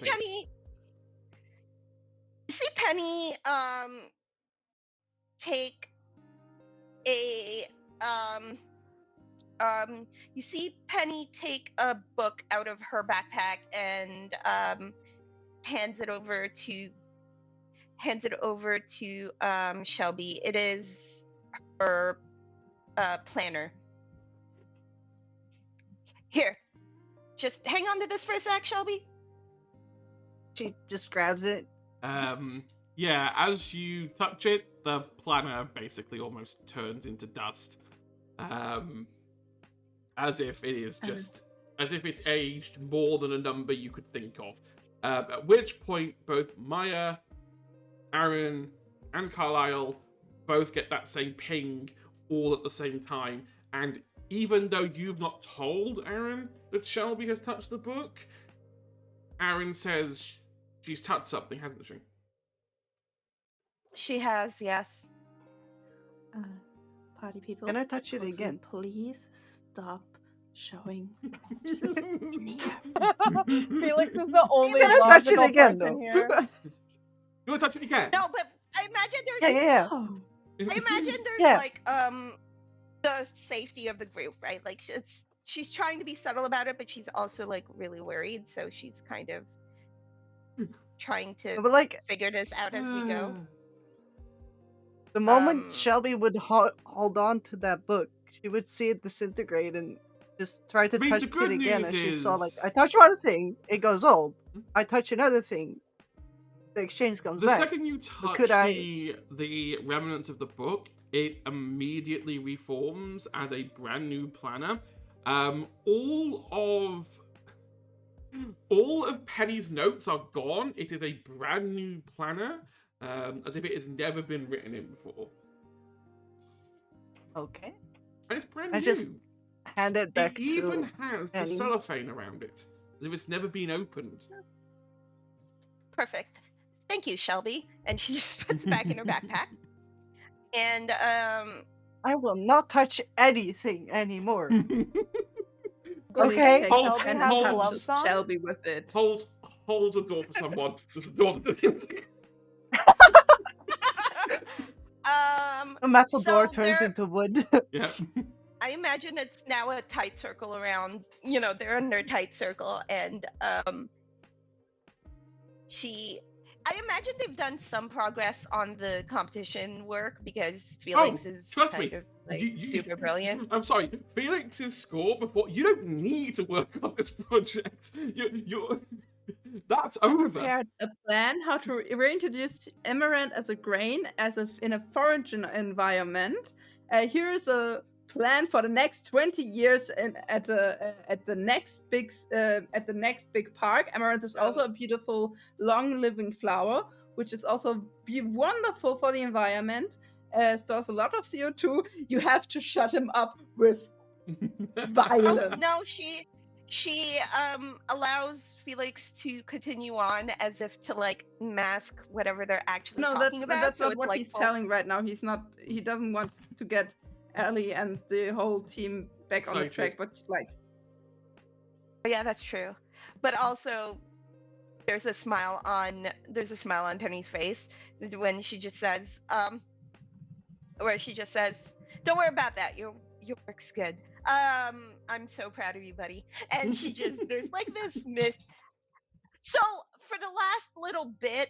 See Penny take a you see Penny take a book out of her backpack and hands it over to Shelby. It is her planner. Here, just hang on to this for a sec, Shelby. She just grabs it. Yeah, as you touch it, the planner basically almost turns into dust. As if it is just, as if it's aged more than a number you could think of. At which point, both Maya, Aaron, and Carlisle both get that same ping all at the same time. And even though you've not told Aaron that Shelby has touched the book, Aaron says she's touched something, hasn't she? She has, yes. Party people. Can I touch it could you again? Please stop showing. Felix is the only Can I touch it logical again, person though? here. You want to touch it again? No, but I imagine there's Yeah. Oh, I imagine there's Yeah. like the safety of the group, right? Like she's trying to be subtle about it, but she's also like really worried, so she's kind of trying to But like figure this out as we go. the moment Shelby would hold on to that book, she would see it disintegrate and just try to I mean, touch the it good again. news And she saw like, is- I touch one thing, it goes old. I touch another thing, the exchange comes The back. second you touch could I- the remnants of the book, it immediately reforms as a brand new planner. All of All of Penny's notes are gone. It is a brand new planner, as if it has never been written in before. Okay. And it's brand I new. just hand it back It even to has the Penny. cellophane around it, as if it's never been opened. Perfect. Thank you, Shelby. And she just puts it back in her backpack. And I will not touch anything anymore. Okay. Hold- Shelby and have hold- gloves on? Shelby with it. Hold a door for someone. There's a door to the A metal so door turns there- into wood. Yeah. I imagine it's now a tight circle around, they're in their tight circle, and I imagine they've done some progress on the competition work because Felix is trust kind me, of like You- super brilliant. I'm sorry, Felix's score before. You don't need to work on this project. You're that's over. Prepared a plan how to reintroduce amaranth as a grain in a foreign environment. Here's a plan for the next 20 years and at the next big park. Amaranth is also a beautiful long living flower, which is also wonderful for the environment. Stores a lot of CO2. You have to shut him up with violence. No, she allows Felix to continue on as if to like mask whatever they're actually No, talking about. that's so not it's what like he's full- telling right now. He doesn't want to get Ellie and the whole team back on the track, Excited. but like, Yeah, that's true. But also, there's a smile on Penny's face when she just says, "Don't worry about that. Your work's good. I'm so proud of you, buddy." And she just there's like this So for the last little bit,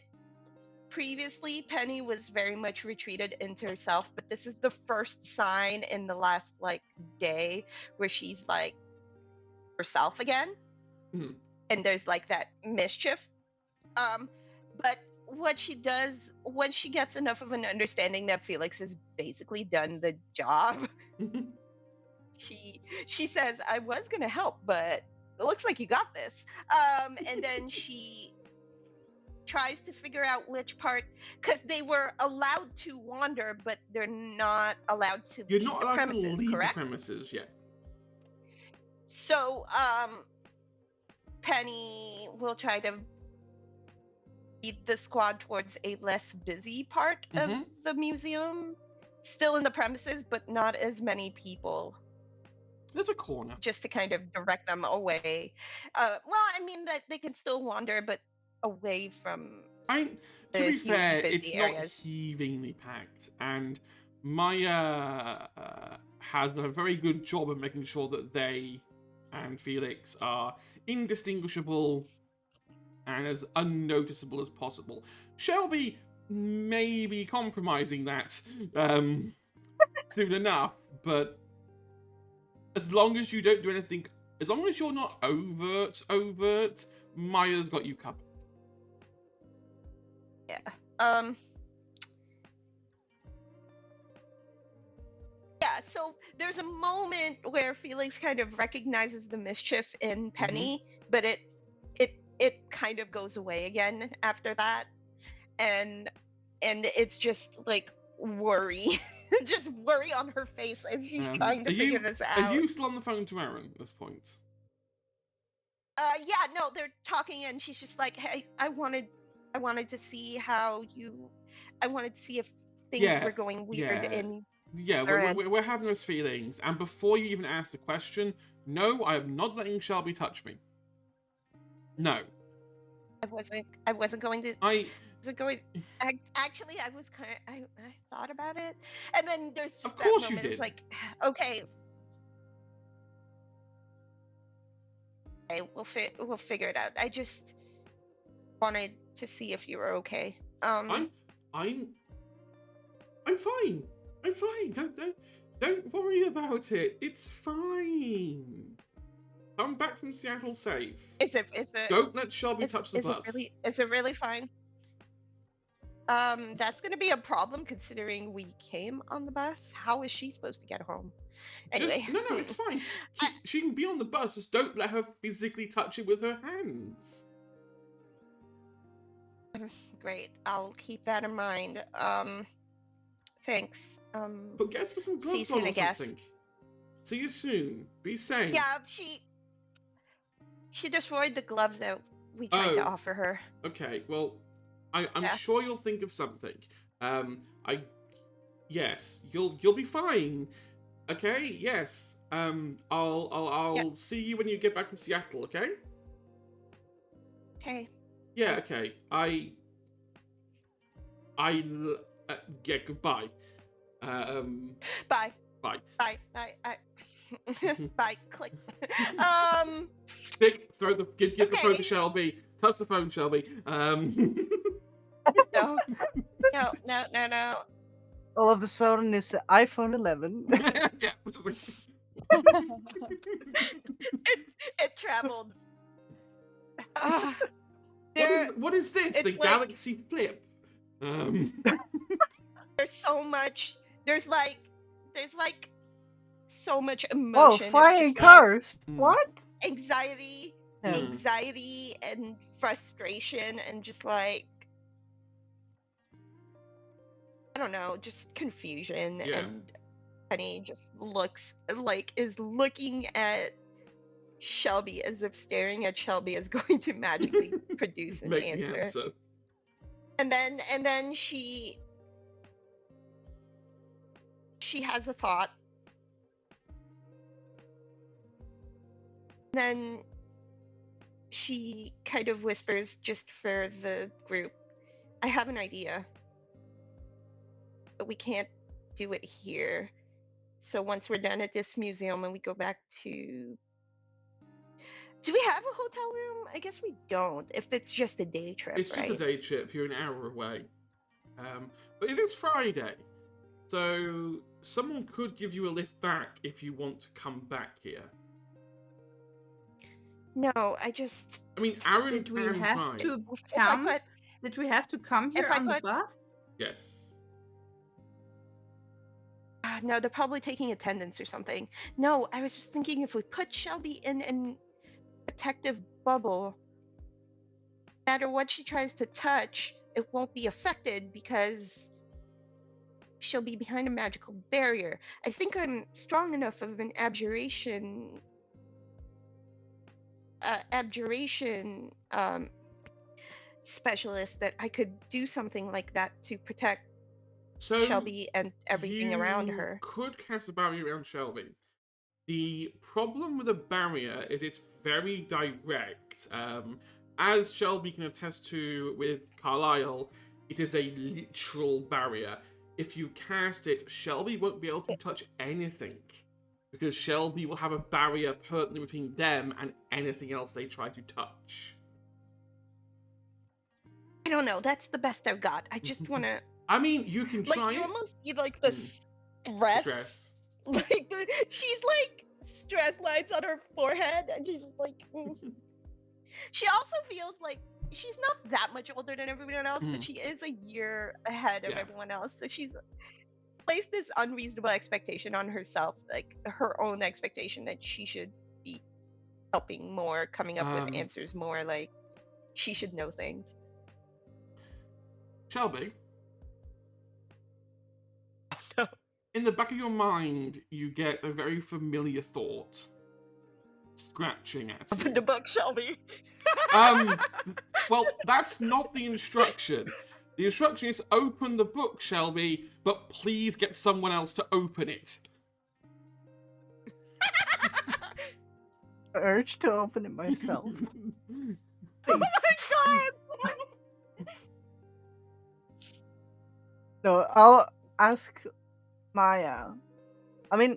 previously Penny was very much retreated into herself, but this is the first sign in the last like day where she's like herself again. Mhm. And there's like that mischief. But what she does when she gets enough of an understanding that Felix has basically done the job, she says, "I was gonna help, but it looks like you got this." And then she tries to figure out which part, because they were allowed to wander, but they're not allowed to You're leave not the allowed to premises, leave correct? the premises yet. So, Penny will try to lead the squad towards a less busy part of the museum, still in the premises, but not as many people, There's a corner. just to kind of direct them away. Well, I mean that they can still wander, but away from To the be huge, fair, busy it's areas. not heavingly packed, and Maya has done a very good job of making sure that they and Felix are indistinguishable and as unnoticeable as possible. Shelby may be compromising that soon enough, but as long as you don't do anything, as long as you're not overt, Maya's got you covered. Yeah, so there's a moment where Felix kind of recognizes the mischief in Penny, but it kind of goes away again after that, and it's just like worry, just worry on her face as she's trying to figure this out. Are you still on the phone to Aaron at this point? Yeah, no, they're talking, and she's just like, "Hey, I wanted to see how you, I wanted to see if things were going weird in." Yeah, we're having those feelings, and before you even ask the question, no, I am not letting Shelby touch me. No. I wasn't going to. I Actually, I was kind of. I thought about it, and then there's just Of that course moment. you did. It's like, okay, we'll figure it out. I just wanted to see if you were okay. I'm fine. I'm fine. Don't worry about it. It's fine. I'm back from Seattle safe. Is it? Don't let Shelby touch the Is bus. Is it really fine? That's gonna be a problem considering we came on the bus. How is she supposed to get home? Anyway. No, it's fine. She can be on the bus, just don't let her physically touch it with her hands. Great. I'll keep that in mind. Thanks. But get us some see you gloves soon, on I or guess. something. See you soon. Be safe. Yeah, she destroyed the gloves that we tried to offer her. Okay, well, I'm Yeah. sure you'll think of something. Yes, you'll be fine. Okay, yes. I'll see you when you get back from Seattle. Okay. Okay. Yeah. Okay. Yeah. Goodbye. Bye. Bye. Bye. Bye. Bye. Click. Stick. Throw the. Give the phone Okay. to Shelby. Touch the phone, Shelby. No. No. All of a sudden, it's the iPhone 11. Yeah. Which is like. It traveled. What is this? it's The like- Galaxy Flip. There's so much. There's like so much Whoa, emotion. of flying just, cars! Mm. What? anxiety, Yeah. anxiety, and frustration, and just like I don't know, just confusion. Yeah. And Penny just is looking at Shelby as if staring at Shelby is going to magically produce an Make the answer. answer. And then she has a thought. Then she kind of whispers just for the group, I have an idea. But we can't do it here. So once we're done at this museum and we go back to... Do we have a hotel room? I guess we don't, if it's just a day trip, It's just right? a day trip. You're an hour away. But it is Friday. So someone could give you a lift back if you want to come back here. No, I just... I mean, Aaron Did we can have try. to If I come? put... Did we have to come here If I on the put- bus? Yes. No, they're probably taking attendance or something. No, I was just thinking if we put Shelby in a protective bubble, no matter what she tries to touch, it won't be affected because she'll be behind a magical barrier. I think I'm strong enough of an abjuration specialist that I could do something like that to protect So Shelby and everything around you her. could cast a barrier around Shelby. The problem with a barrier is it's very direct. As Shelby can attest to with Carlisle, it is a literal barrier. If you cast it, Shelby won't be able to touch anything. Because Shelby will have a barrier permanently between them and anything else they try to touch. I don't know. That's the best I've got. I just want to... I mean, you can Like, try you it. almost need, like, the stress. Stress. Like, she's, like, stress lines on her forehead, and she's just like... She also feels like she's not that much older than everyone else, but she is a year ahead of Yeah. everyone else. So she's placed this unreasonable expectation on herself, like her own expectation that she should be helping more, coming up with answers more, like she should know things. Shelby, No. in the back of your mind, you get a very familiar thought scratching at Open you. the book, Shelby. Well, that's not the instruction. The instruction is open the book, Shelby, but please get someone else to open it. Urge to open it myself. Oh my god! No, I'll ask Maya. I mean,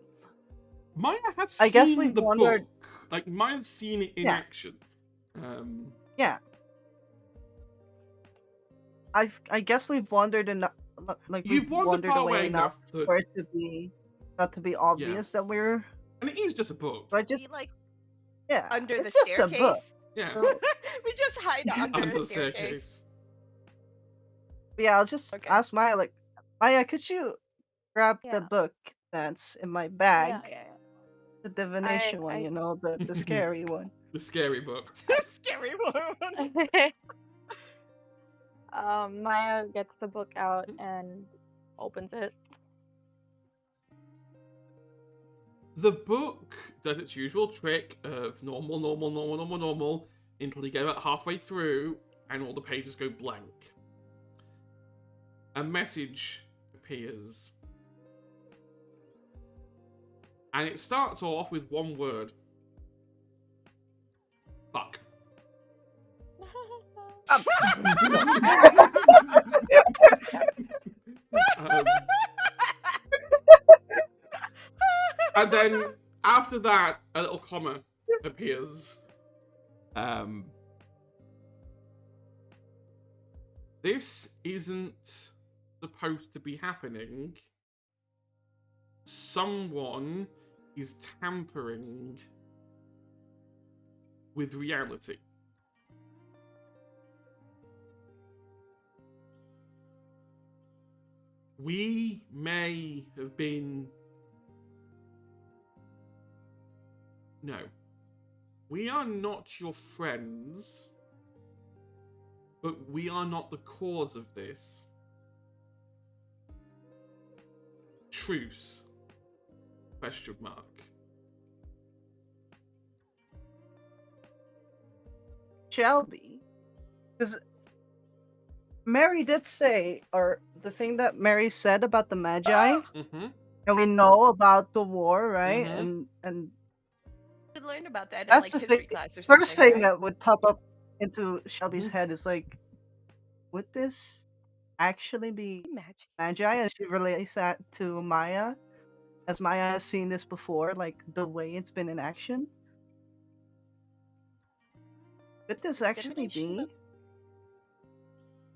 Maya has I guess seen we've the wondered- book. Like, Maya's seen it in Yeah. action. yeah. I guess we've wandered enough. Like You've we've wandered wandered far away away enough that... for it to be not to be obvious that we're. And it is just a book. So I just Be like yeah. under it's the just a book. staircase. Yeah. So- We just hide under Under the the staircase. staircase. Yeah, I'll just Okay. ask Maya, like, Maya, could you grab the Yeah. book that's in my bag? Yeah. The divination one, I- the scary one. The scary book. Scary one. Maya gets the book out and opens it. The book does its usual trick of normal, until you get about halfway through and all the pages go blank. A message appears. And it starts off with one word. Fuck. Um, and then after that, a little comma appears. This isn't supposed to be happening. Someone is tampering with reality. We may have been... No. We are not your friends, but we are not the cause of this. Truce? Question mark. Shelby, because Mary did say, or the thing that Mary said about the Magi, Mm-hmm. and we know about the war, right? Mhm. And We learned about that in that's like the history thing. class or something. First thing right? that would pop up into Shelby's Mhm. head is like, would this actually be Imagine. Magi? And she relates that to Maya, as Maya has seen this before, like the way it's been in action. Could this actually Divination be? of-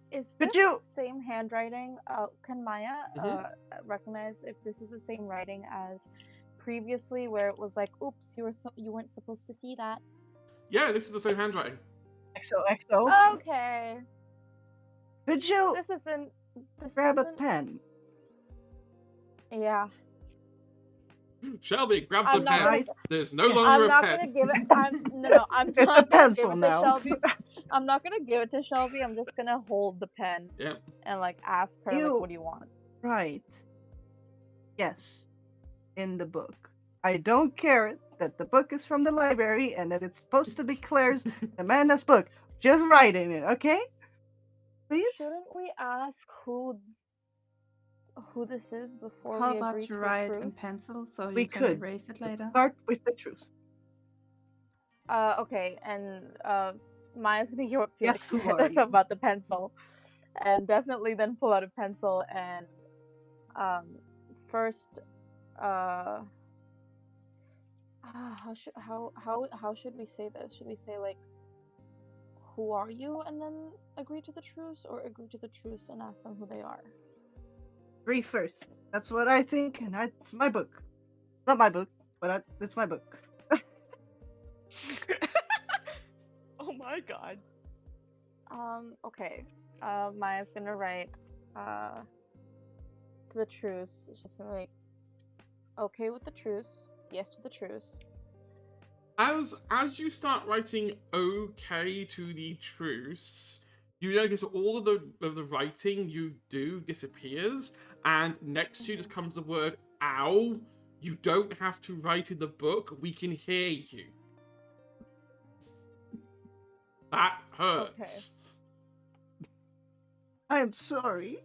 Is Could this you- the same handwriting? Can Maya Mhm. recognize if this is the same writing as previously, where it was like, "Oops, you weren't supposed to see that." Yeah, this is the same handwriting. XOXO. Okay, Could you this isn't. This grab a doesn't- pen? Yeah, Shelby grabs I'm a not pen. Right. There's no Yeah. longer I'm a not pen. gonna give it. I'm It's a not gonna pencil give it to now. Shelby. I'm not gonna give it to Shelby. I'm just gonna hold the pen Yep. and like ask her like, You- "What do you want?" Right. Yes. In the book. I don't care that the book is from the library and that it's supposed to be Claire's Amanda's book. Just write in it, okay? Please? Shouldn't we ask who this is before How we about agree you to a write in truce? pencil so We you can could. erase it Let's later? start with the truth. Okay, and Maya's gonna hear what Yes, Felix who are said you? about the pencil, and definitely then pull out a pencil and first how should we say this? Should we say like, who are you, and then agree to the truce, or agree to the truce and ask them who they are? Read first. That's what I think, and it's my book. Not my book, but it's my book. Oh my god. Okay. Maya's gonna write to the truce. It's just gonna like, okay with the truce, yes to the truce. As you start writing okay to the truce, you notice all of the writing you do disappears, and next to you just comes the word ow. You don't have to write in the book, we can hear you. That hurts. I am sorry.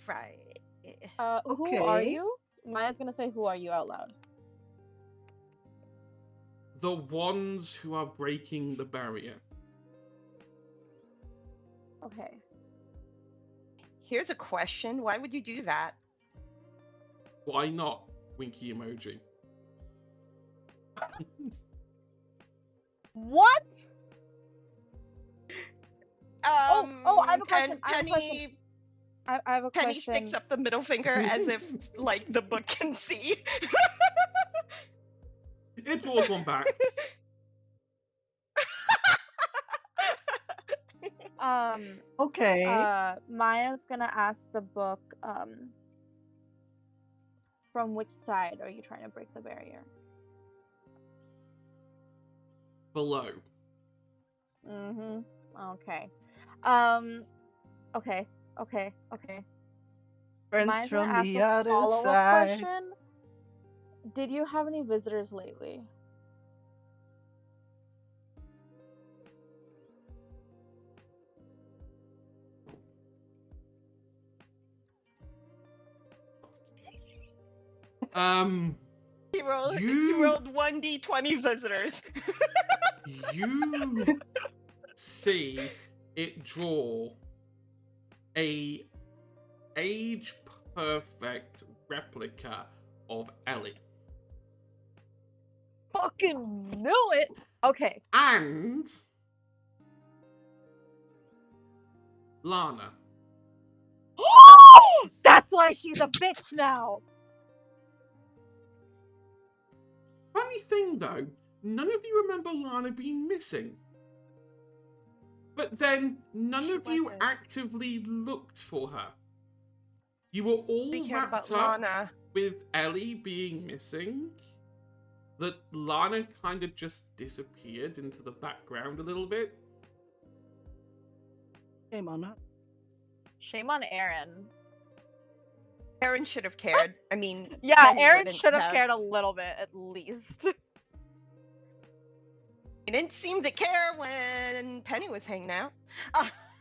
Right. Who are Okay. you? Maya's gonna say, "Who are you?" out loud. The ones who are breaking the barrier. Okay. Here's a question. Why would you do that? Why not? Winky emoji. What? I have a question. Penny I have a Penny question. sticks up the middle finger as if like the book can see. It draws one back. Okay. Maya's gonna ask the book, from which side are you trying to break the barrier? Below. Mm-hmm. Okay. Okay. Friends Maya's gonna from ask the a other follow-up side. question. Did you have any visitors lately? He rolled You- 1d20 visitors. You see it draw a age-perfect replica of Ellie. Fucking knew it! Okay. And Lana. That's why she's a bitch now! Funny thing though, none of you remember Lana being missing. But then none She of you wasn't. actively looked for her. You were all We cared wrapped about up Lana. with Ellie being missing. That Lana kind of just disappeared into the background a little bit. Shame on that. Shame on Aaron. Aaron should have cared. I mean, Yeah, Penny Aaron wouldn't should have cared a little bit, at least. He didn't seem to care when Penny was hanging out.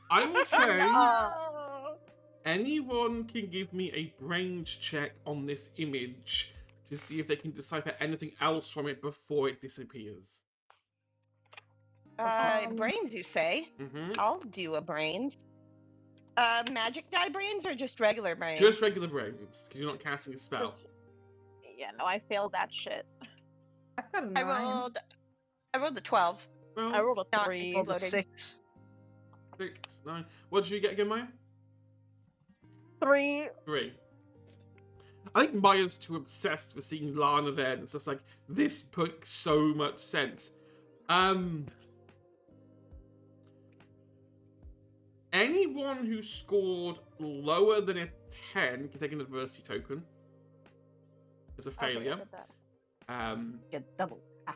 I will say, Oh. anyone can give me a brains check on this image to see if they can decipher anything else from it before it disappears. Brains, you say? Mm-hmm. I'll do a brains. Magic die brains or just regular brains? Just regular brains, because you're not casting a spell. Yeah, no, I failed that shit. I've got a I 9. rolled a 12. Well, I rolled a Not 3. Rolled a Exploding. 6. 6, 9. What did you get again, Maya? 3. 3. I think Maya's too obsessed with seeing Lana there, and it's just like, this makes so much sense. Anyone who scored lower than a 10 can take an adversity token. As a failure. Get double. Ah.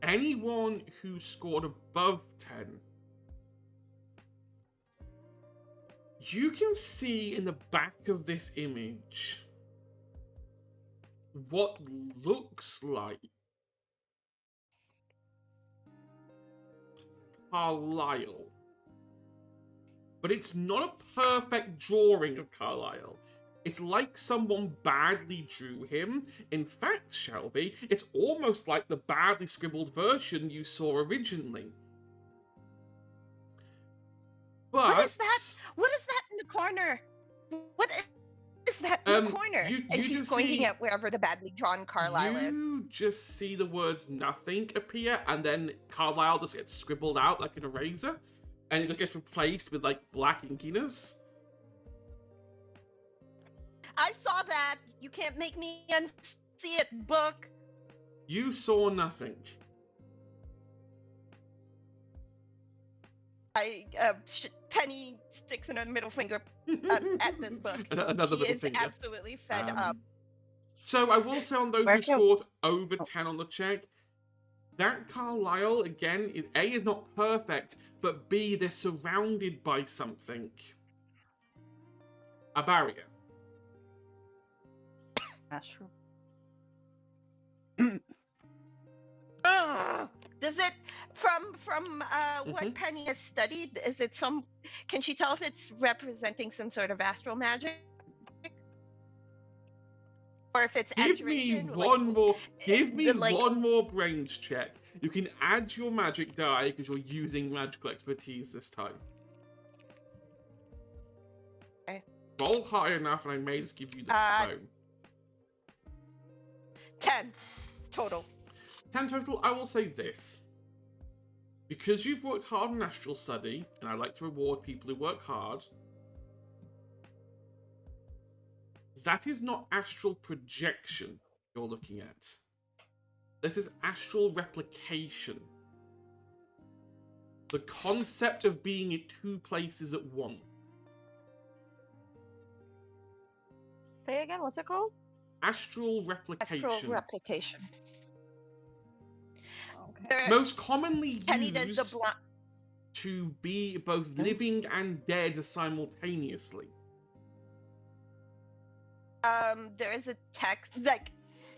Anyone who scored above 10, you can see in the back of this image what looks like Carlisle. But it's not a perfect drawing of Carlisle. It's like someone badly drew him. In fact, Shelby, it's almost like the badly scribbled version you saw originally. But What is that? What is that in the corner? What is that in the corner? you And she's just pointing see- at wherever the badly drawn Carlisle is. You just see the words nothing appear, and then Carlisle just gets scribbled out like an eraser, and it just gets replaced with like black inkiness. I saw that. You can't make me unsee it, book. You saw nothing. Penny sticks in her middle finger at this book. Another She little is finger. absolutely fed up. So I will say on those Where who can- scored over 10 on the check, that Carlisle, again, A, is not perfect, but B, they're surrounded by something. A barrier. Astral. Ugh. Does it from Mhm. what Penny has studied? Is it some? Can she tell if it's representing some sort of astral magic, or if it's Give me abjuration? one more. Give me like- one more brains check. You can add your magic die because you're using magical expertise this time. Okay. Roll high enough, and I may just give you the bone. 10 total. 10 total. I will say this: because you've worked hard on astral study, and I like to reward people who work hard. That is not astral projection you're looking at. This is astral replication. The concept of being in two places at once. Say again, what's it called? Astral replication. Astral replication. Okay. Most commonly Penny does the used to be both living and dead simultaneously. There is a text, like,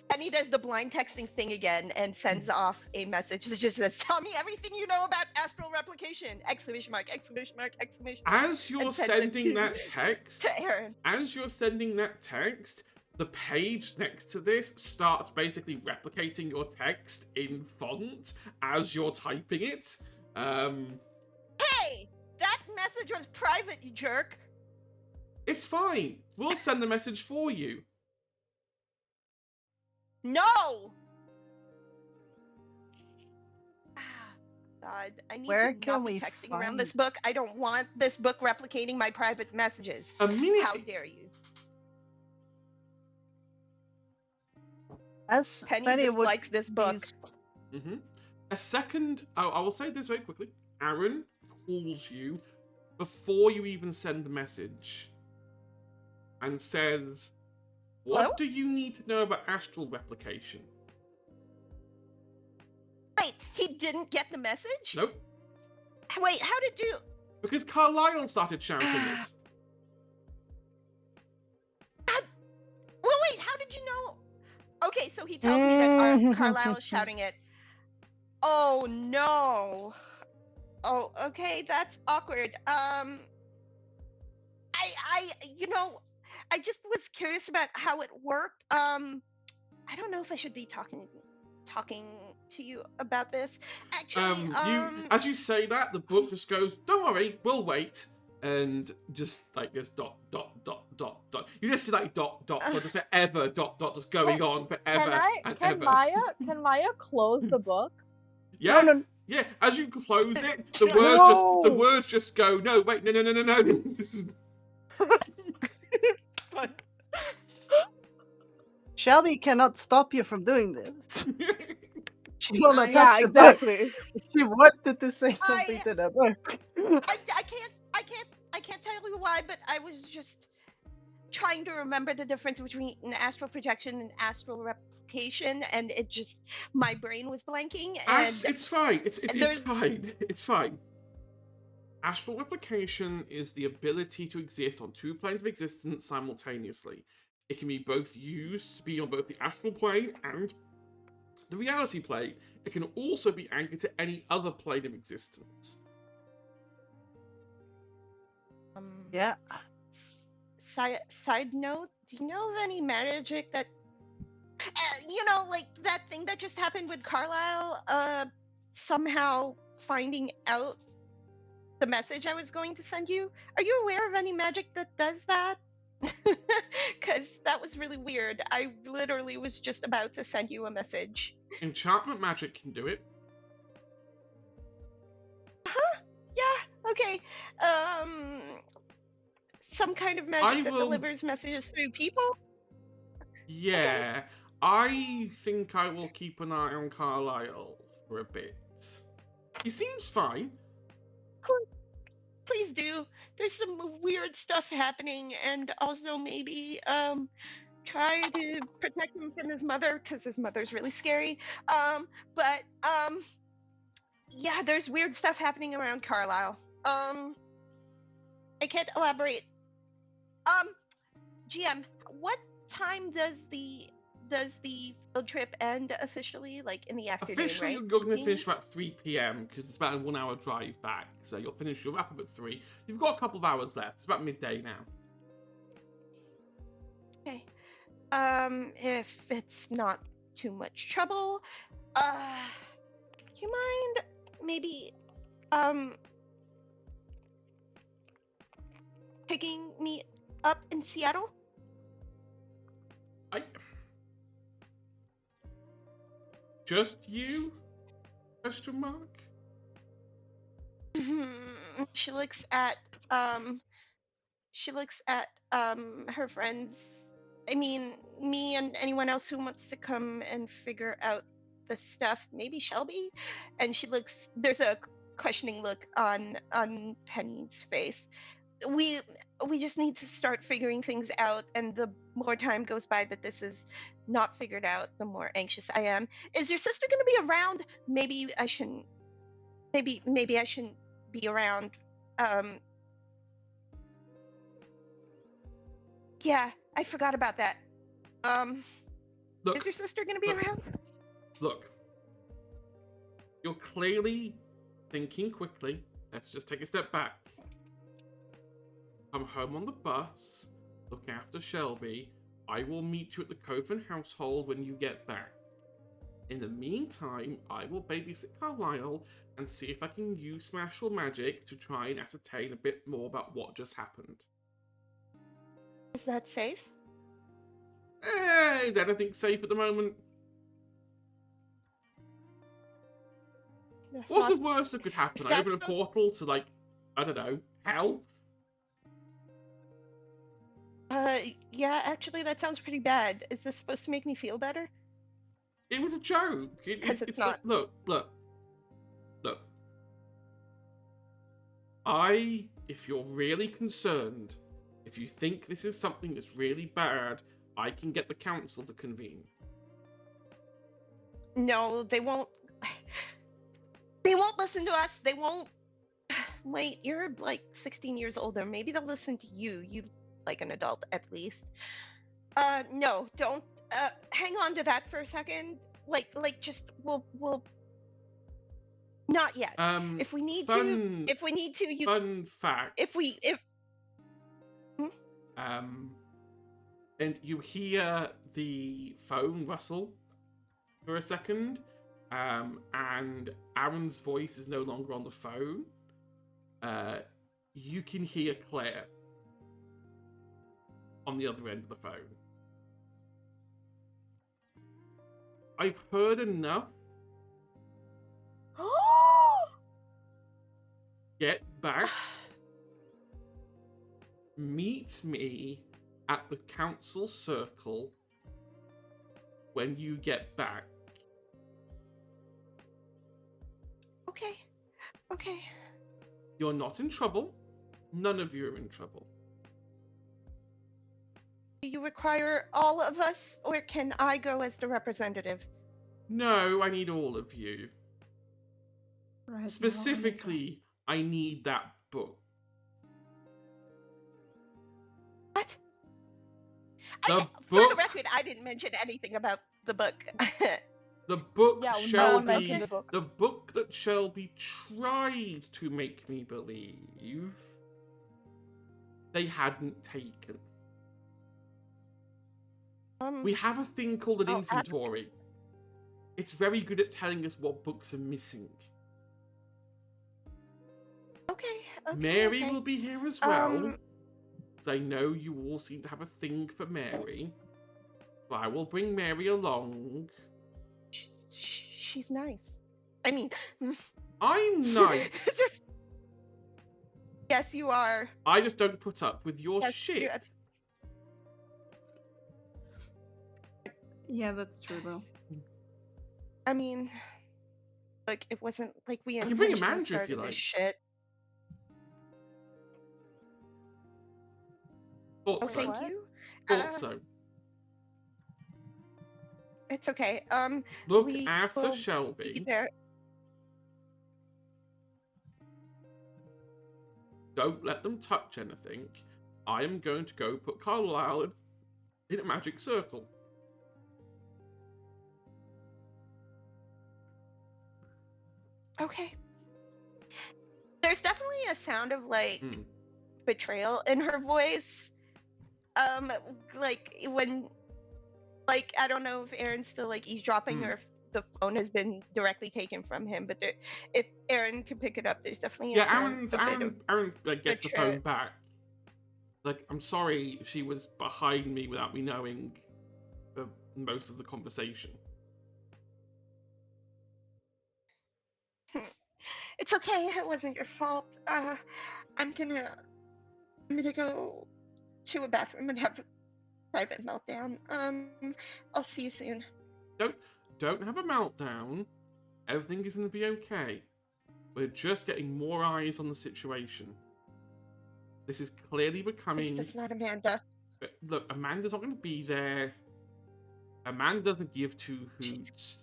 Penny does the blind texting thing again and sends off a message that just says, "Tell me everything you know about astral replication!" Exclamation mark, exclamation mark, exclamation mark. As you're And sends it sending that text, to Aaron. The page next to this starts basically replicating your text in font as you're typing it. Hey! That message was private, you jerk! It's fine. We'll send the message for you. No! God, I need Where to can not be we texting around find- this book. I don't want this book replicating my private messages. A minute. How dare you? As Penny would dislikes this book. use- Mm-hmm. A second. Oh, I will say this very quickly. Aaron calls you before you even send the message and says, "What Hello? do you need to know about astral replication?" Wait, he didn't get the message? Nope. Wait, how did you... Because Carlisle started shouting this. Well, wait, how did you know? Okay, so he tells me that Carlisle is shouting it. Oh, no. Oh, okay, that's awkward. I just was curious about how it worked. I don't know if I should be talking to you about this. Actually, As you say that, the book just goes, "Don't worry, we'll wait," and just like this dot dot dot dot dot. You just see like dot dot dot just forever dot dot just going on forever and Can ever. Maya close the book? Yeah, No. yeah. As you close it, No. the words just go. No, wait, no. Just- Shelby cannot stop you from doing this. She will not Yeah, touch the book. exactly. She wanted to say something to the book. I can't tell you why, but I was just trying to remember the difference between an astral projection and astral replication, and it just, my brain was blanking. And It's fine. It's there's- fine. It's fine. Astral replication is the ability to exist on two planes of existence simultaneously. It can be both used to be on both the astral plane and the reality plane. It can also be anchored to any other plane of existence. Yeah. Side note, do you know of any magic that, like that thing that just happened with Carlisle, somehow finding out the message I was going to send you? Are you aware of any magic that does that? Because that was really weird. I literally was just about to send you a message. Enchantment magic can do it. Yeah, okay. Some kind of magic that delivers messages through people? Yeah. I think I will keep an eye on Carlisle for a bit. He seems fine. Please do. There's some weird stuff happening, and also maybe try to protect him from his mother, because his mother's really scary. Yeah, there's weird stuff happening around Carlisle. I can't elaborate. GM, what time does the field trip end officially? Like in the afternoon, Officially, right? you're going to finish about 3 p.m. because it's about a 1 hour drive back. So you'll wrap up at 3. You've got a couple of hours left. It's about midday now. Okay. If it's not too much trouble, do you mind maybe picking me up in Seattle? Just you? Question mark? She looks at her friends. I mean, me and anyone else who wants to come and figure out the stuff. Maybe Shelby. And she looks. There's a questioning look on Penny's face. We just need to start figuring things out, and the more time goes by that this is not figured out, the more anxious I am. Is your sister going to be around? Maybe I shouldn't be around. Yeah, I forgot about that. Look, Is your sister going to be around? Look, you're clearly thinking quickly. Let's just take a step back. Come home on the bus, look after Shelby. I will meet you at the Coven household when you get back. In the meantime, I will babysit Carlisle and see if I can use Smash or Magic to try and ascertain a bit more about what just happened. Is that safe? Is anything safe at the moment? There's What's lots- the worst that could happen? I That's open a portal to, like, I don't know, hell? Yeah, actually, that sounds pretty bad. Is this supposed to make me feel better? It was a joke. Because it's not. Look. If you're really concerned, if you think this is something that's really bad, I can get the council to convene. No, they won't. They won't listen to us. They won't. Wait, you're like 16 years older. Maybe they'll listen to you. You like an adult at least. No, don't. Hang on to that for a second. Just we'll. Not yet. If we need to, you. Fun fact. And you hear the phone rustle for a second, and Aaron's voice is no longer on the phone. You can hear Claire on the other end of the phone. I've heard enough. Get back. Meet me at the council circle when you get back. Okay. You're not in trouble. None of you are in trouble. Do you require all of us, or can I go as the representative? No, I need all of you. Right now, Specifically, I need that book. What? The For the book. record, I didn't mention anything about the book. The book Yeah, no one Shelby. mentioned the book. The book that Shelby tried to make me believe they hadn't taken. We have a thing called an I'll ask- inventory. It's very good at telling us what books are missing. Okay. Mary okay. will be here as well. 'Cause I know you all seem to have a thing for Mary. So I will bring Mary along. She's nice. I mean, I'm nice. yes, you are. I just don't put up with your Yes, shit. yes. Yeah, that's true though. I mean, like it wasn't like we I can bring a intentionally manager if started you this like. shit. Thought Oh, so. thank What? you. Thought so. It's okay. Look we after will Shelby. Be there. Don't let them touch anything. I am going to go put Carlisle in a magic circle. Okay. There's definitely a sound of like Hmm. betrayal in her voice. Like when, like I don't know if Aaron's still like eavesdropping or if the phone has been directly taken from him. But there, if Aaron can pick it up, there's definitely a Yeah, sound. a bit of- Aaron like, gets the betrayal. phone back. Like, I'm sorry she was behind me without me knowing most of the conversation. It's okay. It wasn't your fault. I'm gonna go to a bathroom and have a private meltdown. I'll see you soon. Don't have a meltdown. Everything is going to be okay. We're just getting more eyes on the situation. This is clearly At least becoming... it's not Amanda. Look, Amanda's not going to be there. Amanda doesn't give two hoots.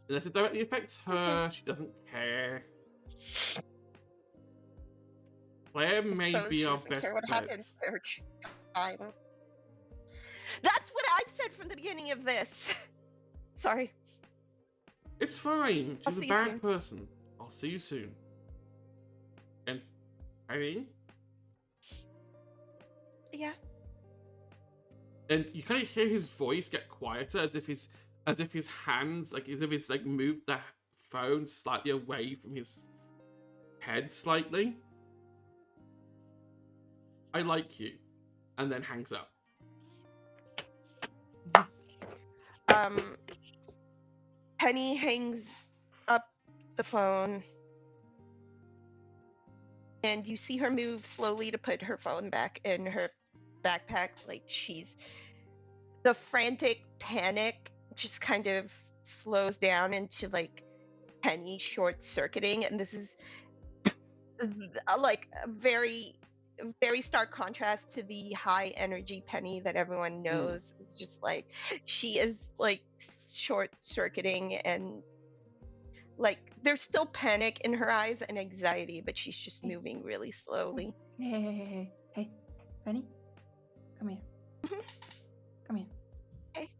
Unless it directly affects her, she doesn't care. Claire may Suppose be she our doesn't best care what bet. happens to her child. That's what I've said from the beginning of this. Sorry. It's fine. I'll She's a see you bad soon. person. I'll see you soon. And Irene? Yeah. And you kind of hear his voice get quieter, as if his hands, moved the phone slightly away from his head slightly. I like you, and then hangs up. Penny hangs up the phone, and you see her move slowly to put her phone back in her backpack. Like the frantic panic just kind of slows down into like Penny short circuiting, and this is like a very stark contrast to the high energy Penny that everyone knows. It's just like she is like short circuiting, and like there's still panic in her eyes and anxiety, but she's just moving really slowly. Hey, Penny, come here. Come here. Hey.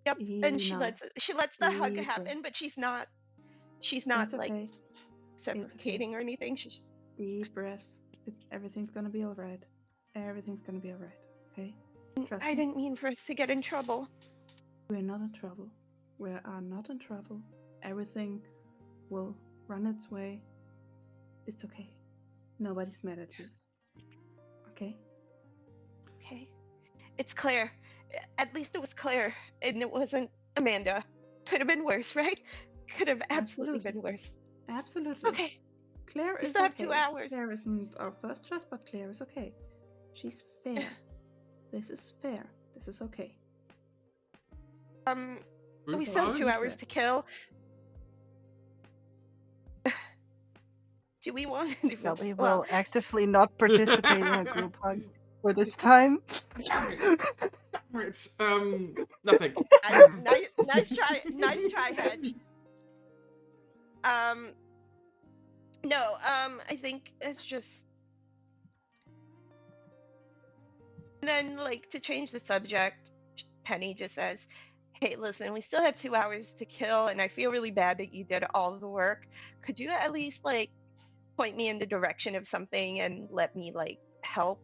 Yep, and she lets the hug happen, but she's not It's like okay. suffocating or anything. She's just Deep breaths. Everything's gonna be alright. Everything's gonna be alright. Okay? Trust I me. didn't mean for us to get in trouble. We're not in trouble. We are not in trouble. Everything will run its way. It's okay. Nobody's mad at you. Okay? Okay. It's Claire. At least it was Claire, and it wasn't Amanda. Could have been worse, right? Could have absolutely been worse. Absolutely. Okay. Claire We is still have okay. 2 hours. Claire isn't our first choice, but Claire is okay. She's fair. This is fair. This is okay. We still have 2 hours to kill. Do we want to do Shelby will actively not participate in a group hug for this time. Right, nothing. Nice try, Hedge. No, I think it's just. And then, like, to change the subject, Penny just says, "Hey, listen, we still have 2 hours to kill, and I feel really bad that you did all of the work. Could you at least, like, point me in the direction of something and let me, like, help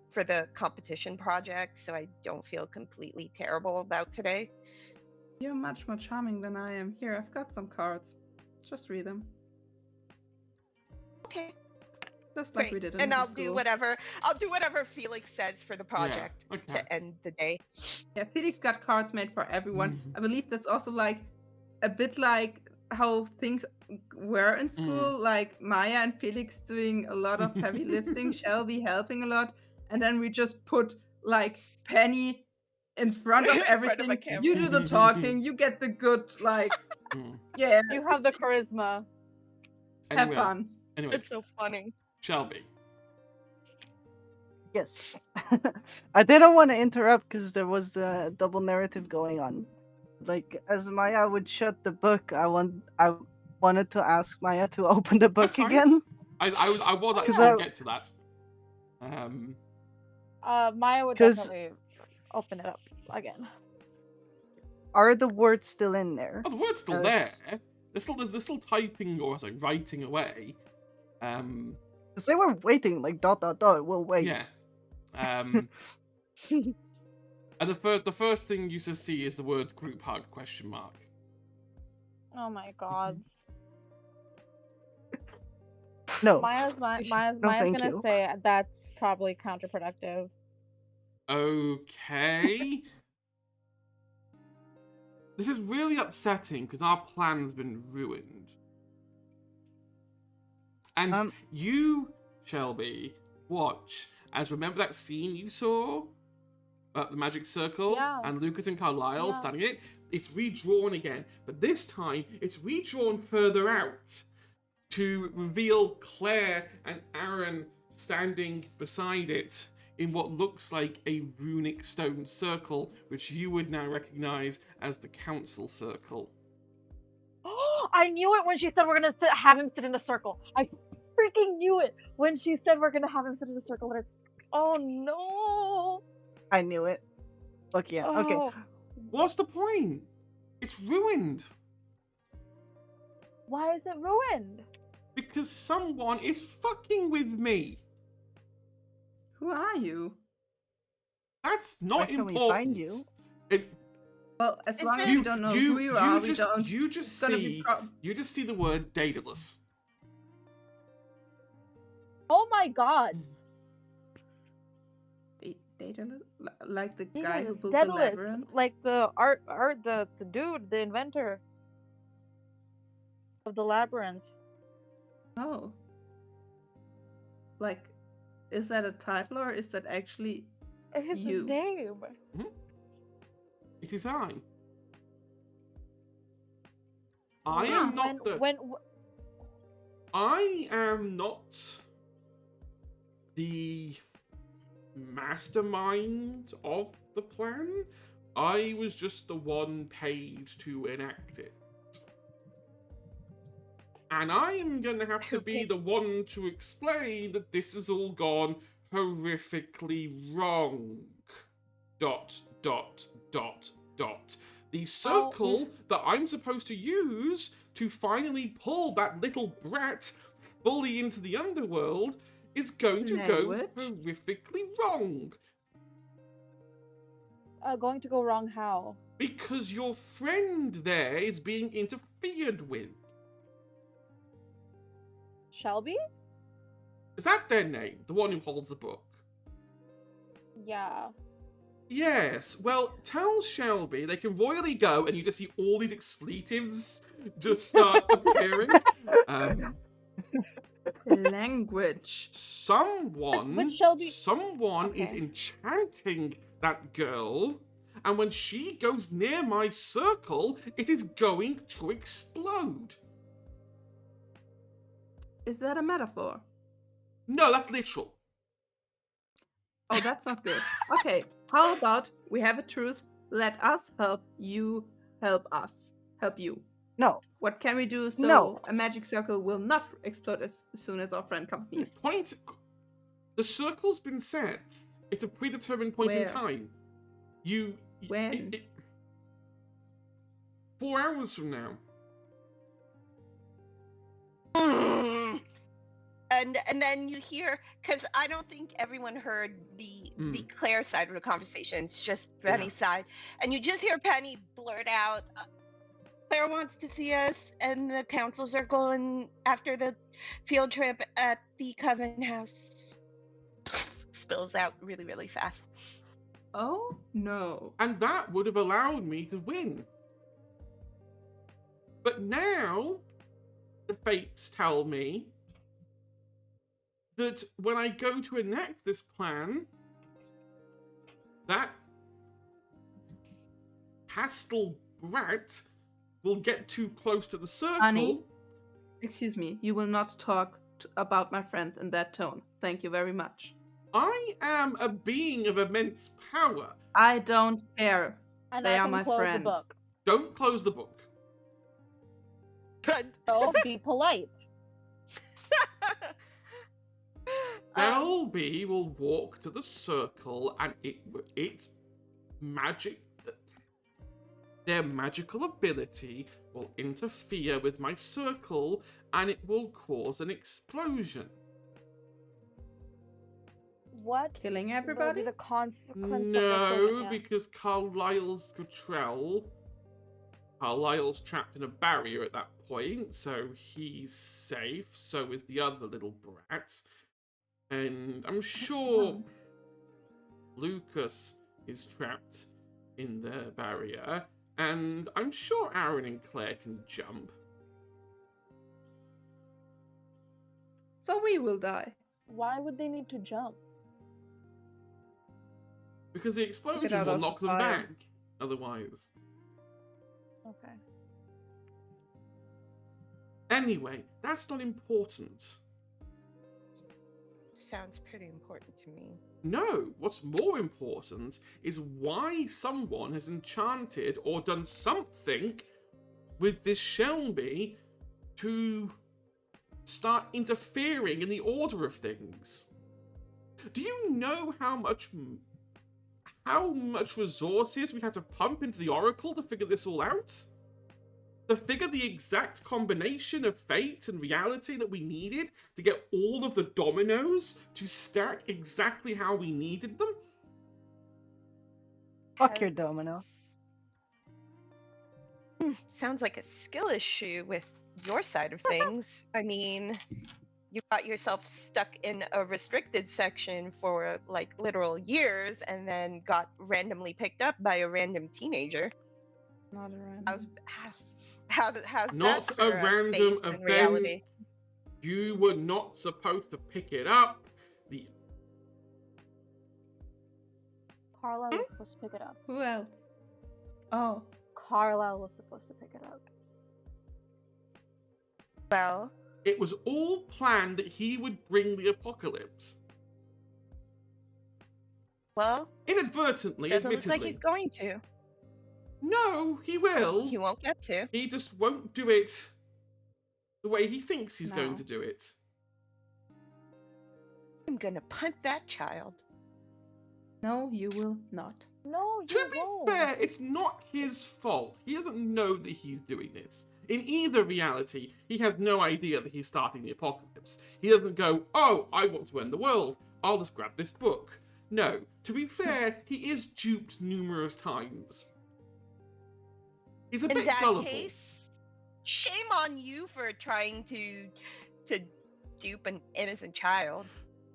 for the competition project so I don't feel completely terrible about today?" You're much more charming than I am. Here, I've got some cards. Just read them. Okay. Just like Great. we did in And middle I'll school. do whatever Felix says for the project okay. to end the day. Yeah, Felix got cards made for everyone. I believe that's also like a bit like how things were in school, like Maya and Felix doing a lot of heavy lifting, Shelby helping a lot, and then we just put like Penny in front of In front of a everything. camera. You do the talking, you get the good, like, yeah, You have the charisma. have fun. Anyway, It's so funny. Shelby. Yes. I didn't want to interrupt because there was a double narrative going on. Like, as Maya would shut the book, I wanted to ask Maya to open the book That's fine. again. I was actually 'Cause going to get to that. Maya would 'Cause- definitely open it up again. Are the words still in there? Oh, the word's still As- there. They're still typing or sorry, writing away. Because they were waiting, like, ... we'll wait. Yeah. And the first thing you see is the word group hug ? Oh my god. No. Maya's thank gonna you. say that's probably counterproductive. Okay. This is really upsetting because our plan's been ruined. And you, Shelby, watch as remember that scene you saw at the Magic Circle Yeah. and Lucas and Carlisle Yeah. standing in it? it's redrawn again, but this time it's redrawn further out to reveal Claire and Aaron standing beside it in what looks like a runic stone circle, which you would now recognize as the council circle. I knew it when she said we're gonna have him sit in a circle. I freaking knew it when she said we're gonna have him sit in a circle. And it's, oh no! I knew it. Look, yeah. Okay. Oh, What's the point? It's ruined. why is it ruined? Because someone is fucking with me. Who are you? That's not Where can important. we find you? Well, as It's long as a- we don't know who you are, we don't. You just It's gonna be see the word Daedalus. Oh my god! Daedalus? Like the Yeah, guy who it's built the Daedalus, labyrinth? like the the dude, the inventor of the labyrinth. Oh. Like, is that a title or is that actually It's You. his name. It is I. I Yeah, am not the. when I am not the mastermind of the plan. I was just the one paid to enact it. And I am going to have to be the one to explain that this has all gone horrifically wrong. ... The circle that I'm supposed to use to finally pull that little brat fully into the underworld is going to Language? go horrifically wrong. going to go wrong how? Because your friend there is being interfered with. Shelby? Is that their name? The one who holds the book? Yeah. Yes. Well, tell Shelby they can royally go, and you just see all these expletives just start appearing. language? Someone But Shelby- is Okay. enchanting that girl, and when she goes near my circle, it is going to explode. Is that a metaphor? No, that's literal. Oh, that's not good. Okay, how about we have a truce? Let us help you help us. Help you. No. What can we do so No. a magic circle will not explode as soon as our friend comes near? The circle's been set. It's a predetermined point in Where? time. When? 4 hours from now. And then you hear, because I don't think everyone heard the Claire side of the conversation. It's just Penny's side, and you just hear Penny blurt out, "Claire wants to see us, and the councils are going after the field trip at the Coven House." Spills out really, really fast. Oh no. And that would have allowed me to win. But now, the fates tell me that when I go to enact this plan, that pastel brat will get too close to the circle. Honey? Excuse me, you will not talk about my friend in that tone. Thank you very much. I am a being of immense power. I don't care. And They I are can my close friend. the book. Don't close the book. So be polite. Shelby will walk to the circle, and its magic, their magical ability will interfere with my circle, and it will cause an explosion. What? Killing will everybody? be the consequence of this No, thing? Yeah. because Carlisle's trapped in a barrier at that point, so he's safe. So is the other little brat. And I'm sure Lucas is trapped in the barrier. And I'm sure Aaron and Claire can jump. So we will die. Why would they need to jump? Because the explosion out will of knock them fire. back. Otherwise. Okay. Anyway, that's not important. Sounds pretty important to me. No, what's more important is why someone has enchanted or done something with this Shelby to start interfering in the order of things. Do you know how much resources we had to pump into the Oracle to figure this all out? To figure the exact combination of fate and reality that we needed to get all of the dominoes to stack exactly how we needed them? Fuck your domino. Sounds like a skill issue with your side of things. I mean, you got yourself stuck in a restricted section for like literal years and then got randomly picked up by a random teenager. Not a random. How's Not that a for random fate and event. reality? You were not supposed to pick it up. Carlisle was supposed to pick it up. Who else? Oh, Carlisle was supposed to pick it up. Well, It was all planned that he would bring the apocalypse. Inadvertently, doesn't look admittedly. like he's going to. No, he will. He won't get to. He just won't do it the way he thinks he's going No. to do it. I'm gonna punt that child. no, you will not. No, you To be won't. fair, it's not his fault. He doesn't know that he's doing this. In either reality, he has no idea that he's starting the apocalypse. He doesn't go, oh, I want to end the world. I'll just grab this book. No, to be fair, he is duped numerous times. He's a In bit that gullible. case, shame on you for trying to dupe an innocent child.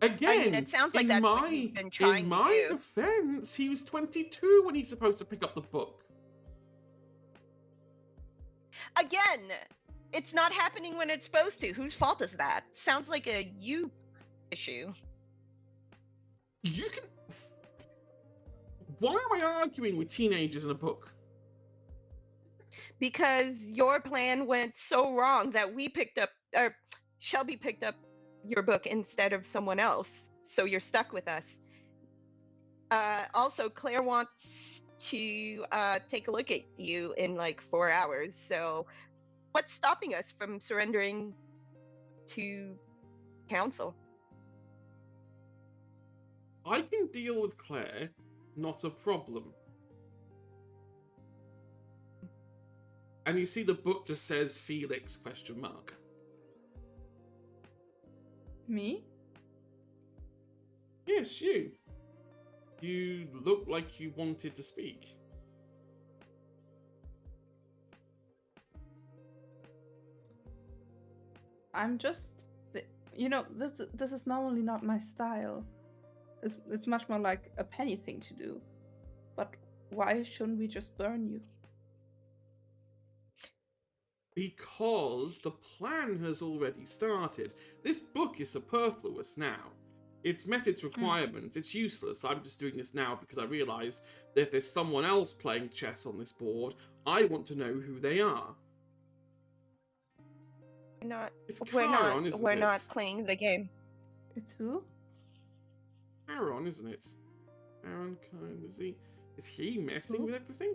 Again, it sounds like in that's my, what he's been trying in to my do. defense, he was 22 when he's supposed to pick up the book. Again, it's not happening when it's supposed to. Whose fault is that? Sounds like a you issue. You can... Why am I arguing with teenagers in a book? Because your plan went so wrong that we picked up, or Shelby picked up your book instead of someone else. So you're stuck with us. Also, Claire wants to take a look at you in like 4 hours. So what's stopping us from surrendering to council? I can deal with Claire, not a problem. And you see the book just says Felix ? Me? Yes, you. You look like you wanted to speak. I'm just, this is normally not my style. It's much more like a Penny thing to do. But why shouldn't we just burn you? Because the plan has already started. This book is superfluous now. It's met its requirements. It's useless. I'm just doing this now because I realise that if there's someone else playing chess on this board, I want to know who they are. It's Charon, isn't we're it? not playing the game. It's who? Charon, isn't it? Charon, is he messing with everything?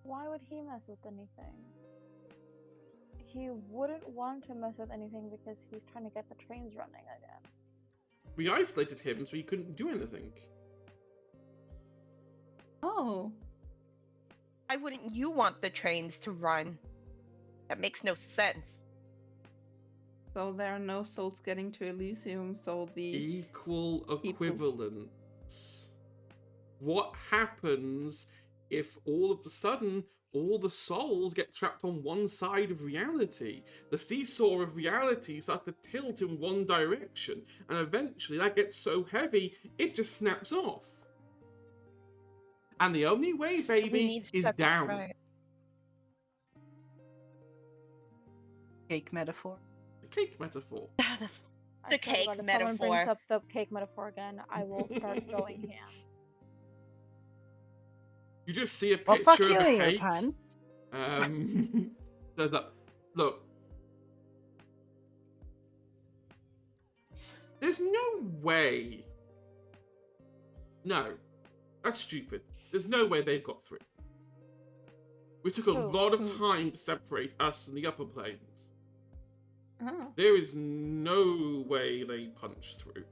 Why would he mess with anything? He wouldn't want to mess with anything because he's trying to get the trains running again. We isolated him so he couldn't do anything. Oh. Why wouldn't you want the trains to run? That makes no sense. So there are no souls getting to Elysium, so the... Equal equivalence. What happens if all of a sudden all the souls get trapped on one side of reality? The seesaw of reality starts to tilt in one direction, and eventually that gets so heavy it just snaps off. And the only way, We baby, need to is set this down. right. Cake metaphor. The cake metaphor. Ah, I the swear to cake God, if someone brings metaphor. up the cake metaphor again, I will start throwing hands. You just see a Well, fuck picture you of a in your cake. pants. There's that. Look. There's no way. No. That's stupid. There's no way they've got through. We took a lot of time to separate us from the upper planes. Oh. There is no way they punched through.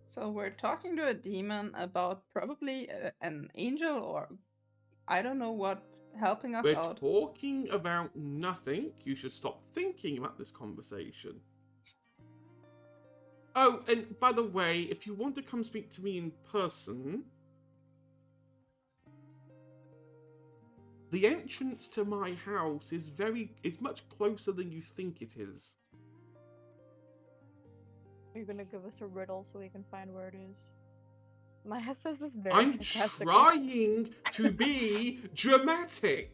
So we're talking to a demon about probably an angel or I don't know what helping us We're out. talking about nothing. You should stop thinking about this conversation. Oh, and by the way, if you want to come speak to me in person, the entrance to my house is much closer than you think it is. You're gonna give us a riddle so we can find where it is. Maya says this very I'm sarcastically. trying to be dramatic.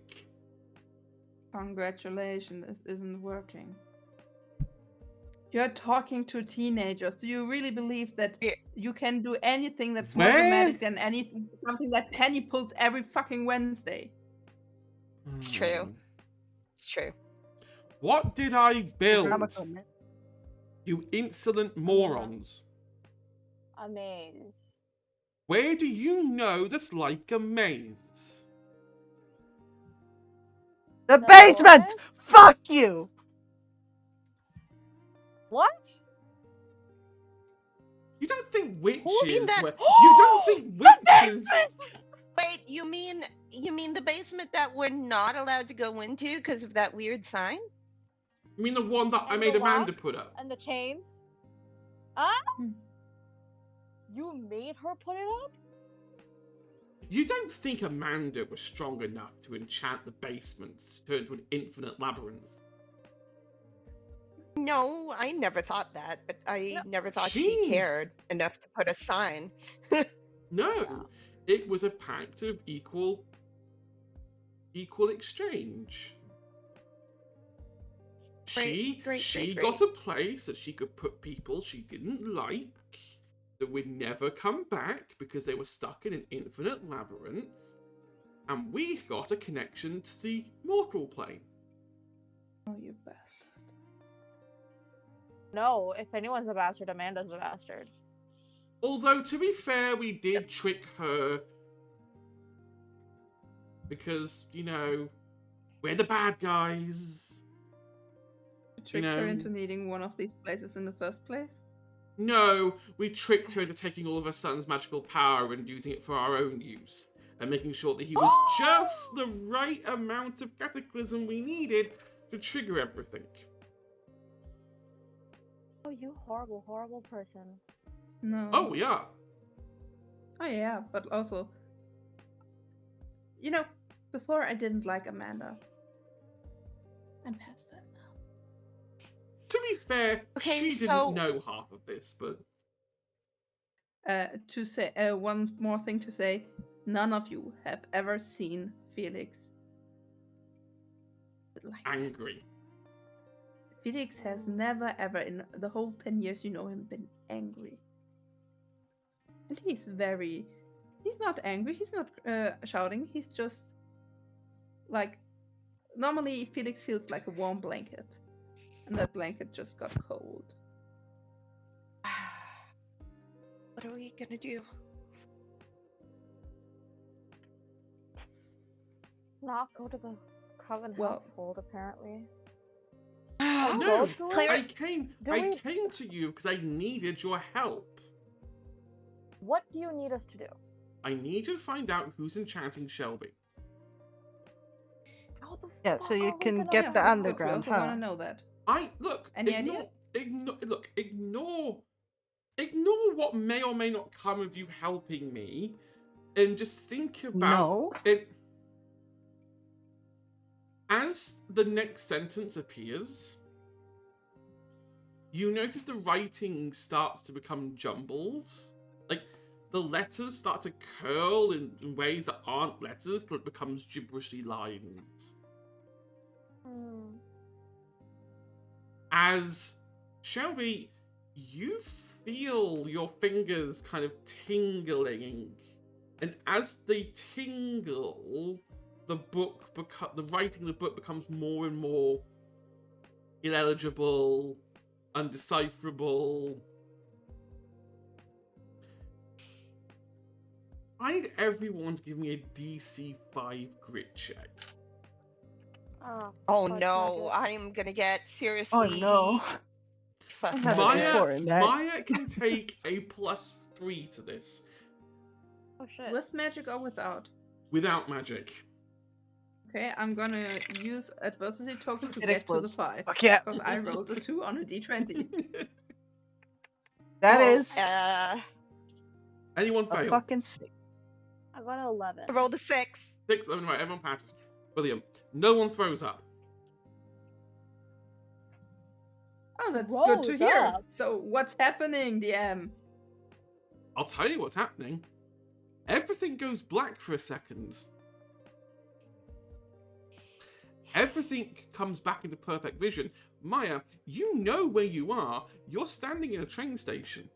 Congratulations, this isn't working. You're talking to teenagers. Do you really believe that you can do anything that's more dramatic than something that Penny pulls every fucking Wednesday? It's true. It's true. What did I build? Grammatical, man. You insolent morons. A maze. Where do you know that's like a maze? The No. basement! Fuck you! What? You don't think witches mean that- were... You don't think witches... Wait, you mean the basement that we're not allowed to go into because of that weird sign? You mean the one that I And made the Amanda locks? put up? And the chains? Ah? Hmm. You made her put it up? You don't think Amanda was strong enough to enchant the basement to turn into an infinite labyrinth? No, I never thought that, but I No. never thought She- she cared enough to put a sign. No, it was a pact of equal exchange. She Great. got a place that she could put people she didn't like, that would never come back because they were stuck in an infinite labyrinth, and we got a connection to the mortal plane. Oh, you bastard. No, if anyone's a bastard, Amanda's a bastard. Although, to be fair, we did trick her. Because, you know, we're the bad guys. You tricked her into needing one of these places in the first place? No, we tricked her into taking all of her son's magical power and using it for our own use. And making sure that he was just the right amount of cataclysm we needed to trigger everything. Oh, you horrible, horrible person. No. Oh, yeah. Oh yeah, but also, you know, before I didn't like Amanda. I'm past that now. To be fair, Okay, she so- didn't know half of this, but... To say one more thing to say, none of you have ever seen Felix like that. angry. Felix has never ever in the whole 10 years you know him been angry. And he's not angry, he's not shouting, he's just like, normally Felix feels like a warm blanket. And that blanket just got cold. What are we gonna do? Not go to the Coven Well- household, apparently. Oh, No, do it? Claire- I came to you because I needed your help. What do you need us to do? I need to find out who's enchanting Shelby. How the Yeah, fuck so you are we can gonna get know? the Look, we underground, also want huh? to know that. Any idea? Ignore what may or may not come of you helping me, and just think about No. it. As the next sentence appears, you notice the writing starts to become jumbled. Like, the letters start to curl in ways that aren't letters till it becomes gibberishy lines. Hmm. As Shelby, you feel your fingers kind of tingling, and as they tingle, the writing of the book becomes more and more illegible, undecipherable. I need everyone to give me a DC 5 grit check. Oh fuck, no, Nugget. I am gonna get Oh seriously no. fucked I'm up. having Maya, four in that. Maya can take a +3 to this Oh shit. With magic or without? without magic. Okay, I'm gonna use adversity token to It get to the explodes. 5. Fuck yeah. Because I rolled a 2 on a d20. That Well, is Anyone a fail? fucking 6. I got an 11. I rolled a 6. 6, 11, right, everyone passes. William, no one throws up. Oh, that's good to Rose hear. up. So, what's happening, DM? I'll tell you what's happening. Everything goes black for a second. Everything comes back into perfect vision. Maya, you know where you are. You're standing in a train station.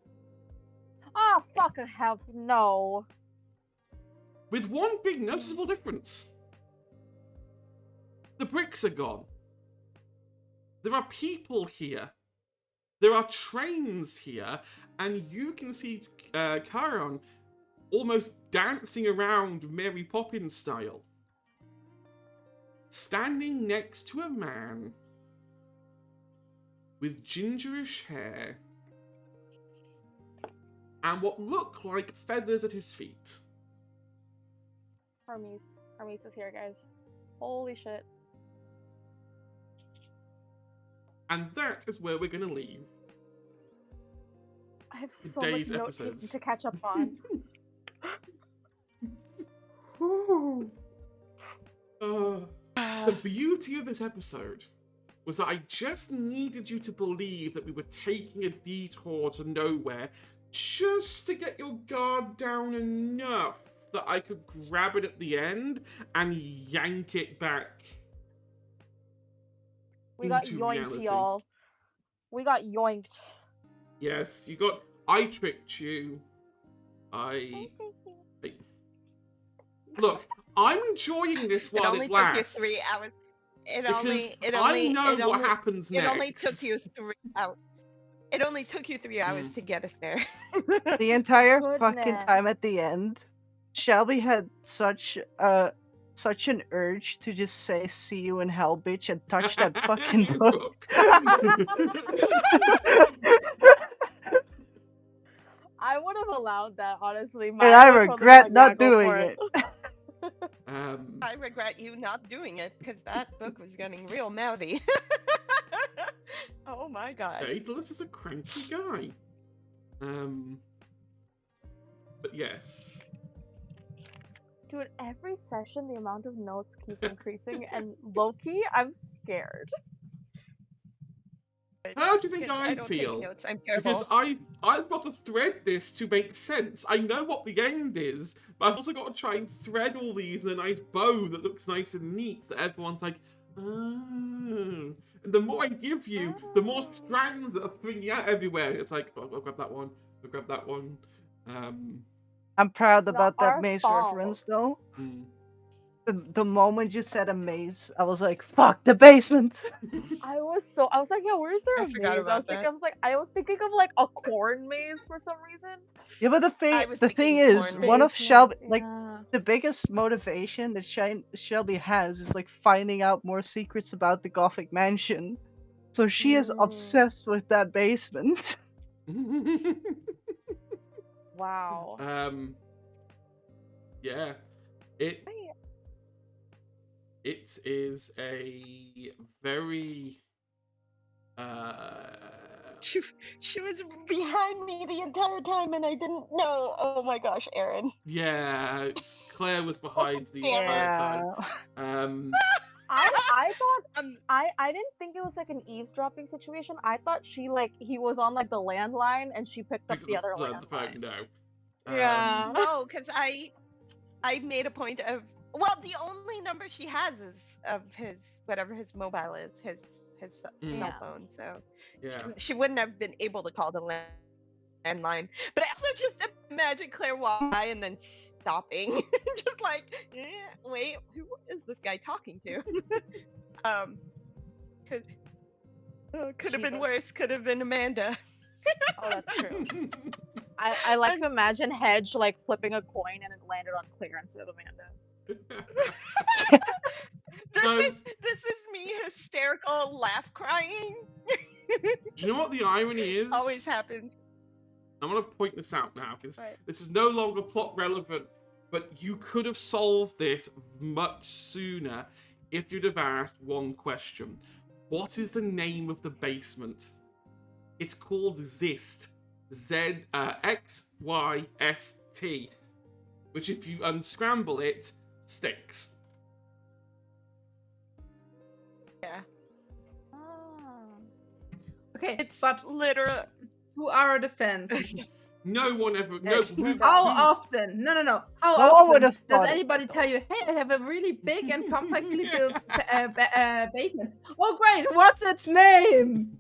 Oh, fuck a hell no. With one big noticeable difference. The bricks are gone. There are people here. There are trains here. And you can see Chiron almost dancing around Mary Poppins style. Standing next to a man with gingerish hair and what look like feathers at his feet. Hermes. Hermes is here, guys. Holy shit. And that is where we're going to leave. I have so much Today's note taking episodes. to catch up on. The beauty of this episode was that I just needed you to believe that we were taking a detour to nowhere just to get your guard down enough that I could grab it at the end and yank it back. We got Into yoinked, reality. y'all. We got yoinked. Yes, I tricked you. Look, I'm enjoying this It while only it took you lasts. 3 hours. Because I know what happens It next. only took you 3 hours. It only took you 3 hours to get us there. The entire fucking Goodness. time at the end, Shelby had such an urge to just say "see you in hell, bitch" and touch that fucking book. I would have allowed that, honestly. And I Maya was probably regret like, not "Yeah, go doing for it. I regret you not doing it because that book was getting real mouthy. Oh my god. Daedalus is a cranky guy. But yes. Dude, every session the amount of notes keeps increasing, and low-key, I'm scared. How do you think Because I don't feel? Take notes. I'm terrible. Because I've got to thread this to make sense. I know what the end is, but I've also got to try and thread all these in a nice bow that looks nice and neat, that everyone's like, oh. And the more I give you, the more strands that are springing out everywhere. It's like, oh, I'll grab that one, I'll grab that one. I'm proud Not about that our maze fault. reference, though. Hmm. The moment you said a maze, I was like, "Fuck the basement." I was like, yeah, where's there I a forgot maze? about that. I was thinking of like a corn maze for some reason. Yeah, but I was the thing thinking is, corn one of Basement, Shelby, like, yeah. the biggest motivation that Shelby has is like finding out more secrets about the Gothic mansion. So she is obsessed with that basement. Wow. Yeah. It is a very She was behind me the entire time and I didn't know. Oh my gosh, Aaron. yeah, Claire was behind the damn it. entire time. I thought Um, I didn't think it was like an eavesdropping situation. I thought he was on like the landline and she picked up picked the up other the phone, landline. no. Yeah. no, because I made a point of, well, the only number she has is of his, whatever his mobile is, his cell Yeah. phone. So Yeah. she wouldn't have been able to call the landmine. But I also just imagine Claire walking by and then stopping, just like, wait, who is this guy talking to? Could have been Jesus. worse. Could have been Amanda. Oh, that's true. I like to imagine Hedge like flipping a coin and it landed on Claire instead of Amanda. This is me hysterical laugh crying. Do you know what the irony is? Always happens. I'm going to point this out now, because Right. this is no longer plot relevant, but you could have solved this much sooner if you'd have asked one question. What is the name of the basement? It's called Zist. Z-X-Y-S-T. Which, if you unscramble it, stinks. Yeah. Okay, It's but literally. to our defense, No one ever... No, how often? No. How No one often would have does thought it. anybody tell you, "Hey, I have a really big and complexly built basement"? Oh, great! What's its name?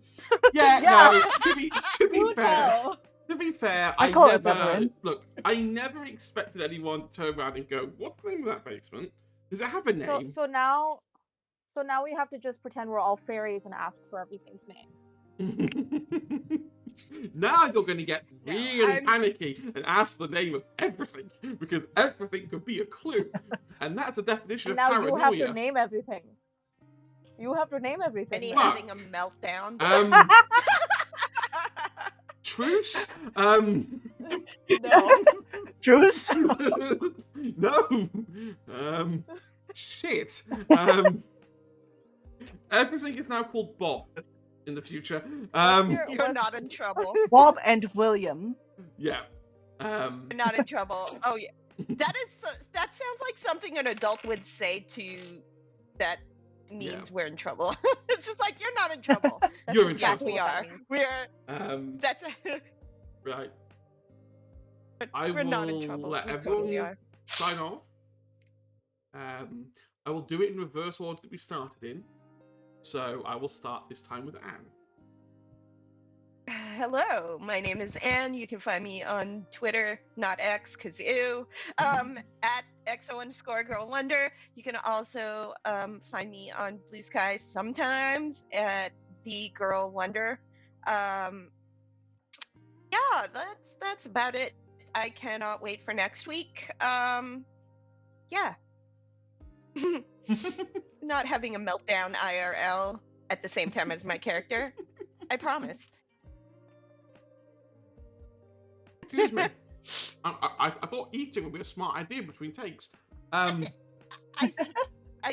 Yeah, Yeah. no, to be Who fair... knows? To be fair, I I call it never... labyrinth. Look, I never expected anyone to turn around and go, what's the name of that basement? Does it have a name? So now we have to just pretend we're all fairies and ask for everything's name. Now you're going to get really I'm- panicky and ask the name of everything, because everything could be a clue. And that's the definition And of now paranoia. you have to name everything. You have to name everything. Penny Wow. having a meltdown. Truce? No. Truce? No. Shit. Everything is now called Bob in the future. You're not in trouble. Bob and William. Yeah. You're not in trouble. Oh yeah, that sounds like something an adult would say to that means we're in trouble. It's just like you're not in trouble. You're in Yes, trouble. we are. We're that's Right. I we're will not in trouble. let We everyone totally are. sign off. I will do it in reverse order that we started in. So I will start this time with Anne. Hello, my name is Anne. You can find me on Twitter, not X, cause ew. At XO_girl_wonder. You can also find me on Blue Sky sometimes at the Girl Wonder. Yeah, that's about it. I cannot wait for next week. Yeah. Not having a meltdown IRL at the same time as my character. I promised. Excuse me. I thought eating would be a smart idea between takes. I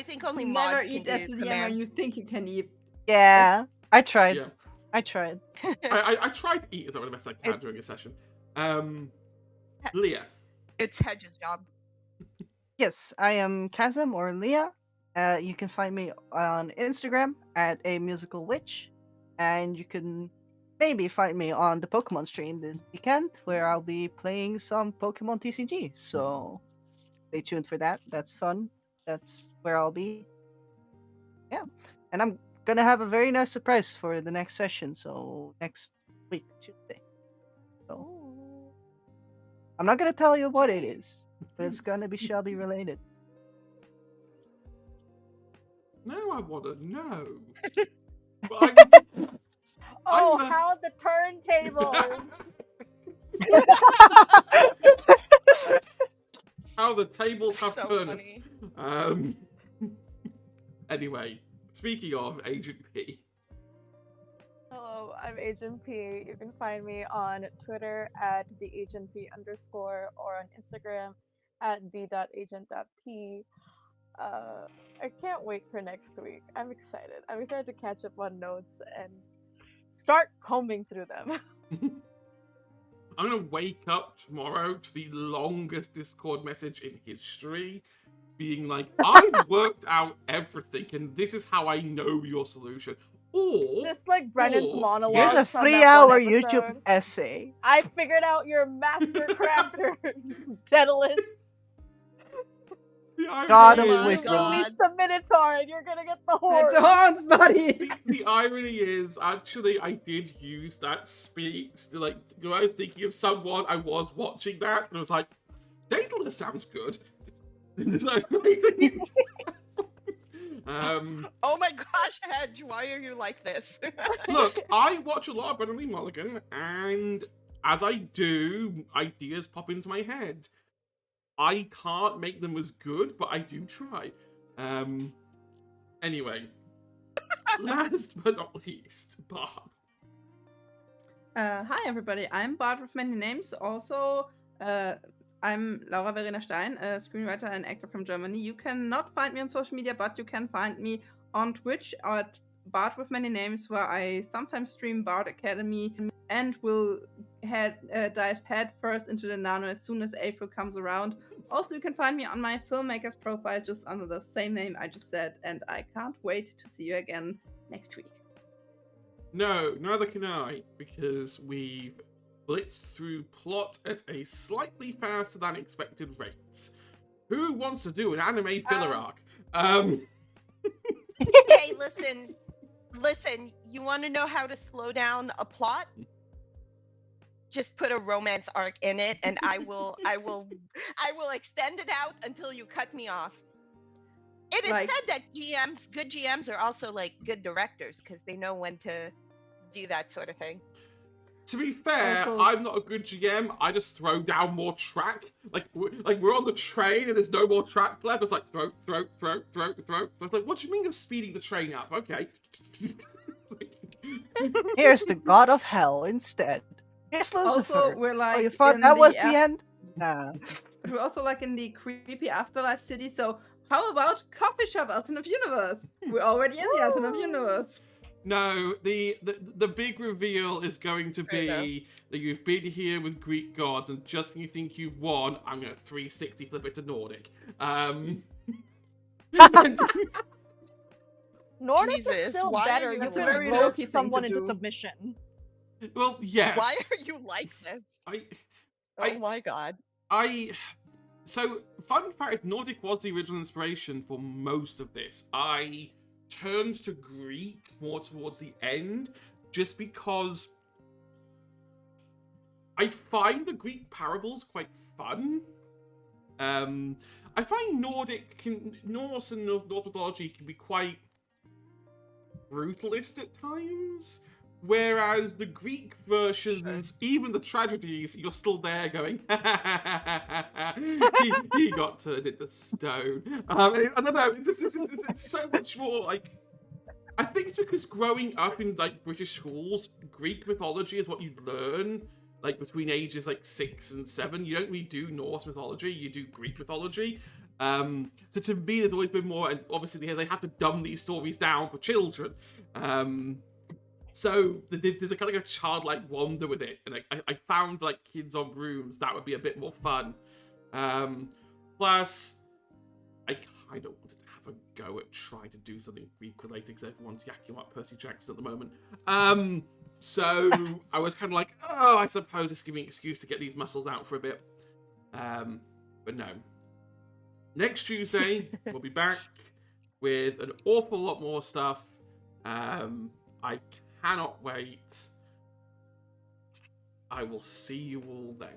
think only Never mods can eat do at the end when commands. you think you can eat. Yeah, I tried. Yeah. I tried. I try to eat as the best I can during a session. Leah. It's Hedge's job. Yes, I am Chasm or Leah. You can find me on Instagram at a musical witch, and you can maybe find me on the Pokemon stream this weekend, where I'll be playing some Pokemon TCG. So stay tuned for that. That's fun. That's where I'll be. Yeah, and I'm gonna have a very nice surprise for the next session. So next week, Tuesday. So I'm not gonna tell you what it is, but it's gonna be Shelby related. No, I want to know. Oh, I'm, how the turntables! How the tables have So turned. funny. Anyway, speaking of Agent P. Hello, I'm Agent P. You can find me on Twitter at theagentp_ or on Instagram at the.agent.p. I can't wait for next week. I'm excited. I'm excited to catch up on notes and start combing through them. I'm going to wake up tomorrow to the longest Discord message in history, being like, I've worked out everything, and this is how I know your solution. Or, Just like Brennan's or- monologue. Here's a from that 3-hour one YouTube episode. essay. I figured out your master crafter, Daedalus. the God irony of is, wisdom. Release the Minotaur and you're gonna get the horn. It's horns, buddy! the irony is, actually, I did use that speech to, like, when I was thinking of someone, I was watching that, and I was like, Daedalus sounds good. So, Oh my gosh, Hedge, why are you like this? look, I watch a lot of Brennan Lee Mulligan, and as I do, ideas pop into my head. I can't make them as good, but I do try. Anyway, last but not least, Bob. Hi everybody, I'm Bart with many names. Also, I'm Laura Verena Stein, a screenwriter and actor from Germany. You cannot find me on social media, but you can find me on Twitch at Bart with many names, where I sometimes stream Bart Academy and will dive head first into the nano as soon as April comes around. Also, you can find me on my filmmaker's profile just under the same name I just said, and I can't wait to see you again next week. No, neither can I, because we've blitzed through plot at a slightly faster than expected rate. Who wants to do an anime filler arc? Hey, listen, you want to know how to slow down a plot? Just put a romance arc in it, and I will extend it out until you cut me off. It is said that good GMs are also like good directors because they know when to do that sort of thing. To be fair, Also- I'm not a good GM. I just throw down more track. Like we're on the train and there's no more track left. It's like throw. So it's like, what do you mean of speeding the train up? Okay. Here's the god of hell instead. Here's Lucifer. Also, we're like, Oh, you thought in that was the the end? Nah. We're also like in the creepy afterlife city, so how about coffee shop alternate universe? We're already in the alternate universe. No, the big reveal is going to Fair enough. be that you've been here with Greek gods, and just when you think you've won, I'm gonna 360 flip it to Nordic. Nordic Jesus, is still why are better you than That's a to very roast Loki thing someone to into do. submission. Well, yes. Why are you like this? I Oh my god. So, fun fact, Nordic was the original inspiration for most of this. I turned to Greek more towards the end, just because I find the Greek parables quite fun. I find Norse and Norse mythology can be quite brutalist at times. Whereas the Greek versions, even the tragedies, you're still there going, he got turned into stone. I don't know, it's so much more like. I think it's because growing up in like British schools, Greek mythology is what you learn like between ages like 6 and 7. You don't really do Norse mythology, you do Greek mythology. So to me, there's always been more, and obviously they have to dumb these stories down for children. So there's a kind of like a childlike wonder with it, and I found like kids on brooms that would be a bit more fun. Plus, I kind of wanted to have a go at trying to do something Greek related because everyone's yakking about Percy Jackson at the moment. So I was kind of like, oh, I suppose this gives me an excuse to get these muscles out for a bit. But no. Next Tuesday we'll be back with an awful lot more stuff. I cannot wait. I will see you all then.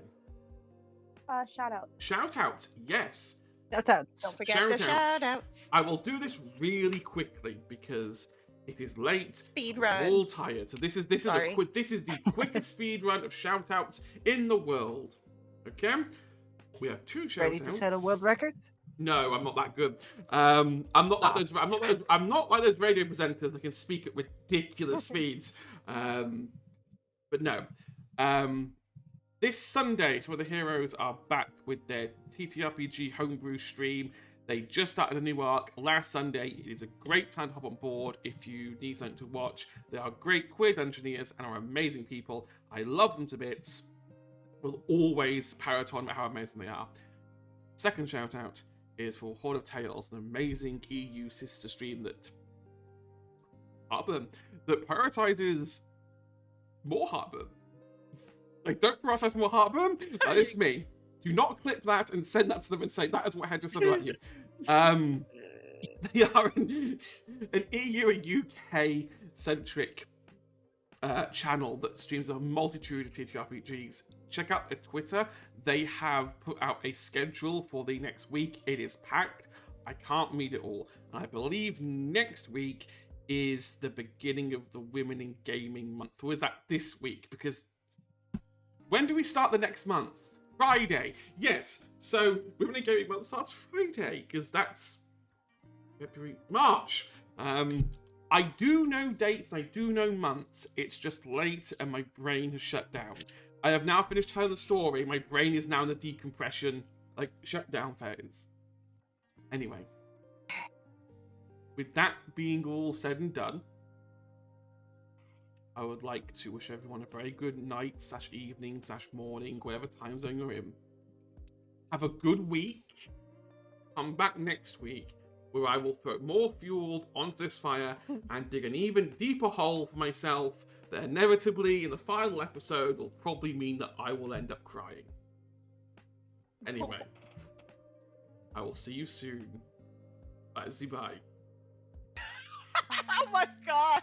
Shout out. Shout out, yes. Shout out. Don't forget Shout the outs. shout outs. I will do this really quickly because it is late. Speed We're run. all tired. So this is Sorry. the quickest speed run of shout outs in the world. Okay? We have 2 shout Ready outs. to set a world record? No, I'm not that good. I'm not like those. I'm not like those radio presenters that can speak at ridiculous speeds. But no. This Sunday, some of the heroes are back with their TTRPG homebrew stream. They just started a new arc last Sunday. It is a great time to hop on board if you need something to watch. They are great queer dungeoneers and are amazing people. I love them to bits. Will always parrot on about how amazing they are. Second shout out is for Horde of Tales, an amazing EU sister stream that prioritizes more heartburn. Like, don't prioritize more heartburn. That is me. Do not clip that and send that to them and say that is what I just said about you. They are an EU and UK centric channel that streams a multitude of TTRPGs. Check out their Twitter. They have put out a schedule for the next week. It is packed. I can't read it all. And I believe next week is the beginning of the Women in Gaming month. Or is that this week? Because when do we start the next month? Friday. Yes. So Women in Gaming month starts Friday because that's February, March. I do know dates and I do know months. It's just late and my brain has shut down. I have now finished telling the story. My brain is now in the decompression, shutdown phase. Anyway, with that being all said and done, I would like to wish everyone a very good night / evening / morning, whatever time zone you're in. Have a good week. Come back next week, where I will put more fuel onto this fire and dig an even deeper hole for myself that inevitably in the final episode will probably mean that I will end up crying. Anyway, I will see you soon. Bye. Oh my god!